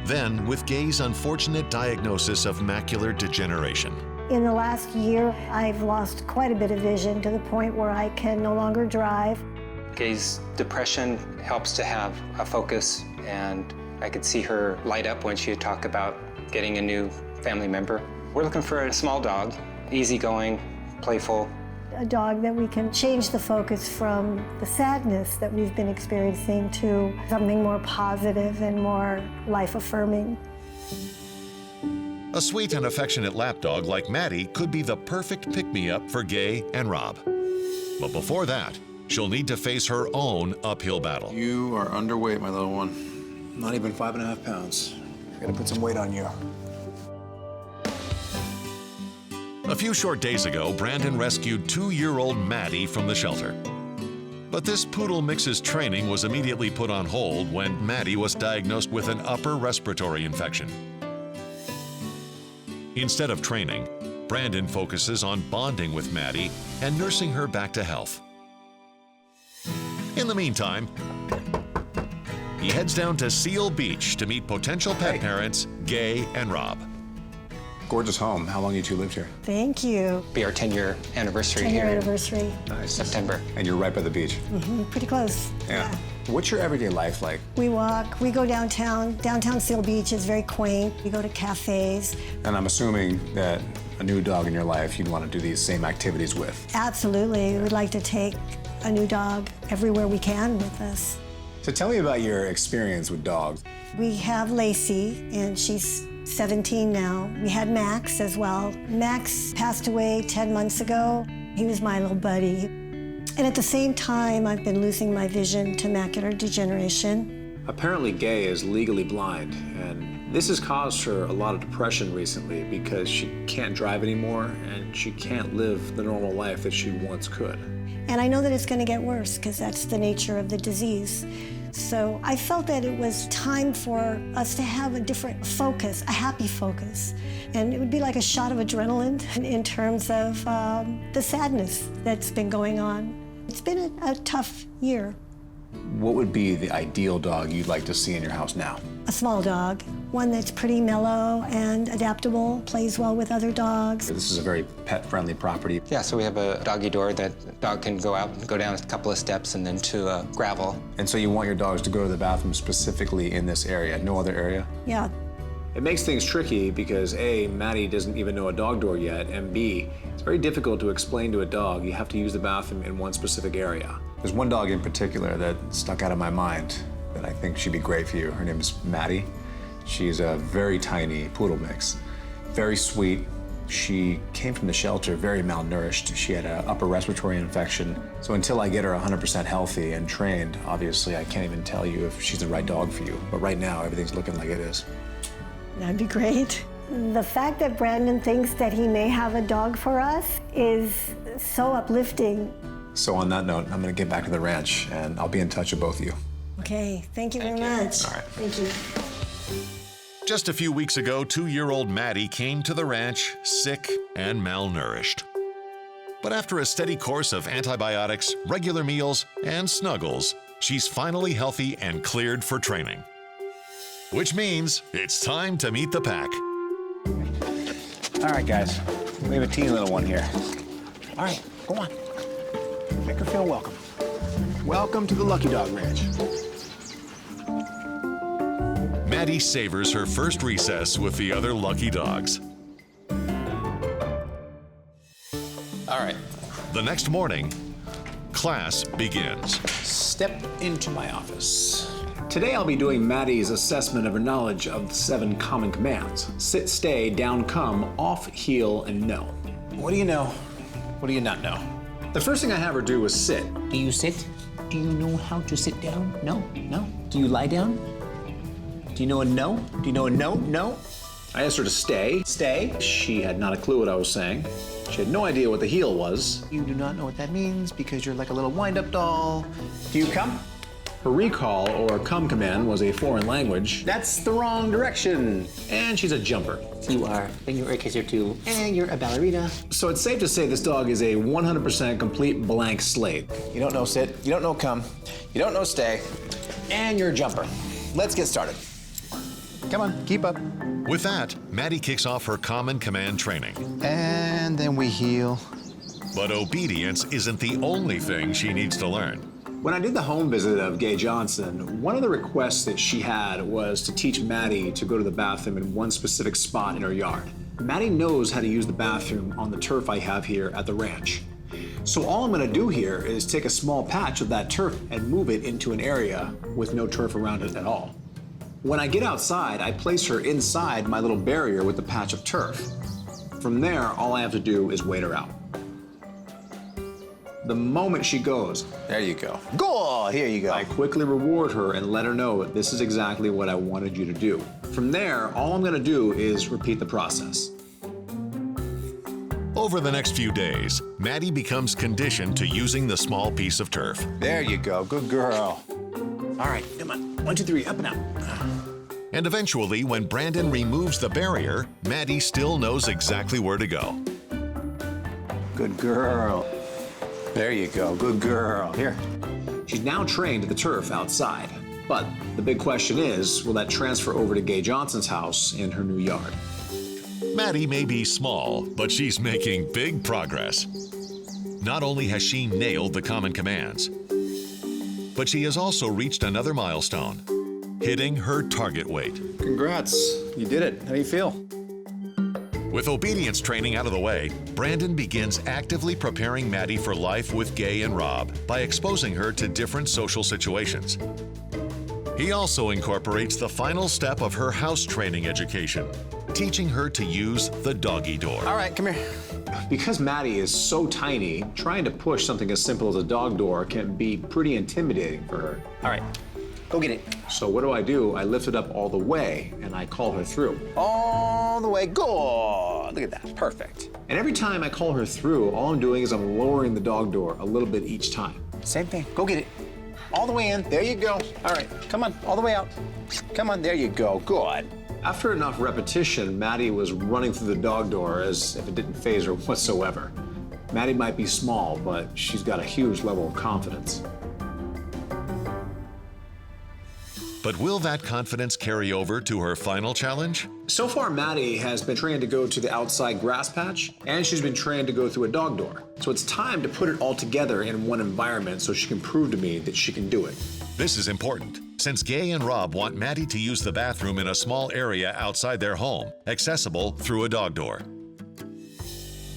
Speaker 3: Then, with Gay's unfortunate diagnosis of macular degeneration.
Speaker 10: In the last year, I've lost quite a bit of vision to the point where I can no longer drive.
Speaker 22: Gay's depression helps to have a focus, and I could see her light up when she would talk about getting a new family member. We're looking for a small dog, easygoing, playful.
Speaker 10: A dog that we can change the focus from the sadness that we've been experiencing to something more positive and more life-affirming.
Speaker 3: A sweet and affectionate lapdog like Maddie could be the perfect pick-me-up for Gay and Rob. But before that, she'll need to face her own uphill battle.
Speaker 1: You are underweight, my little one. Not even 5.5 pounds. I gotta put some weight on you.
Speaker 3: A few short days ago, Brandon rescued 2-year-old Maddie from the shelter. But this poodle mix's training was immediately put on hold when Maddie was diagnosed with an upper respiratory infection. Instead of training, Brandon focuses on bonding with Maddie and nursing her back to health. In the meantime, he heads down to Seal Beach to meet potential pet parents, Gay and Rob.
Speaker 2: Gorgeous home. How long you two lived here?
Speaker 10: Thank you.
Speaker 22: Be our 10-year anniversary
Speaker 10: 10-year
Speaker 22: here
Speaker 10: anniversary.
Speaker 22: in September.
Speaker 2: And you're right by the beach.
Speaker 10: Pretty close.
Speaker 2: Yeah. What's your everyday life like?
Speaker 10: We walk, we go downtown. Downtown Seal Beach is very quaint. We go to cafes.
Speaker 2: And I'm assuming that a new dog in your life you'd want to do these same activities with.
Speaker 10: Absolutely. We'd like to take a new dog everywhere we can with us.
Speaker 2: So tell me about your experience with dogs.
Speaker 10: We have Lacey, and she's 17 now. We had Max as well. Max passed away 10 months ago. He was my little buddy. And at the same time, I've been losing my vision to macular degeneration.
Speaker 2: Apparently Gay is legally blind, and this has caused her a lot of depression recently because she can't drive anymore and she can't live the normal life that she once could.
Speaker 10: And I know that it's going to get worse because that's the nature of the disease. So I felt that it was time for us to have a different focus, a happy focus. And it would be like a shot of adrenaline in terms of the sadness that's been going on. It's been a tough year.
Speaker 2: What would be the ideal dog you'd like to see in your house now?
Speaker 10: A small dog, one that's pretty mellow and adaptable, plays well with other dogs.
Speaker 2: This is a very pet-friendly property.
Speaker 22: Yeah, so we have a doggy door that the dog can go out and go down a couple of steps and then to gravel.
Speaker 2: And so you want your dogs to go to the bathroom specifically in this area, no other area?
Speaker 10: Yeah.
Speaker 2: It makes things tricky because A, Maddie doesn't even know a dog door yet, and B, it's very difficult to explain to a dog you have to use the bathroom in one specific area. There's one dog in particular that stuck out of my mind that I think she'd be great for you. Her name is Maddie. She's a very tiny poodle mix, very sweet. She came from the shelter very malnourished. She had an upper respiratory infection. So until I get her 100% healthy and trained, obviously I can't even tell you if she's the right dog for you. But right now, everything's looking like it is.
Speaker 10: That'd be great. The fact that Brandon thinks that he may have a dog for us is so uplifting.
Speaker 2: So on that note, I'm gonna get back to the ranch and I'll be in touch with both of you.
Speaker 10: Okay, thank you very much.
Speaker 2: All right.
Speaker 10: Thank you.
Speaker 3: Just a few weeks ago, 2-year-old Maddie came to the ranch sick and malnourished. But after a steady course of antibiotics, regular meals, and snuggles, she's finally healthy and cleared for training. Which means it's time to meet the pack.
Speaker 1: All right, guys. We have a teeny little one here. All right, go on. Make her feel welcome. Welcome to the Lucky Dog Ranch.
Speaker 3: Maddie savors her first recess with the other lucky dogs.
Speaker 2: All right.
Speaker 3: The next morning, class begins.
Speaker 2: Step into my office. Today I'll be doing Maddie's assessment of her knowledge of the 7 common commands. Sit, stay, down, come, off, heel, and no. What do you know? What do you not know? The first thing I have her do is sit.
Speaker 4: Do you sit? Do you know how to sit down? No, no. Do you lie down? Do you know a no? Do you know a no? No.
Speaker 2: I asked her to stay. Stay. She had not a clue what I was saying. She had no idea what the heel was.
Speaker 1: You do not know what that means because you're like a little wind-up doll.
Speaker 2: Do you come? Her recall, or come command, was a foreign language. That's the wrong direction. And she's a jumper.
Speaker 4: You are. Then you're a kisser too. And you're a ballerina.
Speaker 2: So it's safe to say this dog is a 100% complete blank slate.
Speaker 1: You don't know sit, you don't know come, you don't know stay, and you're a jumper. Let's get started. Come on, keep up.
Speaker 3: With that, Maddie kicks off her common command training.
Speaker 1: And then we heel.
Speaker 3: But obedience isn't the only thing she needs to learn.
Speaker 2: When I did the home visit of Gay Johnson, one of the requests that she had was to teach Maddie to go to the bathroom in one specific spot in her yard. Maddie knows how to use the bathroom on the turf I have here at the ranch. So all I'm gonna do here is take a small patch of that turf and move it into an area with no turf around it at all. When I get outside, I place her inside my little barrier with the patch of turf. From there, all I have to do is wait her out. The moment she goes,
Speaker 1: there you go. Go, here you go.
Speaker 2: I quickly reward her and let her know that this is exactly what I wanted you to do. From there, all I'm gonna do is repeat the process.
Speaker 3: Over the next few days, Maddie becomes conditioned to using the small piece of turf.
Speaker 1: There you go. Good girl. All right, come on. 1, 2, 3, up and out.
Speaker 3: And eventually, when Brandon removes the barrier, Maddie still knows exactly where to go.
Speaker 1: Good girl. There you go. Good girl. Here.
Speaker 2: She's now trained to the turf outside. But the big question is, will that transfer over to Gay Johnson's house in her new yard?
Speaker 3: Maddie may be small, but she's making big progress. Not only has she nailed the common commands, but she has also reached another milestone, hitting her target weight.
Speaker 2: Congrats, you did it. How do you feel?
Speaker 3: With obedience training out of the way, Brandon begins actively preparing Maddie for life with Gay and Rob by exposing her to different social situations. He also incorporates the final step of her house training education, teaching her to use the doggy door.
Speaker 2: All right, come here. Because Maddie is so tiny, trying to push something as simple as a dog door can be pretty intimidating for her.
Speaker 1: All right, go get it.
Speaker 2: So what do? I lift it up all the way and I call her through.
Speaker 1: All the way. Good. Look at that. Perfect.
Speaker 2: And every time I call her through, all I'm doing is I'm lowering the dog door a little bit each time.
Speaker 1: Same thing. Go get it. All the way in. There you go. All right, come on. All the way out. Come on. There you go. Good.
Speaker 2: After enough repetition, Maddie was running through the dog door as if it didn't faze her whatsoever. Maddie might be small, but she's got a huge level of confidence.
Speaker 3: But will that confidence carry over to her final challenge?
Speaker 2: So far, Maddie has been trained to go to the outside grass patch, and she's been trained to go through a dog door. So it's time to put it all together in one environment so she can prove to me that she can do it.
Speaker 3: This is important, since Gay and Rob want Maddie to use the bathroom in a small area outside their home, accessible through a dog door.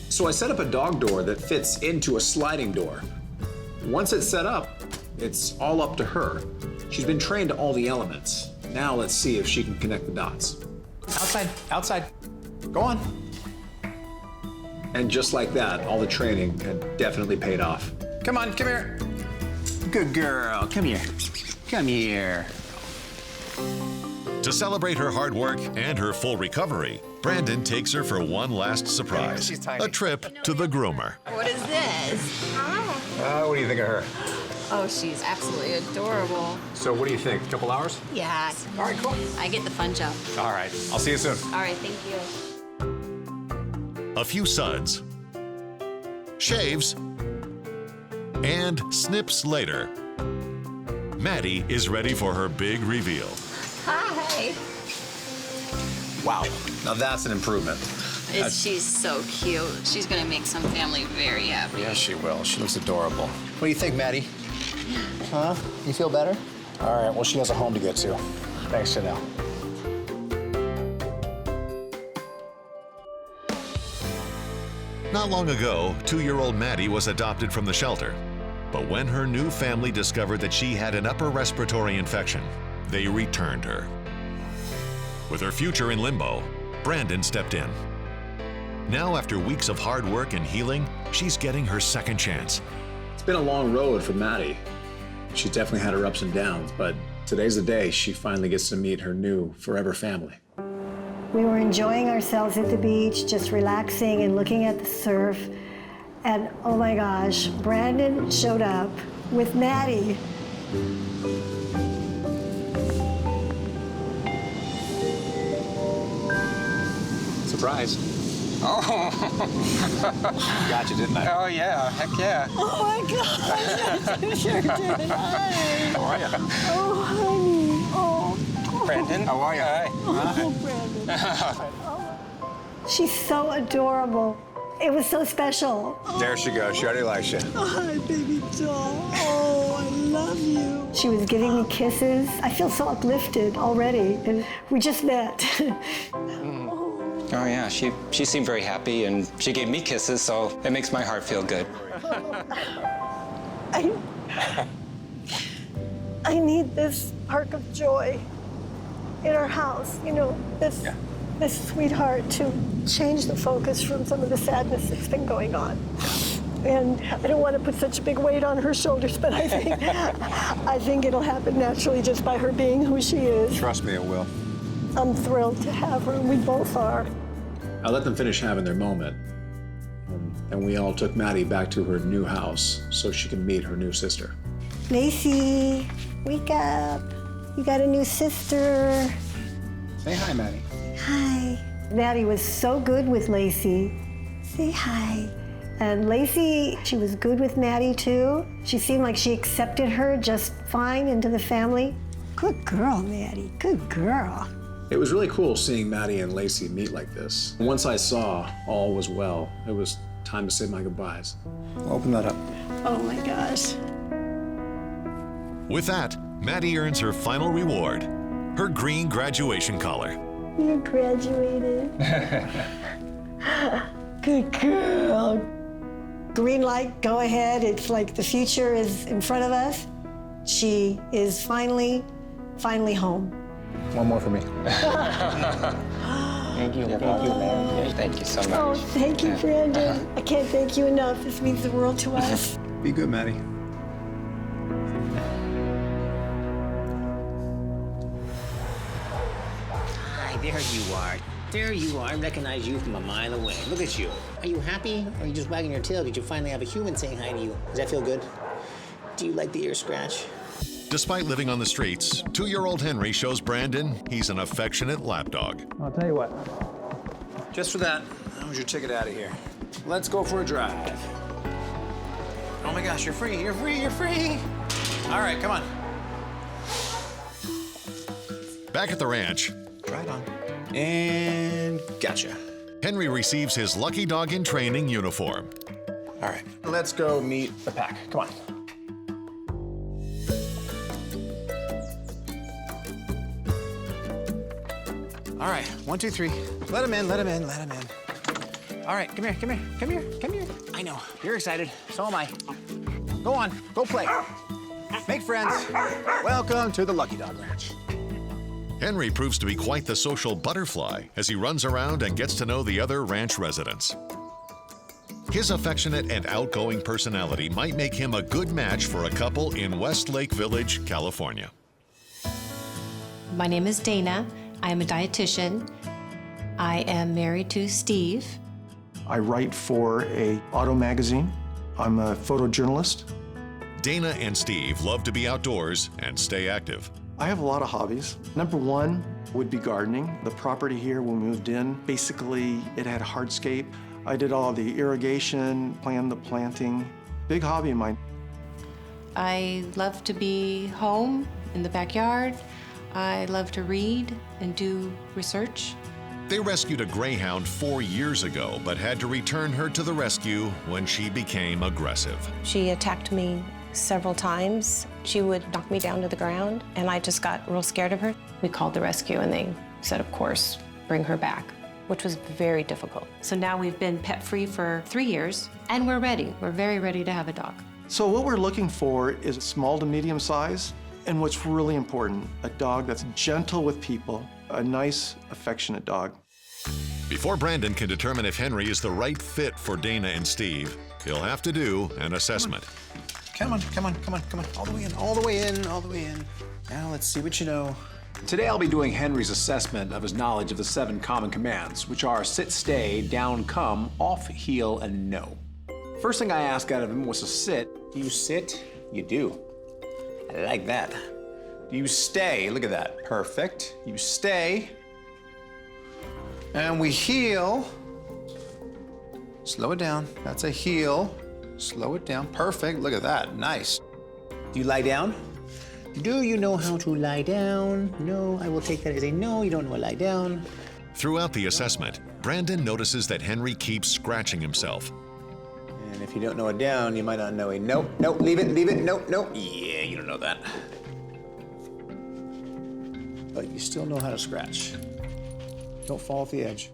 Speaker 2: So I set up a dog door that fits into a sliding door. Once it's set up, it's all up to her. She's been trained to all the elements. Now let's see if she can connect the dots.
Speaker 1: Outside, outside. Go on.
Speaker 2: And just like that, all the training had definitely paid off.
Speaker 1: Come on, come here. Good girl. Come here. Come here.
Speaker 3: To celebrate her hard work and her full recovery, Brandon takes her for one last surprise, a trip to the groomer.
Speaker 9: What is this?
Speaker 2: What do you think of her?
Speaker 9: Oh, she's absolutely adorable.
Speaker 2: So what do you think? A couple hours?
Speaker 9: Yeah.
Speaker 2: All right, cool.
Speaker 9: I get the fun job.
Speaker 2: All right, I'll see you soon.
Speaker 9: All right, thank you.
Speaker 3: A few suds, shaves, and snips later, Maddie is ready for her big reveal.
Speaker 9: Hi.
Speaker 1: Wow, now that's an improvement.
Speaker 9: She's so cute. She's gonna make some family very happy.
Speaker 1: Yeah, she will. She looks adorable. What do you think, Maddie? Huh? You feel better? All right, well, she has a home to get to. Thanks, Chanel.
Speaker 3: Not long ago, 2-year-old Maddie was adopted from the shelter. But when her new family discovered that she had an upper respiratory infection, they returned her. With her future in limbo, Brandon stepped in. Now, after weeks of hard work and healing, she's getting her second chance.
Speaker 2: It's been a long road for Maddie. She's definitely had her ups and downs, but today's the day she finally gets to meet her new forever family.
Speaker 10: We were enjoying ourselves at the beach, just relaxing and looking at the surf. And oh my gosh, Brandon showed up with Maddie.
Speaker 1: Surprise. Oh. Got you, didn't I?
Speaker 22: Oh, yeah. Heck yeah.
Speaker 10: Oh my gosh, you sure did. Hi.
Speaker 22: How are you?
Speaker 10: Oh, honey. Oh.
Speaker 22: Brandon, how are you? Hi.
Speaker 10: Oh, Brandon. She's so adorable. It was so special.
Speaker 1: There she goes. She already likes you.
Speaker 10: Hi, baby doll. Oh, I love you. She was giving me kisses. I feel so uplifted already, and we just met.
Speaker 22: Oh, yeah. She seemed very happy, and she gave me kisses, so it makes my heart feel good.
Speaker 10: I need this spark of joy in our house, you know, this sweetheart to change the focus from some of the sadness that's been going on. And I don't want to put such a big weight on her shoulders, but I think it'll happen naturally just by her being who she is.
Speaker 1: Trust me, it will.
Speaker 10: I'm thrilled to have her, and we both are.
Speaker 2: I let them finish having their moment. and we all took Maddie back to her new house so she can meet her new sister.
Speaker 10: Lacey, wake up. You got a new sister.
Speaker 2: Say hi, Maddie.
Speaker 10: Hi. Maddie was so good with Lacey. Say hi. And Lacey, she was good with Maddie too. She seemed like she accepted her just fine into the family. Good girl, Maddie, good girl.
Speaker 2: It was really cool seeing Maddie and Lacey meet like this. Once I saw all was well, it was time to say my goodbyes.
Speaker 1: Open that up.
Speaker 10: Oh my gosh.
Speaker 3: With that, Maddie earns her final reward, her green graduation collar.
Speaker 10: You graduated. Good girl. Green light, go ahead. It's like the future is in front of us. She is finally home.
Speaker 1: One more for me.
Speaker 22: Thank you. Thank you so much.
Speaker 10: Oh, thank you, Brandon. I can't thank you enough. This means the world to us.
Speaker 2: Be good, Maddie.
Speaker 4: Hi, there you are. There you are. I recognize you from a mile away. Look at you. Are you happy? Or are you just wagging your tail? Did you finally have a human saying hi to you? Does that feel good? Do you like the ear scratch?
Speaker 3: Despite living on the streets, 2-year-old Henry shows Brandon he's an affectionate lapdog.
Speaker 2: I'll tell you what. Just for that, that was your ticket out of here. Let's go for a drive. Oh my gosh, you're free, you're free, you're free. All right, come on.
Speaker 3: Back at the ranch,
Speaker 2: Right on. And gotcha.
Speaker 3: Henry receives his lucky dog in training uniform.
Speaker 2: All right, let's go meet the pack. Come on. All right, 1, 2, 3. Let him in, let him in, let him in. All right, come here, come here, come here, come here. I know, you're excited, so am I. Go on, go play. Make friends. Welcome to the Lucky Dog Ranch.
Speaker 3: Henry proves to be quite the social butterfly as he runs around and gets to know the other ranch residents. His affectionate and outgoing personality might make him a good match for a couple in Westlake Village, California.
Speaker 11: My name is Dana. I am a dietitian. I am married to Steve.
Speaker 16: I write for a auto magazine. I'm a photojournalist.
Speaker 3: Dana and Steve love to be outdoors and stay active.
Speaker 16: I have a lot of hobbies. Number one would be gardening. The property here when we moved in, basically it had hardscape. I did all the irrigation, planned the planting. Big hobby of mine.
Speaker 11: I love to be home in the backyard. I love to read and do research.
Speaker 3: They rescued a greyhound 4 years ago, but had to return her to the rescue when she became aggressive.
Speaker 11: She attacked me several times. She would knock me down to the ground, and I just got real scared of her. We called the rescue, and they said, of course, bring her back, which was very difficult. So now we've been pet-free for 3 years, and we're ready. We're very ready to have a dog.
Speaker 16: So what we're looking for is small to medium size, and what's really important, a dog that's gentle with people, a nice, affectionate dog.
Speaker 3: Before Brandon can determine if Henry is the right fit for Dana and Steve, he'll have to do an assessment.
Speaker 2: Come on, come on, come on, come on. All the way in, all the way in, all the way in. Now let's see what you know. Today I'll be doing Henry's assessment of his knowledge of the 7 common commands, which are sit, stay, down, come, off, heel, and no. First thing I asked out of him was to sit. Do you sit? You do. I like that. Do you stay? Look at that. Perfect. You stay. And we heel. Slow it down. That's a heel. Slow it down. Perfect. Look at that. Nice. Do you lie down?
Speaker 4: Do you know how to lie down? No, I will take that as a no, you don't know how to lie down.
Speaker 3: Throughout the assessment, Brandon notices that Henry keeps scratching himself.
Speaker 2: And if you don't know a down, you might not know a nope, nope, leave it, nope, nope. Yeah, you don't know that. But you still know how to scratch. Don't fall off the edge.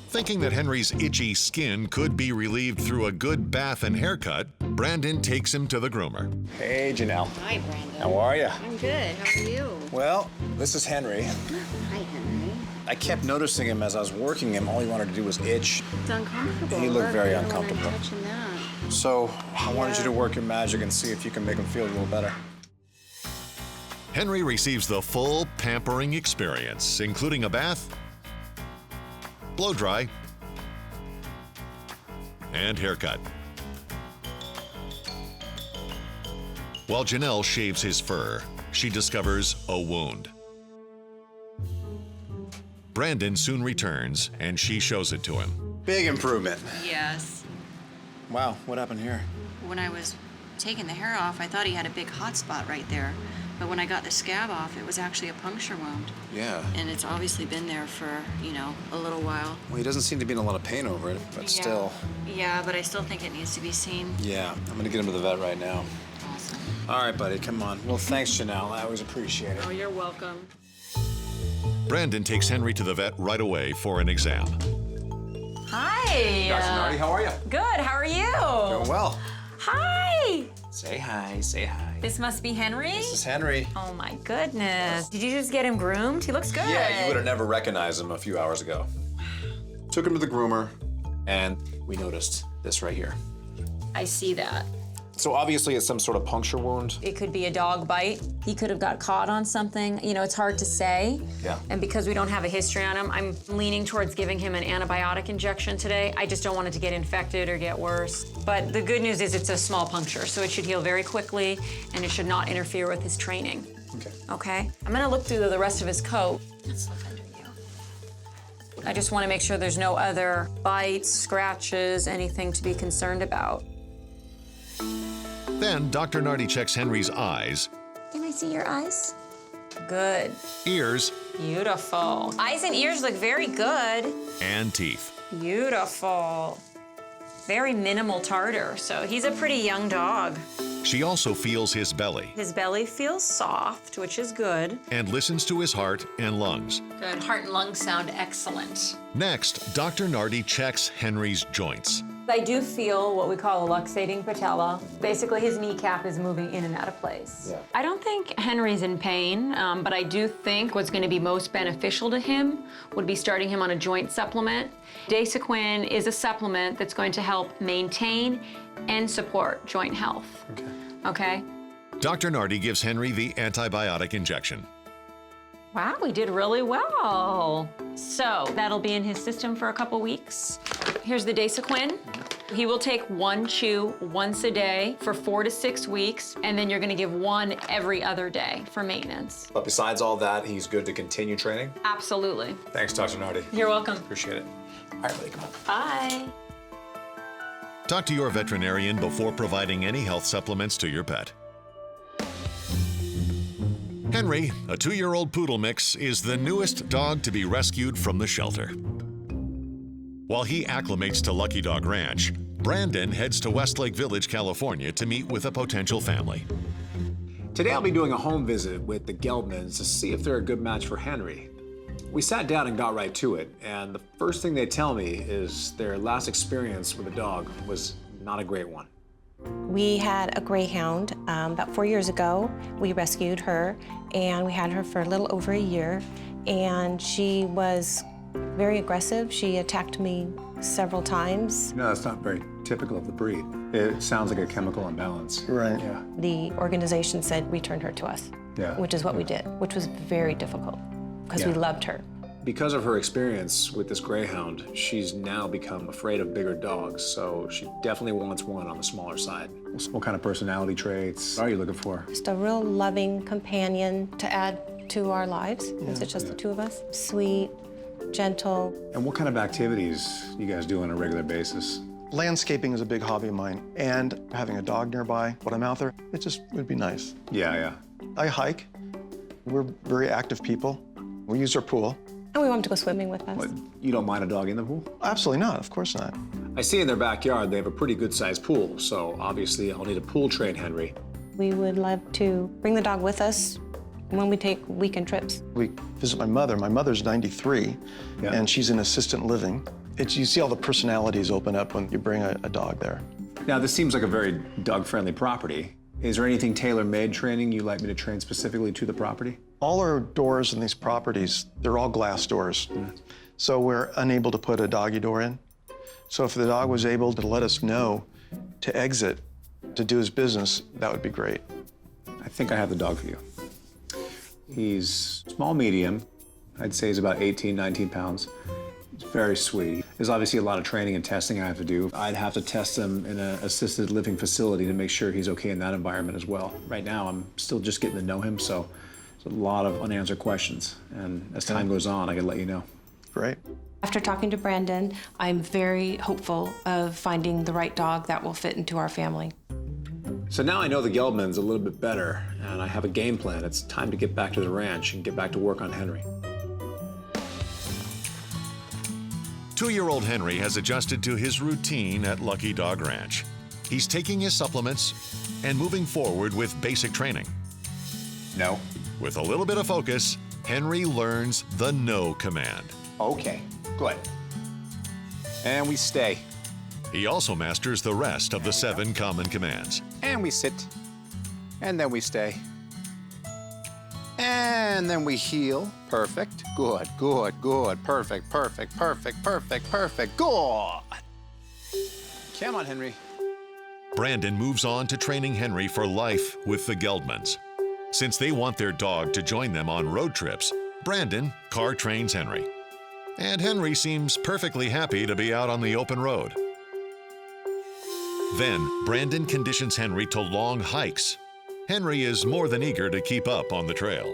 Speaker 3: Thinking that Henry's itchy skin could be relieved through a good bath and haircut, Brandon takes him to the groomer.
Speaker 2: Hey, Janelle.
Speaker 23: Hi, Brandon.
Speaker 2: How are you?
Speaker 23: I'm good. How are you?
Speaker 2: Well, this is Henry.
Speaker 23: Hi, Henry.
Speaker 2: I kept noticing him as I was working him. All he wanted to do was itch.
Speaker 23: It's uncomfortable.
Speaker 2: He looked
Speaker 23: Look,
Speaker 2: very
Speaker 23: I don't want him
Speaker 2: uncomfortable.
Speaker 23: touching that.
Speaker 2: So I wanted you to work your magic and see if you can make him feel a little better.
Speaker 3: Henry receives the full pampering experience, including a bath, blow dry, and haircut. While Janelle shaves his fur, she discovers a wound. Brandon soon returns, and she shows it to him.
Speaker 1: Big improvement.
Speaker 9: Yes.
Speaker 1: Wow, what happened here?
Speaker 9: When I was taking the hair off, I thought he had a big hot spot right there. But when I got the scab off, it was actually a puncture wound.
Speaker 1: Yeah.
Speaker 9: And it's obviously been there for, you know, a little while.
Speaker 1: Well, he doesn't seem to be in a lot of pain over it, but still.
Speaker 9: Yeah, but I still think it needs to be seen.
Speaker 1: Yeah, I'm gonna get him to the vet right now.
Speaker 9: Awesome.
Speaker 1: All right, buddy, come on. Well, thanks, Janelle. I always appreciate it.
Speaker 13: Oh, you're welcome.
Speaker 3: Brandon takes Henry to the vet right away for an exam.
Speaker 13: Hi.
Speaker 1: Dr. Nardi, how are you?
Speaker 13: Good, how are you?
Speaker 1: Doing well.
Speaker 13: Hi.
Speaker 1: Say hi, say hi.
Speaker 13: This must be Henry?
Speaker 1: This is Henry.
Speaker 13: Oh my goodness. Did you just get him groomed? He looks good.
Speaker 2: Yeah, you would have never recognized him a few hours ago. Took him to the groomer, and we noticed this right here.
Speaker 13: I see that.
Speaker 2: So obviously it's some sort of puncture wound.
Speaker 13: It could be a dog bite. He could have got caught on something. You know, it's hard to say.
Speaker 2: Yeah.
Speaker 13: And because we don't have a history on him, I'm leaning towards giving him an antibiotic injection today. I just don't want it to get infected or get worse. But the good news is it's a small puncture, so it should heal very quickly, and it should not interfere with his training.
Speaker 2: Okay.
Speaker 13: Okay? I'm gonna look through the rest of his coat. Let's look under you. I just wanna make sure there's no other bites, scratches, anything to be concerned about.
Speaker 3: Then Dr. Nardi checks Henry's eyes,
Speaker 13: Can I see your eyes? Good.
Speaker 3: ears,
Speaker 13: Beautiful. Eyes and ears look very good.
Speaker 3: and teeth.
Speaker 13: Beautiful. Very minimal tartar, so he's a pretty young dog.
Speaker 3: She also feels his belly
Speaker 13: His belly feels soft, which is good.
Speaker 3: and listens to his heart and lungs.
Speaker 13: Good. Heart and lungs sound excellent.
Speaker 3: Next, Dr. Nardi checks Henry's joints.
Speaker 13: I do feel what we call a luxating patella. Basically, his kneecap is moving in and out of place.
Speaker 2: Yeah.
Speaker 13: I don't think Henry's in pain, but I do think what's going to be most beneficial to him would be starting him on a joint supplement. Dasequin is a supplement that's going to help maintain and support joint health. Okay?
Speaker 3: Dr. Nardi gives Henry the antibiotic injection.
Speaker 13: Wow, we did really well. So that'll be in his system for a couple weeks. Here's the Dasequin. He will take one chew once a day for 4 to 6 weeks, and then you're gonna give one every other day for maintenance.
Speaker 2: But besides all that, he's good to continue training.
Speaker 13: Absolutely.
Speaker 2: Thanks, Dr. Nardi.
Speaker 13: You're welcome.
Speaker 2: Appreciate it. All right, buddy, come on.
Speaker 13: Bye.
Speaker 3: Talk to your veterinarian before providing any health supplements to your pet. Henry, a 2-year-old poodle mix, is the newest dog to be rescued from the shelter. While he acclimates to Lucky Dog Ranch, Brandon heads to Westlake Village, California to meet with a potential family.
Speaker 2: Today I'll be doing a home visit with the Geldmans to see if they're a good match for Henry. We sat down and got right to it, and the first thing they tell me is their last experience with a dog was not a great one.
Speaker 11: We had a greyhound about 4 years ago. We rescued her, and we had her for a little over a year, and she was very aggressive. She attacked me several times.
Speaker 2: No, that's not very typical of the breed. It sounds like a chemical imbalance.
Speaker 16: Right.
Speaker 2: Yeah.
Speaker 11: The organization said return her to us,
Speaker 2: Yeah.
Speaker 11: which is what we did, which was very difficult because we
Speaker 2: Yeah.
Speaker 11: loved her.
Speaker 2: Because of her experience with this greyhound, she's now become afraid of bigger dogs, so she definitely wants one on the smaller side. What kind of personality traits are you looking for?
Speaker 11: Just a real loving companion to add to our lives, since it's just the two of us. Sweet, gentle.
Speaker 2: And what kind of activities you guys do on a regular basis?
Speaker 16: Landscaping is a big hobby of mine, and having a dog nearby when I'm out there, it just would be nice.
Speaker 2: Yeah.
Speaker 16: I hike. We're very active people. We use our pool.
Speaker 11: And we want him to go swimming with us.
Speaker 2: What, you don't mind a dog in the pool?
Speaker 16: Absolutely not, of course not.
Speaker 2: I see in their backyard they have a pretty good-sized pool, so obviously I'll need a pool train Henry.
Speaker 11: We would love to bring the dog with us when we take weekend trips.
Speaker 16: We visit my mother. My mother's 93, and she's in assisted living. You see all the personalities open up when you bring a dog there.
Speaker 2: Now, this seems like a very dog-friendly property. Is there anything tailor-made training you'd like me to train specifically to the property?
Speaker 16: All our doors in these properties, they're all glass doors. So we're unable to put a doggy door in. So if the dog was able to let us know to exit, to do his business, that would be great.
Speaker 2: I think I have the dog for you. He's small medium. I'd say he's about 18, 19 pounds. It's very sweet. There's obviously a lot of training and testing I have to do. I'd have to test him in an assisted living facility to make sure he's okay in that environment as well. Right now, I'm still just getting to know him, so there's a lot of unanswered questions. And as time goes on, I can let you know.
Speaker 16: Great.
Speaker 11: After talking to Brandon, I'm very hopeful of finding the right dog that will fit into our family.
Speaker 2: So now I know the Geldmans a little bit better, and I have a game plan. It's time to get back to the ranch and get back to work on Henry.
Speaker 3: 2-year-old Henry has adjusted to his routine at Lucky Dog Ranch. He's taking his supplements and moving forward with basic training.
Speaker 1: No.
Speaker 3: With a little bit of focus, Henry learns the no command.
Speaker 1: Okay, good. And we stay.
Speaker 3: He also masters the rest of the 7 common commands.
Speaker 1: And we sit. And then we stay. And then we heel. Perfect. Good, good, good. Perfect, perfect, perfect, perfect, perfect. Good. Come on, Henry.
Speaker 3: Brandon moves on to training Henry for life with the Geldmans. Since they want their dog to join them on road trips, Brandon car trains Henry. And Henry seems perfectly happy to be out on the open road. Then, Brandon conditions Henry to long hikes. Henry is more than eager to keep up on the trail.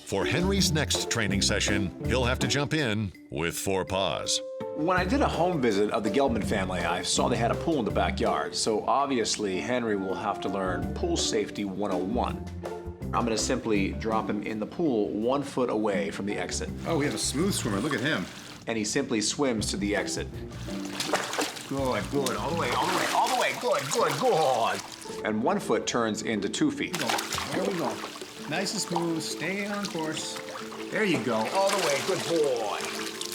Speaker 3: For Henry's next training session, he'll have to jump in with 4 paws.
Speaker 2: When I did a home visit of the Geldman family, I saw they had a pool in the backyard, so obviously Henry will have to learn Pool Safety 101. I'm gonna simply drop him in the pool 1 foot away from the exit.
Speaker 1: Oh, we have a smooth swimmer. Look at him.
Speaker 2: And he simply swims to the exit.
Speaker 1: Good, good. All the way, all the way, all the way. Good, good, good.
Speaker 2: And 1 foot turns into 2 feet.
Speaker 1: There we go. Nice and smooth. Stay on course. There you go. All the way. Good boy.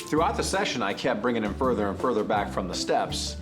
Speaker 2: Throughout the session, I kept bringing him further and further back from the steps,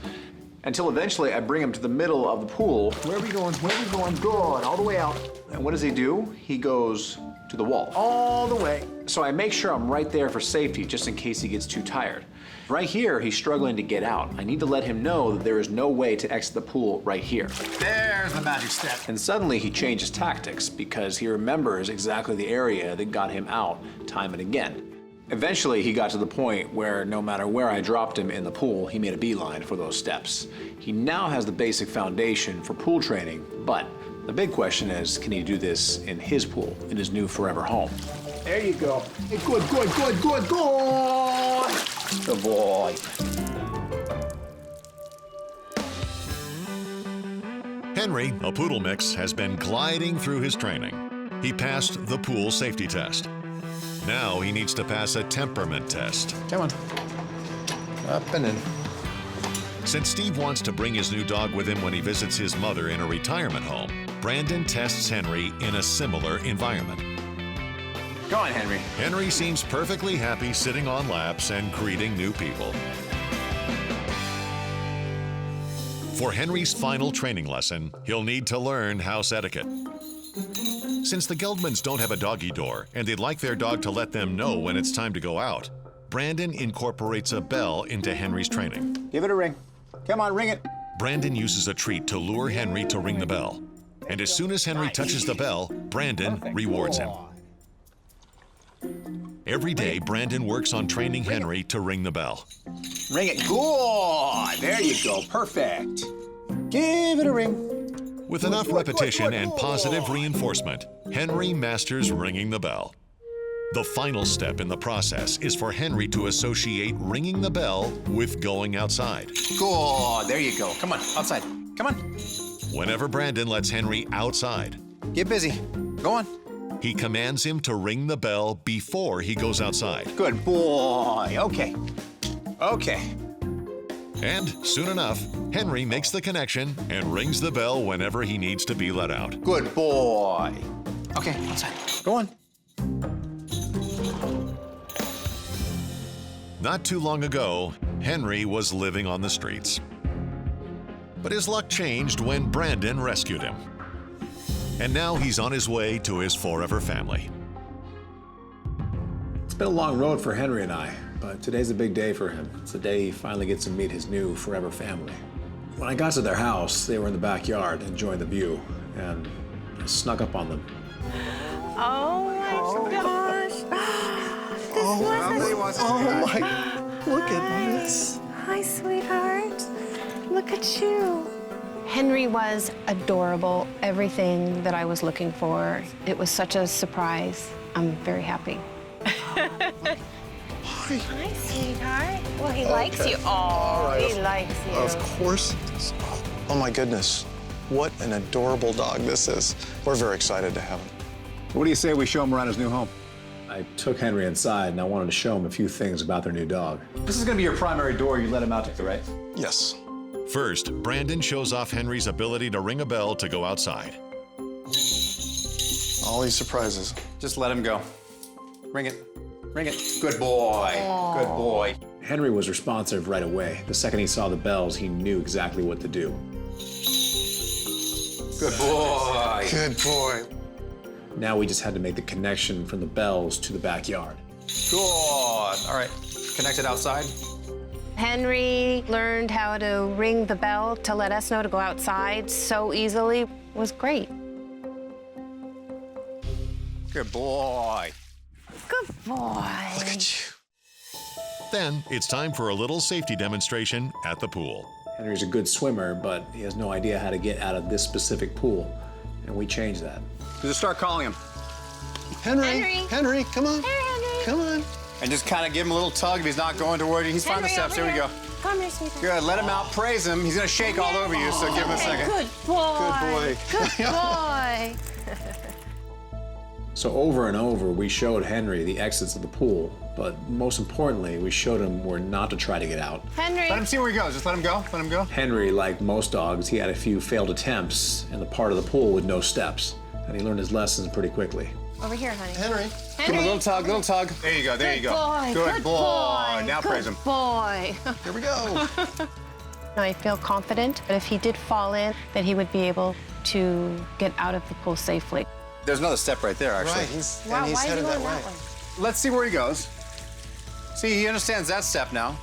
Speaker 2: until eventually I bring him to the middle of the pool.
Speaker 1: Where are we going? Where are we going? Good. All the way out.
Speaker 2: And what does he do? He goes to the wall.
Speaker 1: All the way.
Speaker 2: So I make sure I'm right there for safety, just in case he gets too tired. Right here, he's struggling to get out. I need to let him know that there is no way to exit the pool right here.
Speaker 1: There's the magic step.
Speaker 2: And suddenly he changes tactics because he remembers exactly the area that got him out time and again. Eventually, he got to the point where no matter where I dropped him in the pool, he made a beeline for those steps. He now has the basic foundation for pool training, but the big question is, can he do this in his pool, in his new forever home?
Speaker 1: There you go. Good, good, good, good, good. Good boy.
Speaker 3: Henry, a poodle mix, has been gliding through his training. He passed the pool safety test. Now he needs to pass a temperament test.
Speaker 1: Come on. Up and in.
Speaker 3: Since Steve wants to bring his new dog with him when he visits his mother in a retirement home, Brandon tests Henry in a similar environment.
Speaker 1: Go on, Henry.
Speaker 3: Henry seems perfectly happy sitting on laps and greeting new people. For Henry's final training lesson, he'll need to learn house etiquette. Since the Geldmans don't have a doggy door and they'd like their dog to let them know when it's time to go out, Brandon incorporates a bell into Henry's training.
Speaker 1: Give it a ring. Come on, ring it.
Speaker 3: Brandon uses a treat to lure Henry to ring the bell. And as soon as Henry touches the bell, Brandon rewards him. Every day, Brandon works on training Henry to ring the bell.
Speaker 1: Ring it. Good. There you go. Perfect. Give it a ring.
Speaker 3: With enough repetition and positive reinforcement, Henry masters ringing the bell. The final step in the process is for Henry to associate ringing the bell with going outside.
Speaker 1: Good. There you go. Come on, outside. Come on.
Speaker 3: Whenever Brandon lets Henry outside,
Speaker 1: get busy. Go on.
Speaker 3: He commands him to ring the bell before he goes outside.
Speaker 1: Good boy. Okay. Okay.
Speaker 3: And soon enough, Henry makes the connection and rings the bell whenever he needs to be let out.
Speaker 1: Good boy. Okay, outside. Go on.
Speaker 3: Not too long ago, Henry was living on the streets. But his luck changed when Brandon rescued him. And now he's on his way to his forever family.
Speaker 2: It's been a long road for Henry and I, but today's a big day for him. It's the day he finally gets to meet his new forever family. When I got to their house, they were in the backyard enjoying the view, and I snuck up on them.
Speaker 13: Oh my gosh.
Speaker 16: Oh my, look at this.
Speaker 11: Hi, sweetheart. Look at you. Henry was adorable, everything that I was looking for. It was such a surprise. I'm very happy.
Speaker 16: Hi,
Speaker 11: sweetheart. Well, he likes you. Oh,
Speaker 16: right.
Speaker 11: he likes you.
Speaker 16: Of course. Oh my goodness. What an adorable dog this is. We're very excited to have him.
Speaker 2: What do you say we show him around his new home? I took Henry inside and I wanted to show him a few things about their new dog. This is gonna be your primary door you let him out to, right?
Speaker 16: Yes.
Speaker 3: First, Brandon shows off Henry's ability to ring a bell to go outside.
Speaker 16: All these surprises.
Speaker 7: Just let him go. Ring it. Ring it. Good boy.
Speaker 2: Aww.
Speaker 7: Good boy.
Speaker 2: Henry was responsive right away. The second he saw the bells, he knew exactly what to do.
Speaker 7: Good boy.
Speaker 16: Good boy.
Speaker 2: Now we just had to make the connection from the bells to the backyard.
Speaker 7: Good. All right. Connected outside.
Speaker 11: Henry learned how to ring the bell to let us know to go outside so easily. It was great.
Speaker 7: Good boy.
Speaker 11: Good boy.
Speaker 16: Look at you.
Speaker 3: Then it's time for a little safety demonstration at the pool.
Speaker 2: Henry's a good swimmer, but he has no idea how to get out of this specific pool, and we changed that.
Speaker 7: Just start calling him.
Speaker 16: Henry, come on.
Speaker 11: Here, Henry.
Speaker 16: Come on.
Speaker 7: And just kind of give him a little tug if he's not going toward you. He's finding the steps. Here we go.
Speaker 11: Come here, sweetheart.
Speaker 7: Good. Let him out. Praise him. He's going to shake all over you, so give him a second.
Speaker 11: Good boy.
Speaker 7: Good boy.
Speaker 11: Good boy.
Speaker 2: So over and over, we showed Henry the exits of the pool, but most importantly, we showed him where not to try to get out.
Speaker 11: Henry.
Speaker 7: Let him see where he goes. Just let him go. Let him go.
Speaker 2: Henry, like most dogs, he had a few failed attempts in the part of the pool with no steps, and he learned his lessons pretty quickly.
Speaker 11: Over here, honey.
Speaker 16: Henry.
Speaker 7: Give him a little tug, little tug. There you go, there you go.
Speaker 11: Boy,
Speaker 7: Good boy. Now praise him.
Speaker 11: Good boy.
Speaker 16: Here we go.
Speaker 11: I feel confident that if he did fall in, that he would be able to get out of the pool safely.
Speaker 7: There's another step right there, actually.
Speaker 16: Right, he's
Speaker 11: Wow,
Speaker 16: headed
Speaker 11: why is he
Speaker 16: that
Speaker 11: going
Speaker 16: way.
Speaker 11: that way?
Speaker 7: Let's see where he goes. See, he understands that step now.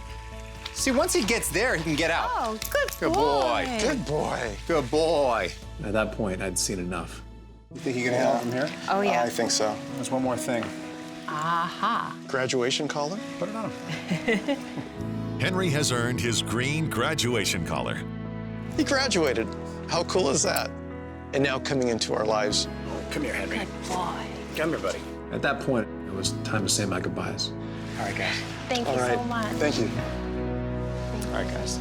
Speaker 7: See, once he gets there, he can get out.
Speaker 11: Oh, good
Speaker 7: boy.
Speaker 16: Good boy.
Speaker 7: Good boy.
Speaker 2: At that point, I'd seen enough.
Speaker 7: You think he can handle it from here?
Speaker 11: Oh, yeah.
Speaker 16: I think so.
Speaker 7: There's one more thing.
Speaker 11: Aha.
Speaker 16: Graduation collar?
Speaker 7: Put it on him.
Speaker 3: Henry has earned his green graduation collar.
Speaker 16: He graduated. How cool is that? And now coming into our lives.
Speaker 2: Come here, Henry.
Speaker 11: Good boy.
Speaker 7: Come here, buddy.
Speaker 2: At that point, it was time to say my goodbyes.
Speaker 7: All right, guys.
Speaker 11: Thank you so much.
Speaker 16: Thank you.
Speaker 7: All right, guys.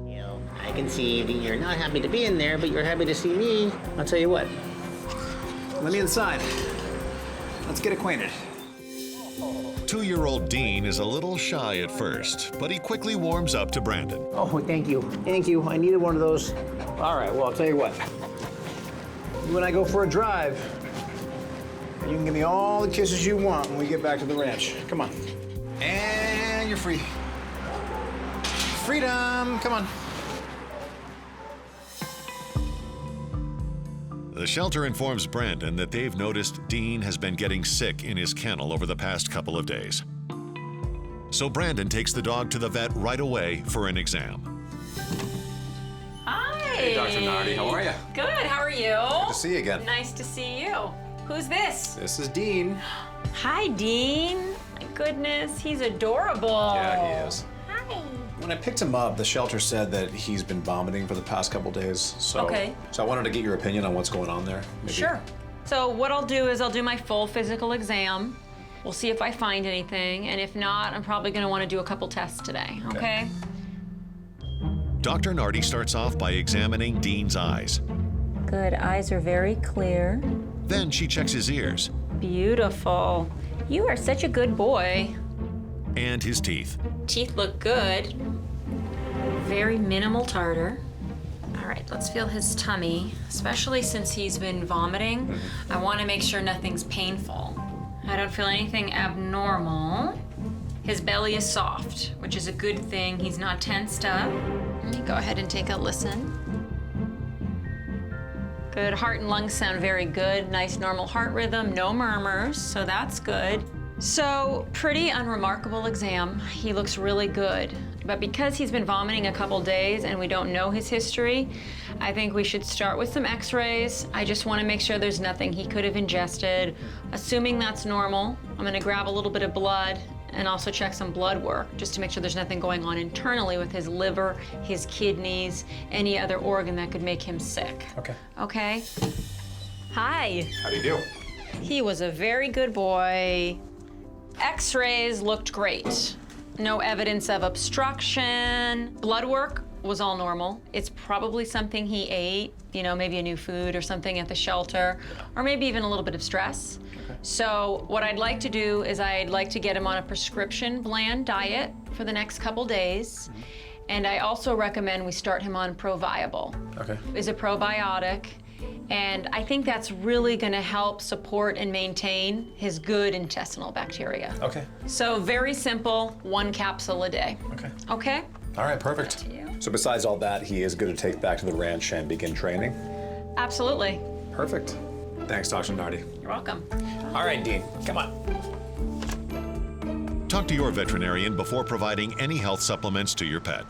Speaker 4: You know, I can see that you're not happy to be in there, but you're happy to see me. I'll tell you what.
Speaker 2: Let me inside. Let's get acquainted.
Speaker 3: 2-year-old Dean is a little shy at first, but he quickly warms up to Brandon.
Speaker 4: Oh, thank you. Thank you. I needed one of those.
Speaker 7: All right, well, I'll tell you what. You and I go for a drive. You can give me all the kisses you want when we get back to the ranch. Come on. And you're free. Freedom, come on.
Speaker 3: The shelter informs Brandon that they've noticed Dean has been getting sick in his kennel over the past couple of days. So Brandon takes the dog to the vet right away for an exam.
Speaker 13: Hi.
Speaker 7: Hey, Dr. Nardi, how are you?
Speaker 13: Good, how are you?
Speaker 7: Good to see you again.
Speaker 13: Nice to see you. Who's this?
Speaker 7: This is Dean.
Speaker 13: Hi, Dean. My goodness, he's adorable.
Speaker 7: Yeah, he is.
Speaker 13: Hi.
Speaker 2: When I picked him up, the shelter said that he's been vomiting for the past couple days. So I wanted to get your opinion on what's going on there. Maybe.
Speaker 13: Sure. So what I'll do is I'll do my full physical exam. We'll see if I find anything, and if not, I'm probably gonna want to do a couple tests today, okay?
Speaker 3: Dr. Nardi starts off by examining Dean's eyes.
Speaker 13: Good, eyes are very clear.
Speaker 3: Then she checks his ears
Speaker 13: Beautiful. You are such a good boy.
Speaker 3: and his teeth.
Speaker 13: Teeth look good. Very minimal tartar. All right, let's feel his tummy, especially since he's been vomiting. I want to make sure nothing's painful. I don't feel anything abnormal. His belly is soft, which is a good thing. He's not tensed up. Let me go ahead and take a listen. Good, heart and lungs sound very good. Nice normal heart rhythm, no murmurs, so that's good. So, pretty unremarkable exam. He looks really good. But because he's been vomiting a couple days and we don't know his history, I think we should start with some x-rays. I just want to make sure there's nothing he could have ingested. Assuming that's normal, I'm going to grab a little bit of blood and also check some blood work just to make sure there's nothing going on internally with his liver, his kidneys, any other organ that could make him sick.
Speaker 2: Okay.
Speaker 13: Okay? Hi.
Speaker 2: How do you do?
Speaker 13: He was a very good boy. X-rays looked great. No evidence of obstruction. Blood work was all normal. It's probably something he ate, you know, maybe a new food or something at the shelter, or maybe even a little bit of stress. So what I'd like to do is I'd like to get him on a prescription bland diet for the next couple days. And I also recommend we start him on ProViable.
Speaker 2: Okay.
Speaker 13: It's a probiotic. And I think that's really gonna help support and maintain his good intestinal bacteria.
Speaker 2: Okay.
Speaker 13: So very simple, 1 capsule a day.
Speaker 2: Okay.
Speaker 13: Okay?
Speaker 2: All right, perfect. So besides all that, he is good to take back to the ranch and begin training?
Speaker 13: Absolutely.
Speaker 2: Perfect. Thanks, Dr. Nardi.
Speaker 13: You're welcome.
Speaker 2: All right, Dean, come on.
Speaker 3: Talk to your veterinarian before providing any health supplements to your pet.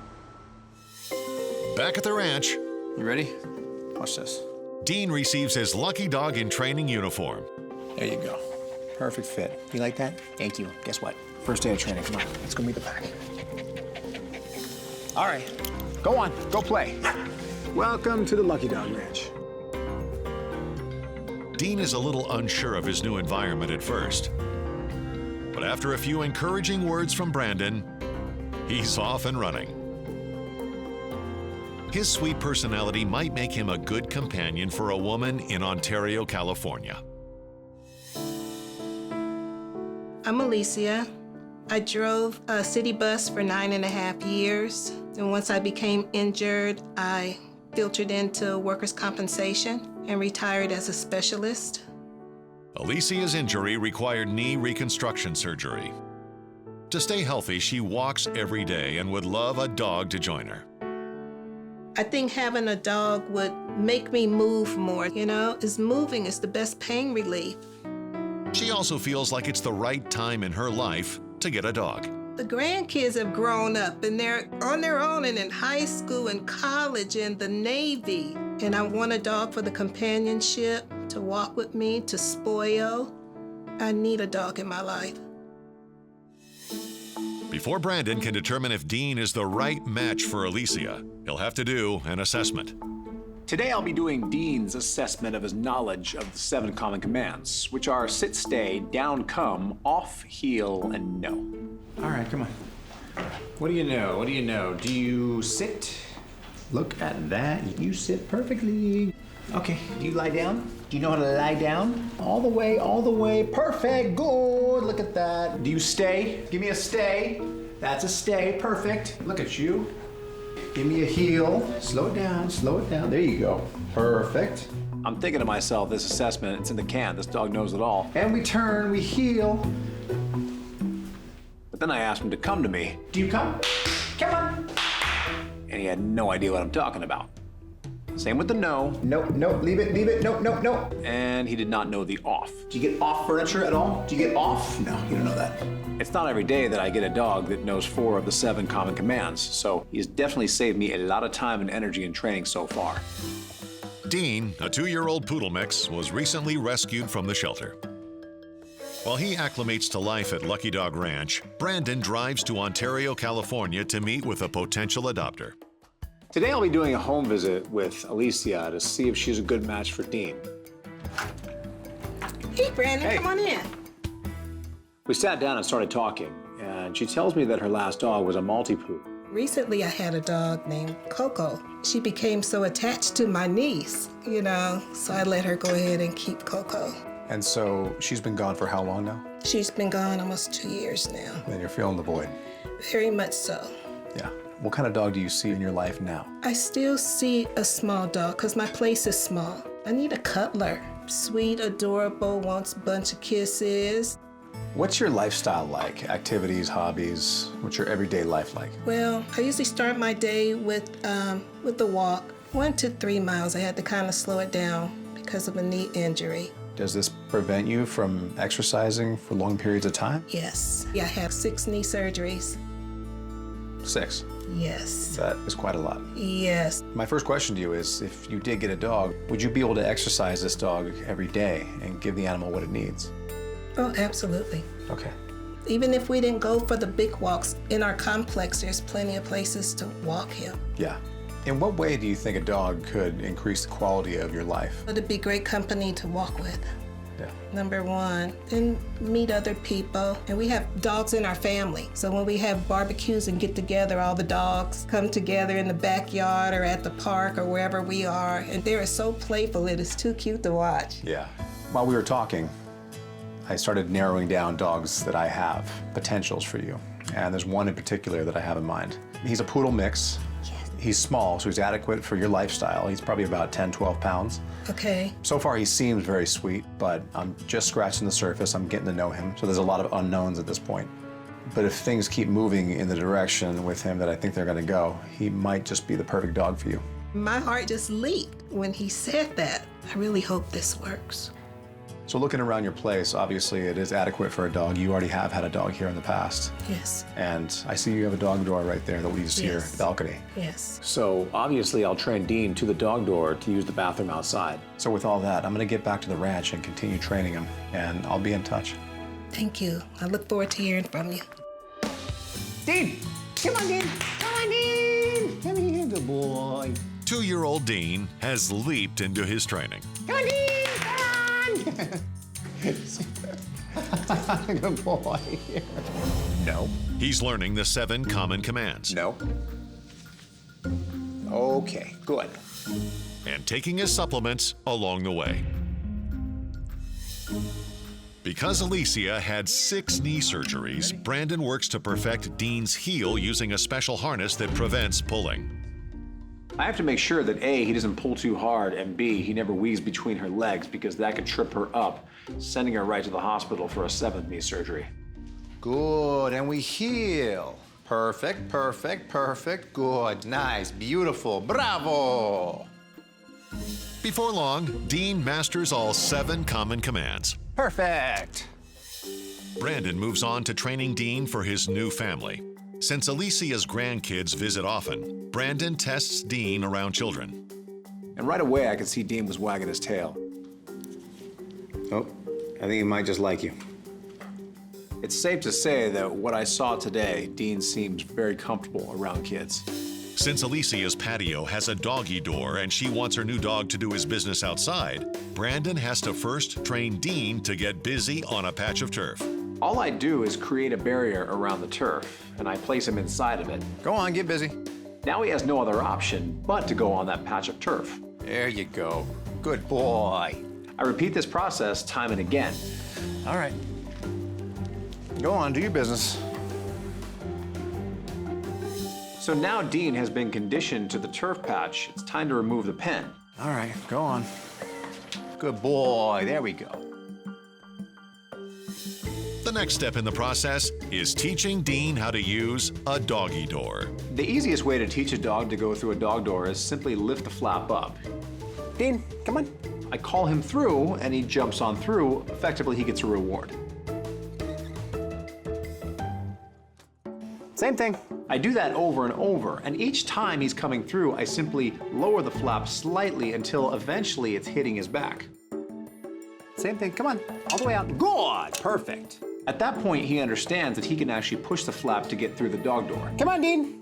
Speaker 3: Back at the ranch.
Speaker 2: You ready? Watch this.
Speaker 3: Dean receives his lucky dog in training uniform.
Speaker 2: There you go. Perfect fit. You like that? Thank you. Guess what? First day of training. Come on, let's go meet the pack. All right, go on, go play. Welcome to the Lucky Dog Ranch.
Speaker 3: Dean is a little unsure of his new environment at first. But after a few encouraging words from Brandon, he's off and running. His sweet personality might make him a good companion for a woman in Ontario, California.
Speaker 14: I'm Alicia. I drove a city bus for 9.5 years. And once I became injured, I filtered into workers' compensation and retired as a specialist.
Speaker 3: Alicia's injury required knee reconstruction surgery. To stay healthy, she walks every day and would love a dog to join her.
Speaker 14: I think having a dog would make me move more. You know, moving is the best pain relief.
Speaker 3: She also feels like it's the right time in her life to get a dog.
Speaker 14: The grandkids have grown up and they're on their own and in high school and college and the Navy. And I want a dog for the companionship, to walk with me, to spoil. I need a dog in my life.
Speaker 3: Before Brandon can determine if Dean is the right match for Alicia, he'll have to do an assessment.
Speaker 2: Today I'll be doing Dean's assessment of his knowledge of the 7 common commands, which are sit, stay, down, come, off, heel, and no. All right, come on. What do you know? What do you know? Do you sit? Look at that. You sit perfectly. Okay, do you lie down? Do you know how to lie down? All the way, all the way. Perfect, good. Look at that. Do you stay? Give me a stay. That's a stay, perfect. Look at you. Give me a heel. Slow it down, slow it down. There you go. Perfect. I'm thinking to myself, this assessment, it's in the can. This dog knows it all. And we turn, we heel. But then I asked him to come to me. Do you come? Come on. And he had no idea what I'm talking about. Same with the no. Nope, nope, leave it, nope, nope, nope. And he did not know the off. Do you get off furniture at all? Do you get off? No, you don't know that. It's not every day that I get a dog that knows 4 of the 7 common commands, so he's definitely saved me a lot of time and energy in training so far.
Speaker 3: Dean, a 2-year-old poodle mix, was recently rescued from the shelter. While he acclimates to life at Lucky Dog Ranch, Brandon drives to Ontario, California to meet with a potential adopter.
Speaker 2: Today I'll be doing a home visit with Alicia to see if she's a good match for Dean.
Speaker 14: Hey, Brandon,
Speaker 2: Hey.
Speaker 14: come on in.
Speaker 2: We sat down and started talking, and she tells me that her last dog was a Maltipoo.
Speaker 14: Recently, I had a dog named Coco. She became so attached to my niece, you know, so I let her go ahead and keep Coco.
Speaker 18: And so she's been gone for how long now?
Speaker 14: She's been gone almost 2 years now.
Speaker 18: And you're feeling the void.
Speaker 14: Very much so.
Speaker 18: Yeah. What kind of dog do you see in your life now?
Speaker 14: I still see a small dog because my place is small. I need a cuddler. Sweet, adorable, wants a bunch of kisses.
Speaker 18: What's your lifestyle like? Activities, hobbies? What's your everyday life like?
Speaker 14: Well, I usually start my day with the walk. 1 to 3 miles. I had to kind of slow it down because of a knee injury.
Speaker 18: Does this prevent you from exercising for long periods of time?
Speaker 14: Yes. Yeah, I have 6 knee surgeries.
Speaker 2: 6.
Speaker 14: Yes.
Speaker 2: That is quite a lot.
Speaker 14: Yes.
Speaker 2: My first question to you is, if you did get a dog, would you be able to exercise this dog every day and give the animal what it needs?
Speaker 14: Oh, absolutely.
Speaker 2: Okay.
Speaker 14: Even if we didn't go for the big walks, in our complex, there's plenty of places to walk him.
Speaker 2: Yeah. In what way do you think a dog could increase the quality of your life?
Speaker 14: It'd be great company to walk with.
Speaker 2: Yeah.
Speaker 14: Number one, then meet other people. And we have dogs in our family. So when we have barbecues and get together, all the dogs come together in the backyard or at the park or wherever we are. And they are so playful, it is too cute to watch.
Speaker 2: Yeah. While we were talking, I started narrowing down dogs that I have, potentials for you. And there's one in particular that I have in mind. He's a poodle mix. He's small, so he's adequate for your lifestyle. He's probably about 10, 12 pounds.
Speaker 14: Okay.
Speaker 2: So far, he seems very sweet, but I'm just scratching the surface. I'm getting to know him, so there's a lot of unknowns at this point. But if things keep moving in the direction with him that I think they're gonna go, he might just be the perfect dog for you.
Speaker 14: My heart just leaped when he said that. I really hope this works.
Speaker 2: So looking around your place, obviously it is adequate for a dog. You already have had a dog here in the past.
Speaker 14: Yes.
Speaker 2: And I see you have a dog door right there that leads to your balcony.
Speaker 14: Yes.
Speaker 2: So obviously I'll train Dean to the dog door to use the bathroom outside. So with all that, I'm gonna get back to the ranch and continue training him, and I'll be in touch.
Speaker 14: Thank you. I look forward to hearing from you.
Speaker 7: Dean! Come on, Dean! Come on, Dean! Come here, good boy.
Speaker 3: 2-year-old Dean has leaped into his training.
Speaker 7: Come on, Dean! Good boy.
Speaker 3: No. He's learning the 7 common commands.
Speaker 2: No. Okay, good.
Speaker 3: And taking his supplements along the way. Because Alicia had 6 knee surgeries, Brandon works to perfect Dean's heel using a special harness that prevents pulling.
Speaker 2: I have to make sure that A, he doesn't pull too hard, and B, he never weaves between her legs, because that could trip her up, sending her right to the hospital for a 7th knee surgery.
Speaker 7: Good, and we heel. Perfect, perfect, perfect, good, nice, beautiful, bravo!
Speaker 3: Before long, Dean masters all 7 common commands.
Speaker 7: Perfect!
Speaker 3: Brandon moves on to training Dean for his new family. Since Alicia's grandkids visit often, Brandon tests Dean around children.
Speaker 2: And right away, I could see Dean was wagging his tail. Oh, I think he might just like you. It's safe to say that what I saw today, Dean seems very comfortable around kids.
Speaker 3: Since Alicia's patio has a doggy door and she wants her new dog to do his business outside, Brandon has to first train Dean to get busy on a patch of turf.
Speaker 2: All I do is create a barrier around the turf, and I place him inside of it.
Speaker 7: Go on, get busy.
Speaker 2: Now he has no other option but to go on that patch of turf.
Speaker 7: There you go. Good boy.
Speaker 2: I repeat this process time and again.
Speaker 7: All right. Go on, do your business.
Speaker 2: So now Dean has been conditioned to the turf patch. It's time to remove the pen.
Speaker 7: All right, go on. Good boy, there we go.
Speaker 3: The next step in the process is teaching Dean how to use a doggy door.
Speaker 2: The easiest way to teach a dog to go through a dog door is simply lift the flap up.
Speaker 7: Dean, come on.
Speaker 2: I call him through, and he jumps on through. Effectively, he gets a reward.
Speaker 7: Same thing.
Speaker 2: I do that over and over, and each time he's coming through, I simply lower the flap slightly until eventually it's hitting his back.
Speaker 7: Same thing, come on, all the way out. Good, perfect.
Speaker 2: At that point, he understands that he can actually push the flap to get through the dog door.
Speaker 7: Come on, Dean.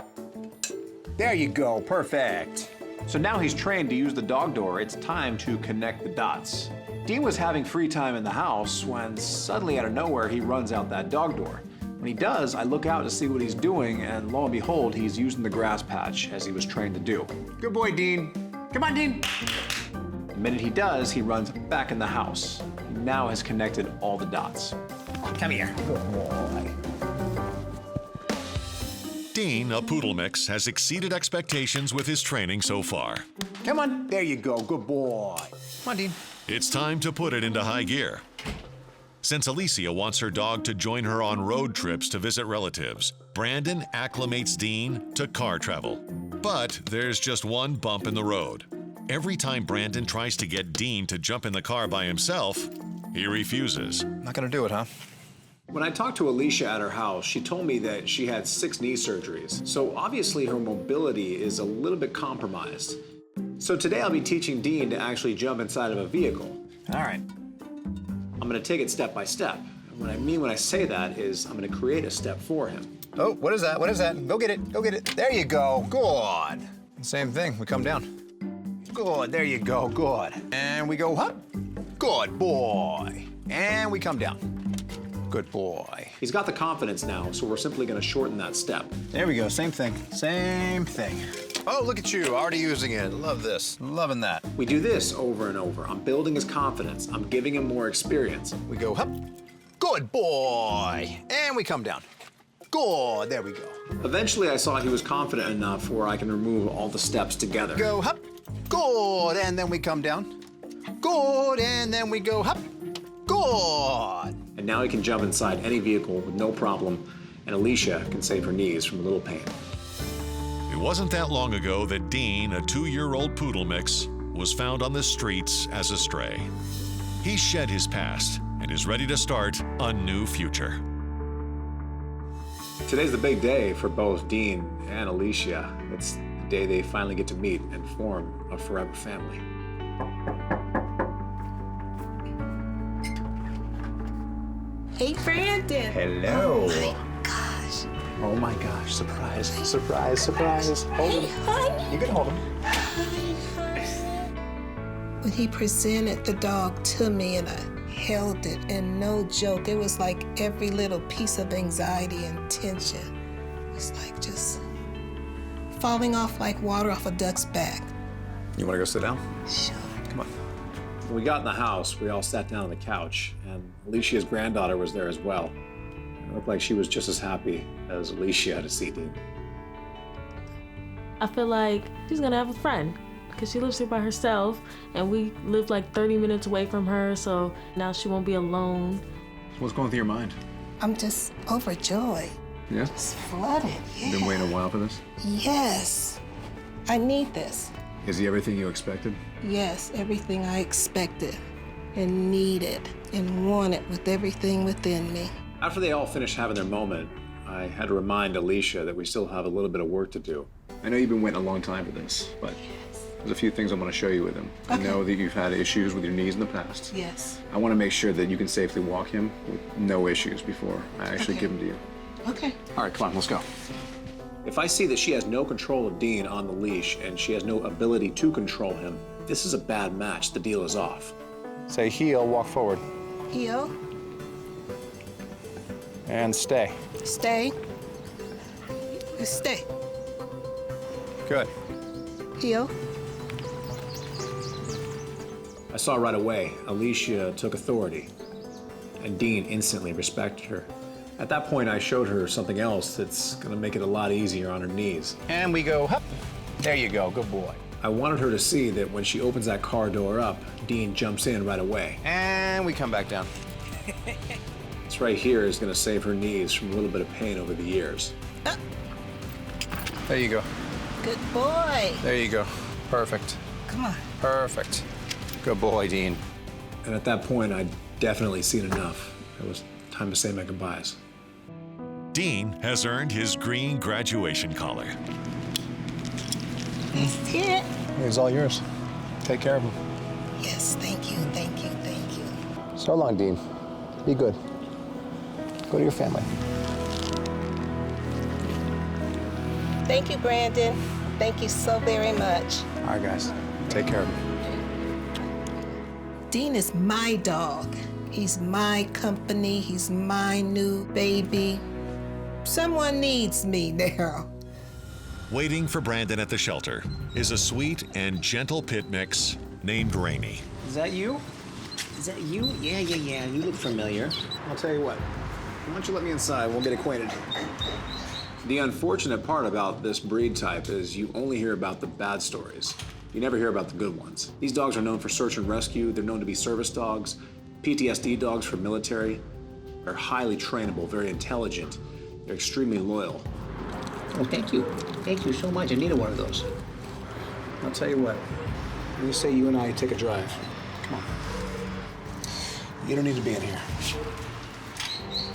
Speaker 7: There you go, perfect.
Speaker 2: So now he's trained to use the dog door, it's time to connect the dots. Dean was having free time in the house when suddenly out of nowhere, he runs out that dog door. When he does, I look out to see what he's doing, and lo and behold, he's using the grass patch as he was trained to do.
Speaker 7: Good boy, Dean. Come on, Dean.
Speaker 2: The minute he does, he runs back in the house. He now has connected all the dots.
Speaker 7: Come here. Good boy.
Speaker 3: Dean, a poodle mix, has exceeded expectations with his training so far.
Speaker 7: Come on, there you go, good boy. Come on, Dean.
Speaker 3: It's time to put it into high gear. Since Alicia wants her dog to join her on road trips to visit relatives, Brandon acclimates Dean to car travel. But there's just one bump in the road. Every time Brandon tries to get Dean to jump in the car by himself, he refuses.
Speaker 7: Not gonna do it, huh?
Speaker 2: When I talked to Alicia at her house, she told me that she had 6 knee surgeries, so obviously her mobility is a little bit compromised. So today I'll be teaching Dean to actually jump inside of a vehicle.
Speaker 1: All right.
Speaker 2: I'm gonna take it step by step. And what I mean when I say that is I'm gonna create a step for him.
Speaker 1: Oh, what is that? What is that? Go get it. Go get it. There you go. Good. Same thing. We come down. Good. There you go. Good. And we go up. Good boy. And we come down. Good boy.
Speaker 2: He's got the confidence now, so we're simply gonna shorten that step.
Speaker 1: There we go. Same thing. Same thing. Oh, look at you. Already using it. Love this. Loving that.
Speaker 2: We do this over and over. I'm building his confidence. I'm giving him more experience.
Speaker 1: We go up. Good boy. And we come down. Good. There we go.
Speaker 2: Eventually, I saw he was confident enough where I can remove all the steps together.
Speaker 1: Go up. Good. And then we come down. Good. And then we go up. Good.
Speaker 2: And now he can jump inside any vehicle with no problem, and Alicia can save her knees from a little pain.
Speaker 3: It wasn't that long ago that Dean, a 2-year-old poodle mix, was found on the streets as a stray. He shed his past and is ready to start a new future.
Speaker 2: Today's the big day for both Dean and Alicia. It's the day they finally get to meet and form a forever family.
Speaker 14: Hey, Brandon.
Speaker 1: Hello.
Speaker 14: Oh, my gosh.
Speaker 1: Oh my gosh, surprise, surprise, surprise. Hold him.
Speaker 14: Honey.
Speaker 1: You can hold him.
Speaker 14: When he presented the dog to me and I held it, and no joke, it was like every little piece of anxiety and tension. It's like just falling off like water off a duck's back.
Speaker 2: You want to go sit down?
Speaker 14: Sure.
Speaker 2: Come on. When we got in the house, we all sat down on the couch, and Alicia's granddaughter was there as well. It looked like she was just as happy as Alicia to see Dean.
Speaker 6: I feel like she's gonna have a friend because she lives here by herself, and we live like 30 minutes away from her, so now she won't be alone.
Speaker 2: What's going through your mind?
Speaker 14: I'm just overjoyed.
Speaker 2: Yeah?
Speaker 14: Just flooded, yeah.
Speaker 2: You've been waiting a while for this?
Speaker 14: Yes. I need this.
Speaker 2: Is he everything you expected?
Speaker 14: Yes, everything I expected and needed and wanted with everything within me.
Speaker 2: After they all finished having their moment, I had to remind Alicia that we still have a little bit of work to do. I know you've been waiting a long time for this, but there's a few things I want to show you with him.
Speaker 14: Okay.
Speaker 2: I know that you've had issues with your knees in the past.
Speaker 14: Yes.
Speaker 2: I want to make sure that you can safely walk him with no issues before I actually give him to you.
Speaker 14: Okay.
Speaker 2: All right, come on, let's go. If I see that she has no control of Dean on the leash and she has no ability to control him, this is a bad match. The deal is off.
Speaker 1: Say heel, walk forward.
Speaker 14: Heel.
Speaker 1: And stay.
Speaker 14: Stay. Stay.
Speaker 1: Good.
Speaker 14: Heel.
Speaker 2: I saw right away, Alicia took authority, and Dean instantly respected her. At that point, I showed her something else that's gonna make it a lot easier on her knees.
Speaker 1: And we go up. There you go, good boy.
Speaker 2: I wanted her to see that when she opens that car door up, Dean jumps in right away.
Speaker 1: And we come back down.
Speaker 2: This right here is gonna save her knees from a little bit of pain over the years.
Speaker 1: There you go.
Speaker 14: Good boy.
Speaker 1: There you go. Perfect.
Speaker 14: Come on.
Speaker 1: Perfect. Good boy, Dean.
Speaker 2: And at that point, I'd definitely seen enough. It was time to say my goodbyes.
Speaker 3: Dean has earned his green graduation collar.
Speaker 14: That's it.
Speaker 1: It's all yours. Take care of him.
Speaker 14: Yes, thank you, thank you, thank you.
Speaker 1: So long, Dean. Be good. Go to your family.
Speaker 14: Thank you, Brandon. Thank you so very much.
Speaker 1: All right, guys. Take care of him.
Speaker 14: Dean is my dog. He's my company. He's my new baby. Someone needs me now.
Speaker 3: Waiting for Brandon at the shelter is a sweet and gentle pit mix named Rainey.
Speaker 4: Is that you? Is that you? Yeah. You look familiar.
Speaker 2: I'll tell you what. Why don't you let me inside? We'll get acquainted. The unfortunate part about this breed type is you only hear about the bad stories. You never hear about the good ones. These dogs are known for search and rescue. They're known to be service dogs, PTSD dogs for military. They're highly trainable, very intelligent. They're extremely loyal.
Speaker 4: Oh, thank you. Thank you so much. I needed one of those.
Speaker 2: I'll tell you what. Let me say you and I take a drive. Come on. You don't need to be in here.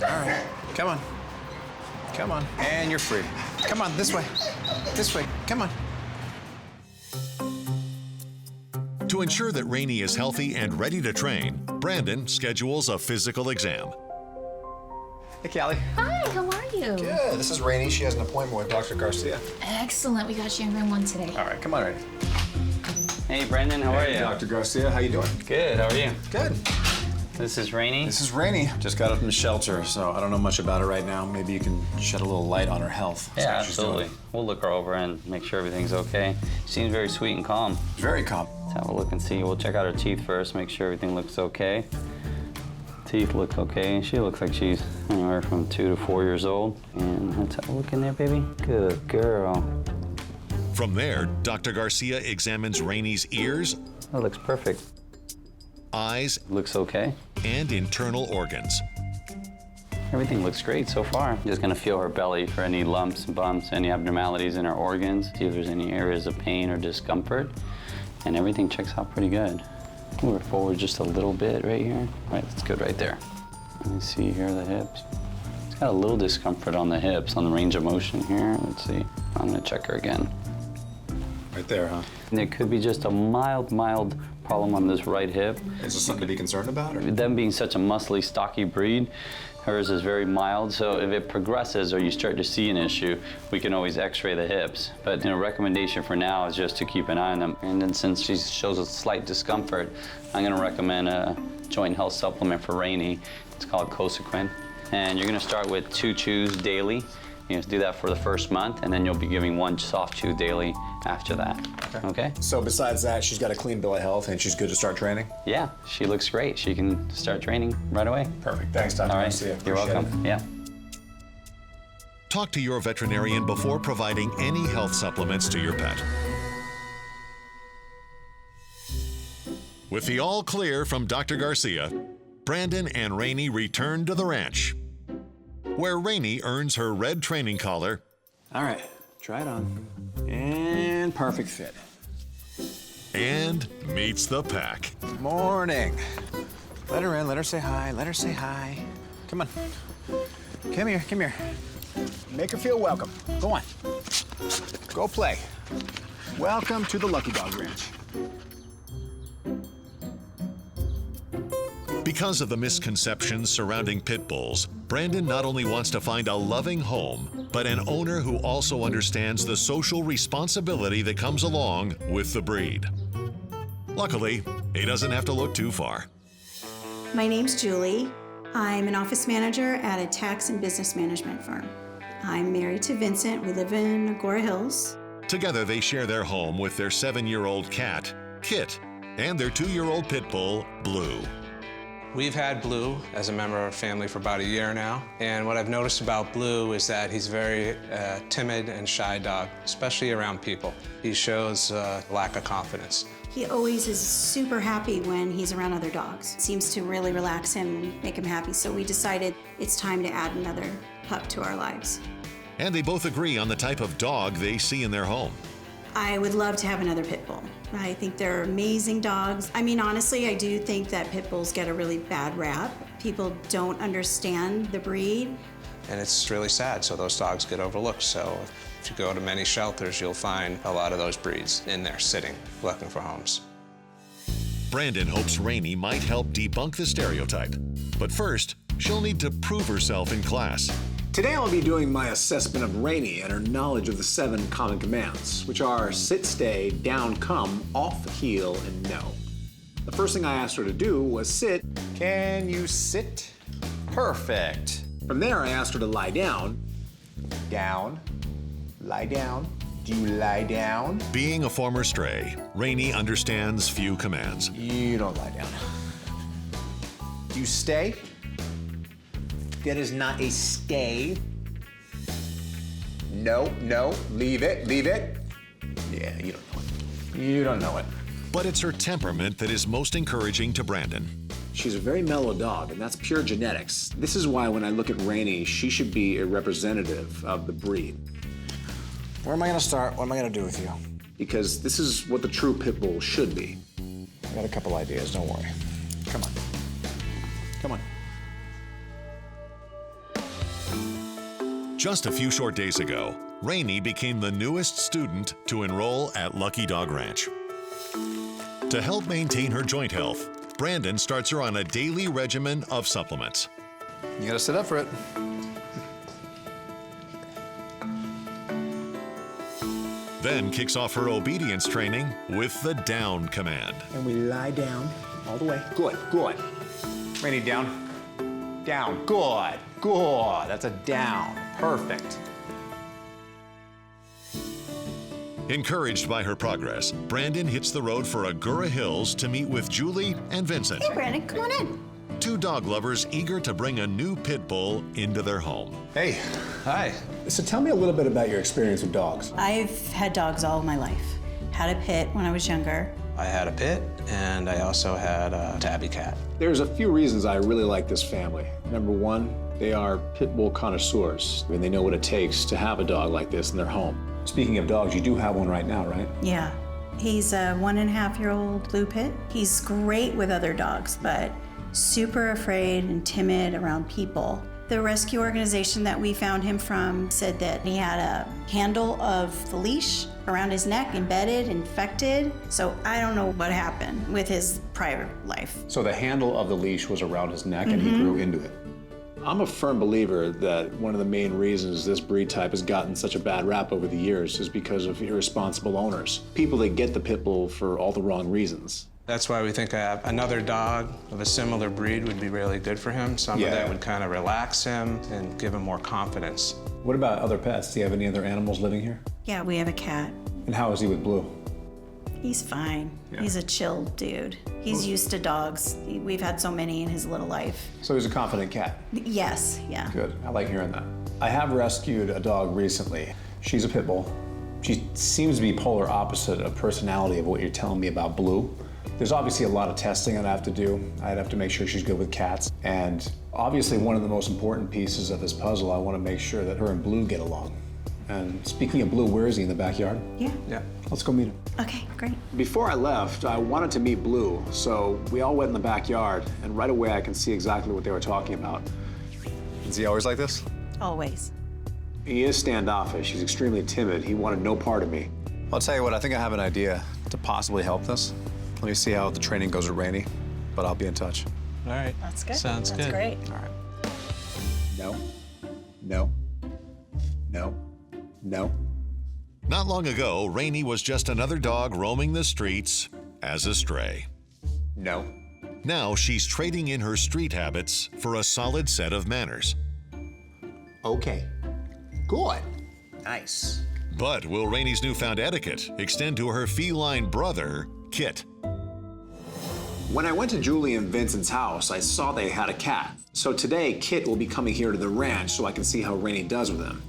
Speaker 7: All right, come on. Come on, and you're free. Come on, this way. This way, come on.
Speaker 3: To ensure that Rainey is healthy and ready to train, Brandon schedules a physical exam.
Speaker 7: Hey, Callie.
Speaker 15: Hi, how are you?
Speaker 7: Good, this is Rainey. She has an appointment with Dr. Garcia.
Speaker 15: Excellent. We got you in room 1 today.
Speaker 7: All right, come on, Rainey.
Speaker 8: Hey, Brandon, how are you?
Speaker 7: Dr. Garcia, how you doing?
Speaker 8: Good, how are you?
Speaker 7: Good.
Speaker 8: This is Rainey.
Speaker 2: This is Rainey. Just got up from the shelter, so I don't know much about her right now. Maybe you can shed a little light on her health.
Speaker 8: Yeah, absolutely. We'll look her over and make sure everything's okay. She seems very sweet and calm.
Speaker 2: Very calm.
Speaker 8: Let's have a look and see. We'll check out her teeth first, make sure everything looks okay. Teeth look okay. She looks like she's anywhere from 2 to 4 years old. And let's have a look in there, baby. Good girl.
Speaker 3: From there, Dr. Garcia examines Rainey's ears.
Speaker 8: That looks perfect.
Speaker 3: Eyes.
Speaker 8: Looks okay.
Speaker 3: And internal organs.
Speaker 8: Everything looks great so far. Just gonna feel her belly for any lumps, bumps, any abnormalities in her organs, see if there's any areas of pain or discomfort. And everything checks out pretty good. Move her forward just a little bit right here. Right, that's good right there. Let me see here, the hips. It's got a little discomfort on the hips, on the range of motion here. Let's see. I'm gonna check her again.
Speaker 2: Right there, huh?
Speaker 8: And there could be just a mild problem on this right hip.
Speaker 2: Is this something to be concerned about? Or?
Speaker 8: Them being such a muscly, stocky breed, hers is very mild, so if it progresses or you start to see an issue, we can always x-ray the hips. But recommendation for now is just to keep an eye on them. And then since she shows a slight discomfort, I'm gonna recommend a joint health supplement for Rainey. It's called Cosequin. And you're gonna start with 2 chews daily. You know, do that for the first month, and then you'll be giving 1 soft chew daily after that. Okay?
Speaker 2: So besides that, she's got a clean bill of health and she's good to start training?
Speaker 8: Yeah, she looks great. She can start training right away.
Speaker 2: Perfect. Thanks, Dr.
Speaker 8: All right.
Speaker 2: Garcia.
Speaker 8: You're welcome. Yeah.
Speaker 3: Talk to your veterinarian before providing any health supplements to your pet. With the all clear from Dr. Garcia, Brandon and Rainey return to the ranch, where Rainey earns her red training collar.
Speaker 2: All right, try it on. And perfect fit.
Speaker 3: And meets the pack.
Speaker 7: Morning. Let her in, let her say hi, let her say hi. Come on. Come here, come here. Make her feel welcome. Go on. Go play. Welcome to the Lucky Dog Ranch.
Speaker 3: Because of the misconceptions surrounding pit bulls, Brandon not only wants to find a loving home, but an owner who also understands the social responsibility that comes along with the breed. Luckily, he doesn't have to look too far.
Speaker 5: My name's Julie. I'm an office manager at a tax and business management firm. I'm married to Vincent. We live in Agora Hills.
Speaker 3: Together, they share their home with their 7-year-old cat, Kit, and their 2-year-old pit bull, Blue.
Speaker 19: We've had Blue as a member of our family for about a year now, and what I've noticed about Blue is that he's very timid and shy dog, especially around people. He shows a lack of confidence.
Speaker 5: He always is super happy when he's around other dogs. It seems to really relax him and make him happy, so we decided it's time to add another pup to our lives.
Speaker 3: And they both agree on the type of dog they see in their home.
Speaker 5: I would love to have another pit bull. I think they're amazing dogs. I mean, honestly, I do think that pit bulls get a really bad rap. People don't understand the breed.
Speaker 19: And it's really sad, so those dogs get overlooked. So if you go to many shelters, you'll find a lot of those breeds in there sitting, looking for homes.
Speaker 3: Brandon hopes Rainey might help debunk the stereotype. But first, she'll need to prove herself in class.
Speaker 2: Today I'll be doing my assessment of Rainey and her knowledge of the 7 common commands, which are sit, stay, down, come, off, heel, and no. The first thing I asked her to do was sit.
Speaker 7: Can you sit? Perfect.
Speaker 2: From there, I asked her to lie down.
Speaker 7: Down. Lie down. Do you lie down?
Speaker 3: Being a former stray, Rainey understands few commands.
Speaker 7: You don't lie down. Do you stay? That is not a stay. No, no, leave it, leave it. Yeah, you don't know it. You don't know it.
Speaker 3: But it's her temperament that is most encouraging to Brandon.
Speaker 2: She's a very mellow dog, and that's pure genetics. This is why when I look at Rainey, she should be a representative of the breed.
Speaker 7: Where am I gonna start? What am I gonna do with you?
Speaker 2: Because this is what the true pit bull should be.
Speaker 7: I got a couple ideas, don't worry. Come on. Come on.
Speaker 3: Just a few short days ago, Rainey became the newest student to enroll at Lucky Dog Ranch. To help maintain her joint health, Brandon starts her on a daily regimen of supplements.
Speaker 1: You gotta sit up for it.
Speaker 3: Then kicks off her obedience training with the down command.
Speaker 7: And we lie down all the way.
Speaker 1: Good, good. Rainey, down. Down, good, good. That's a down, perfect.
Speaker 3: Encouraged by her progress, Brandon hits the road for Agoura Hills to meet with Julie and Vincent.
Speaker 5: Hey, Brandon, come on in.
Speaker 3: Two dog lovers eager to bring a new pit bull into their home.
Speaker 1: Hey.
Speaker 2: Hi. So tell me a little bit about your experience with dogs.
Speaker 5: I've had dogs all my life. Had a pit when I was younger.
Speaker 19: I had a pit, and I also had a tabby cat.
Speaker 2: There's a few reasons I really like this family. Number one, they are pit bull connoisseurs, and they know what it takes to have a dog like this in their home. Speaking of dogs, you do have one right now, right?
Speaker 5: Yeah. He's a 1.5-year-old blue pit. He's great with other dogs, but super afraid and timid around people. The rescue organization that we found him from said that he had a handle of the leash around his neck, embedded, infected. So I don't know what happened with his private life.
Speaker 2: So the handle of the leash was around his neck and he grew into it. I'm a firm believer that one of the main reasons this breed type has gotten such a bad rap over the years is because of irresponsible owners. People that get the pit bull for all the wrong reasons.
Speaker 19: That's why we think another dog of a similar breed would be really good for him. Something that would kind of relax him and give him more confidence.
Speaker 2: What about other pets? Do you have any other animals living here?
Speaker 5: Yeah, we have a cat.
Speaker 2: And how is he with Blue?
Speaker 5: He's fine. Yeah. He's a chill dude. He's used to dogs. We've had so many in his little life.
Speaker 2: So he's a confident cat?
Speaker 5: Yes, yeah.
Speaker 2: Good, I like hearing that. I have rescued a dog recently. She's a pit bull. She seems to be polar opposite of personality of what you're telling me about Blue. There's obviously a lot of testing I'd have to do. I'd have to make sure she's good with cats. And obviously one of the most important pieces of this puzzle, I want to make sure that her and Blue get along. And speaking of Blue, where is he, in the backyard?
Speaker 5: Yeah.
Speaker 2: Yeah. Let's go meet him.
Speaker 5: Okay, great.
Speaker 2: Before I left, I wanted to meet Blue, so we all went in the backyard, and right away I can see exactly what they were talking about.
Speaker 1: Is he always like this?
Speaker 5: Always.
Speaker 2: He is standoffish. He's extremely timid. He wanted no part of me.
Speaker 1: I'll tell you what, I think I have an idea to possibly help this. Let me see how the training goes with Rainey, but I'll be in touch.
Speaker 19: All right.
Speaker 5: That's good.
Speaker 19: Sounds good.
Speaker 5: That's great.
Speaker 1: All right.
Speaker 2: No. No. No. No.
Speaker 3: Not long ago, Rainey was just another dog roaming the streets as a stray.
Speaker 2: No.
Speaker 3: Now she's trading in her street habits for a solid set of manners.
Speaker 1: Okay. Good. Nice.
Speaker 3: But will Rainey's newfound etiquette extend to her feline brother, Kit?
Speaker 2: When I went to Julie and Vincent's house, I saw they had a cat. So today, Kit will be coming here to the ranch so I can see how Rainey does with him.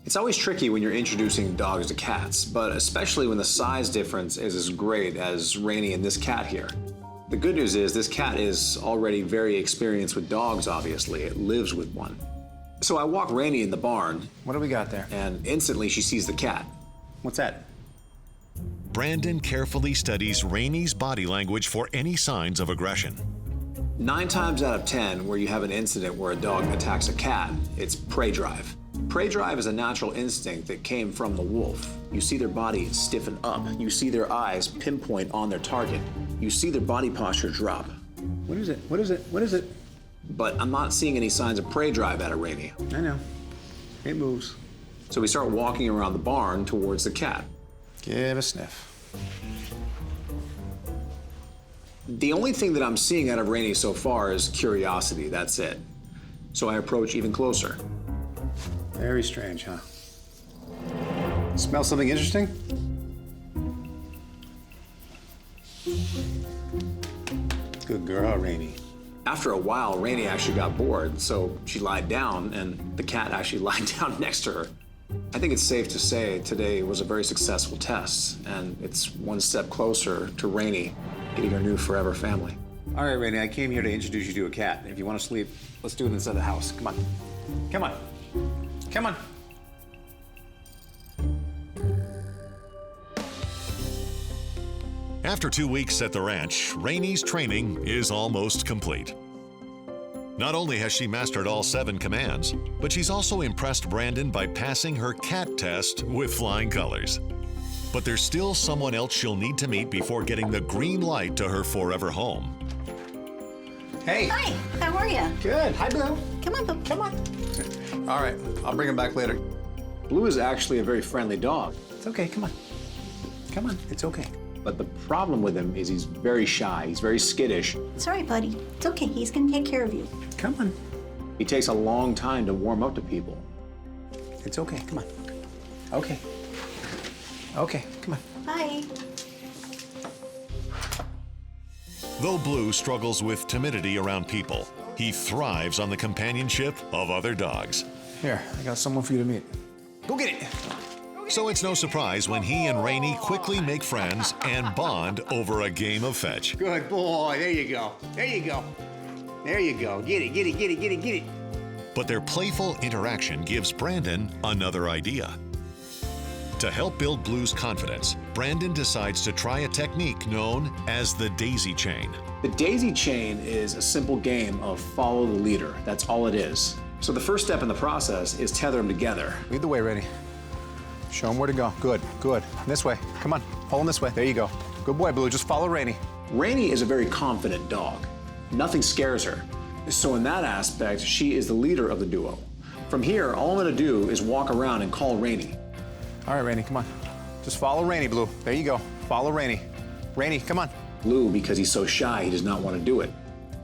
Speaker 2: It's always tricky when you're introducing dogs to cats, but especially when the size difference is as great as Rainey and this cat here. The good news is this cat is already very experienced with dogs, obviously. It lives with one. So I walk Rainey in the barn.
Speaker 1: What do we got there?
Speaker 2: And instantly she sees the cat.
Speaker 1: What's that?
Speaker 3: Brandon carefully studies Rainey's body language for any signs of aggression.
Speaker 2: 9 times out of 10, where you have an incident where a dog attacks a cat, it's prey drive. Prey drive is a natural instinct that came from the wolf. You see their body stiffen up. You see their eyes pinpoint on their target. You see their body posture drop.
Speaker 7: What is it? What is it? What is it?
Speaker 2: But I'm not seeing any signs of prey drive out of Rainey.
Speaker 7: I know. It moves.
Speaker 2: So we start walking around the barn towards the cat.
Speaker 1: Give a sniff.
Speaker 2: The only thing that I'm seeing out of Rainey so far is curiosity, that's it. So I approach even closer.
Speaker 7: Very strange, huh? Smell something interesting? Good girl, Rainey.
Speaker 2: After a while, Rainey actually got bored, so she lied down, and the cat actually lied down next to her. I think it's safe to say today was a very successful test, and it's one step closer to Rainey getting her new forever family.
Speaker 7: All right, Rainey, I came here to introduce you to a cat. If you want to sleep, let's do it inside the house. Come on. Come on. Come on.
Speaker 3: After 2 weeks at the ranch, Rainey's training is almost complete. Not only has she mastered all 7 commands, but she's also impressed Brandon by passing her cat test with flying colors. But there's still someone else she'll need to meet before getting the green light to her forever home.
Speaker 1: Hey.
Speaker 5: Hi, how are you?
Speaker 1: Good. Hi, Blue.
Speaker 5: Come on, Blue. Come on.
Speaker 1: All right, I'll bring him back later.
Speaker 2: Blue is actually a very friendly dog.
Speaker 1: It's okay, come on. Come on, it's okay.
Speaker 2: But the problem with him is he's very shy, he's very skittish.
Speaker 5: It's all right, buddy. It's okay. He's gonna take care of you.
Speaker 1: Come on.
Speaker 2: He takes a long time to warm up to people.
Speaker 1: It's okay, come on. Okay. Okay, come on.
Speaker 5: Bye.
Speaker 3: Though Blue struggles with timidity around people, he thrives on the companionship of other dogs.
Speaker 1: Here, I got someone for you to meet. Go get it.
Speaker 3: So it's no surprise when he and Rainey quickly make friends and bond over a game of fetch.
Speaker 7: Good boy. There you go. There you go. There you go. Get it, get it, get it, get it, get it.
Speaker 3: But their playful interaction gives Brandon another idea. To help build Blue's confidence, Brandon decides to try a technique known as the daisy chain.
Speaker 2: The daisy chain is a simple game of follow the leader. That's all it is. So the first step in the process is tether them together.
Speaker 1: Lead the way, Rainey. Show him where to go. Good, good. This way. Come on, pull him this way. There you go. Good boy, Blue. Just follow Rainey.
Speaker 2: Rainey is a very confident dog. Nothing scares her. So in that aspect, she is the leader of the duo. From here, all I'm gonna do is walk around and call Rainey.
Speaker 1: All right, Rainey, come on. Just follow Rainey, Blue. There you go. Follow Rainey. Rainey, come on.
Speaker 2: Blue, because he's so shy, he does not want to do it.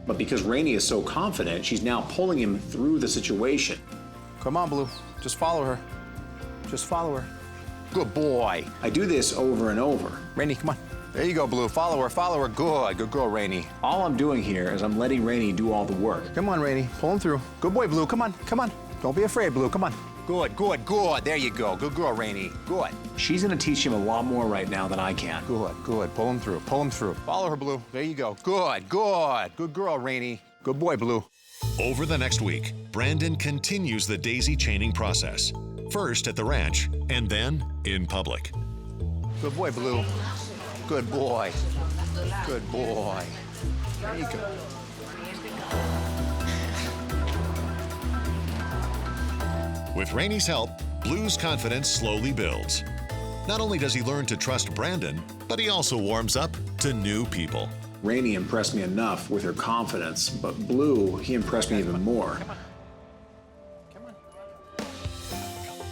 Speaker 2: But because Rainey is so confident, she's now pulling him through the situation.
Speaker 1: Come on, Blue. Just follow her. Just follow her. Good boy.
Speaker 2: I do this over and over.
Speaker 1: Rainey, come on. There you go, Blue. Follow her, follow her. Good, good girl, Rainey.
Speaker 2: All I'm doing here is I'm letting Rainey do all the work.
Speaker 1: Come on, Rainey. Pull him through. Good boy, Blue. Come on, come on. Don't be afraid, Blue. Come on. Good, good, good. There you go. Good girl, Rainey. Good.
Speaker 2: She's gonna teach him a lot more right now than I can.
Speaker 1: Good, good. Pull him through. Pull him through. Follow her, Blue. There you go. Good, good. Good girl, Rainey. Good boy, Blue.
Speaker 3: Over the next week, Brandon continues the daisy chaining process. First at the ranch, and then in public.
Speaker 1: Good boy, Blue. Good boy. Good boy. There you go.
Speaker 3: With Rainey's help, Blue's confidence slowly builds. Not only does he learn to trust Brandon, but he also warms up to new people.
Speaker 2: Rainey impressed me enough with her confidence, but Blue, he impressed me even more.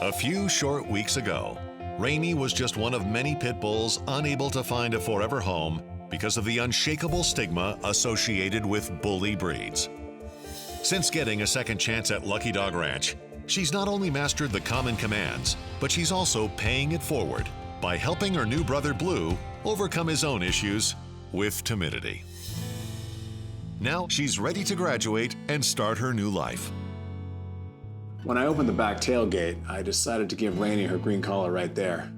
Speaker 3: A few short weeks ago, Rainey was just one of many pit bulls unable to find a forever home because of the unshakable stigma associated with bully breeds. Since getting a second chance at Lucky Dog Ranch, she's not only mastered the common commands, but she's also paying it forward by helping her new brother Blue overcome his own issues with timidity. Now she's ready to graduate and start her new life.
Speaker 2: When I opened the back tailgate, I decided to give Rainey her green collar right there.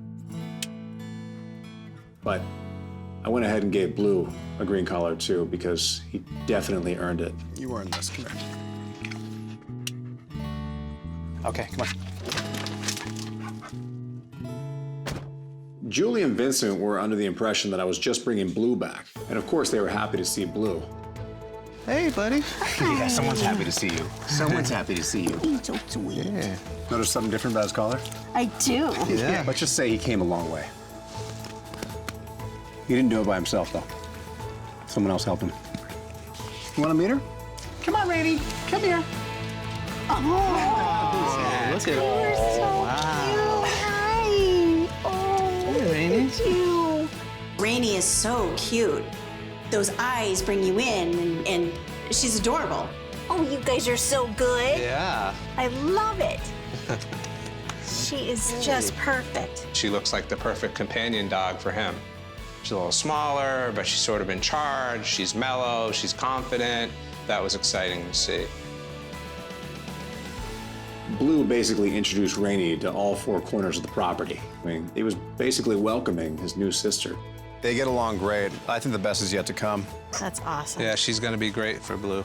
Speaker 2: But I went ahead and gave Blue a green collar too, because he definitely earned it.
Speaker 1: You earned this. Come here. Okay, come on.
Speaker 2: Julie and Vincent were under the impression that I was just bringing Blue back. And of course, they were happy to see Blue.
Speaker 7: Hey, buddy.
Speaker 1: Yeah, someone's happy to see you.
Speaker 7: Someone's happy to see you.
Speaker 5: He's so sweet.
Speaker 1: Yeah.
Speaker 18: Notice something different about his collar?
Speaker 5: I do.
Speaker 18: Yeah. Let's just say he came a long way. He didn't do it by himself, though. Someone else helped him. You want to meet her?
Speaker 5: Come on, Rainey. Come here. Oh,
Speaker 7: look at
Speaker 5: you're so cute. Hi. Oh,
Speaker 7: hey, Rainey.
Speaker 5: Look at you. Rainey is so cute. Those eyes bring you in, and she's adorable. Oh, you guys are so good.
Speaker 19: Yeah.
Speaker 5: I love it. She is just perfect.
Speaker 19: She looks like the perfect companion dog for him. She's a little smaller, but she's sort of in charge. She's mellow, she's confident. That was exciting to see.
Speaker 2: Blue basically introduced Rainey to all 4 corners of the property. I mean, he was basically welcoming his new sister.
Speaker 1: They get along great. I think the best is yet to come.
Speaker 5: That's awesome.
Speaker 19: Yeah, she's gonna be great for Blue.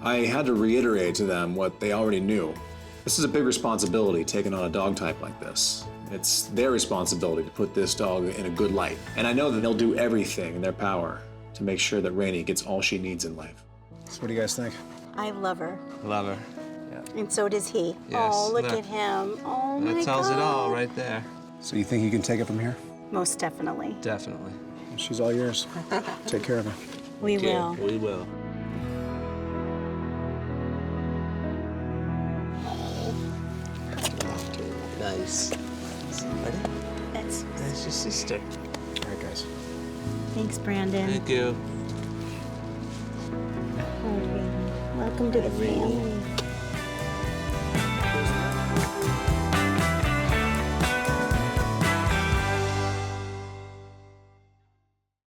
Speaker 2: I had to reiterate to them what they already knew. This is a big responsibility, taking on a dog type like this. It's their responsibility to put this dog in a good light. And I know that they'll do everything in their power to make sure that Rainey gets all she needs in life.
Speaker 18: So what do you guys think?
Speaker 5: I love her.
Speaker 19: Love her.
Speaker 5: And so does he.
Speaker 19: Yes,
Speaker 5: Oh, look
Speaker 19: look.
Speaker 5: at him. Oh, my God.
Speaker 19: That tells it all right there.
Speaker 18: So you think you can take it from here?
Speaker 5: Most definitely.
Speaker 19: Definitely.
Speaker 18: She's all yours. Take care of her.
Speaker 5: We will.
Speaker 19: We will. Nice. Ready?
Speaker 5: That's
Speaker 19: your sister.
Speaker 18: All right, guys.
Speaker 5: Thanks, Brandon.
Speaker 19: Thank you.
Speaker 5: Welcome to the family.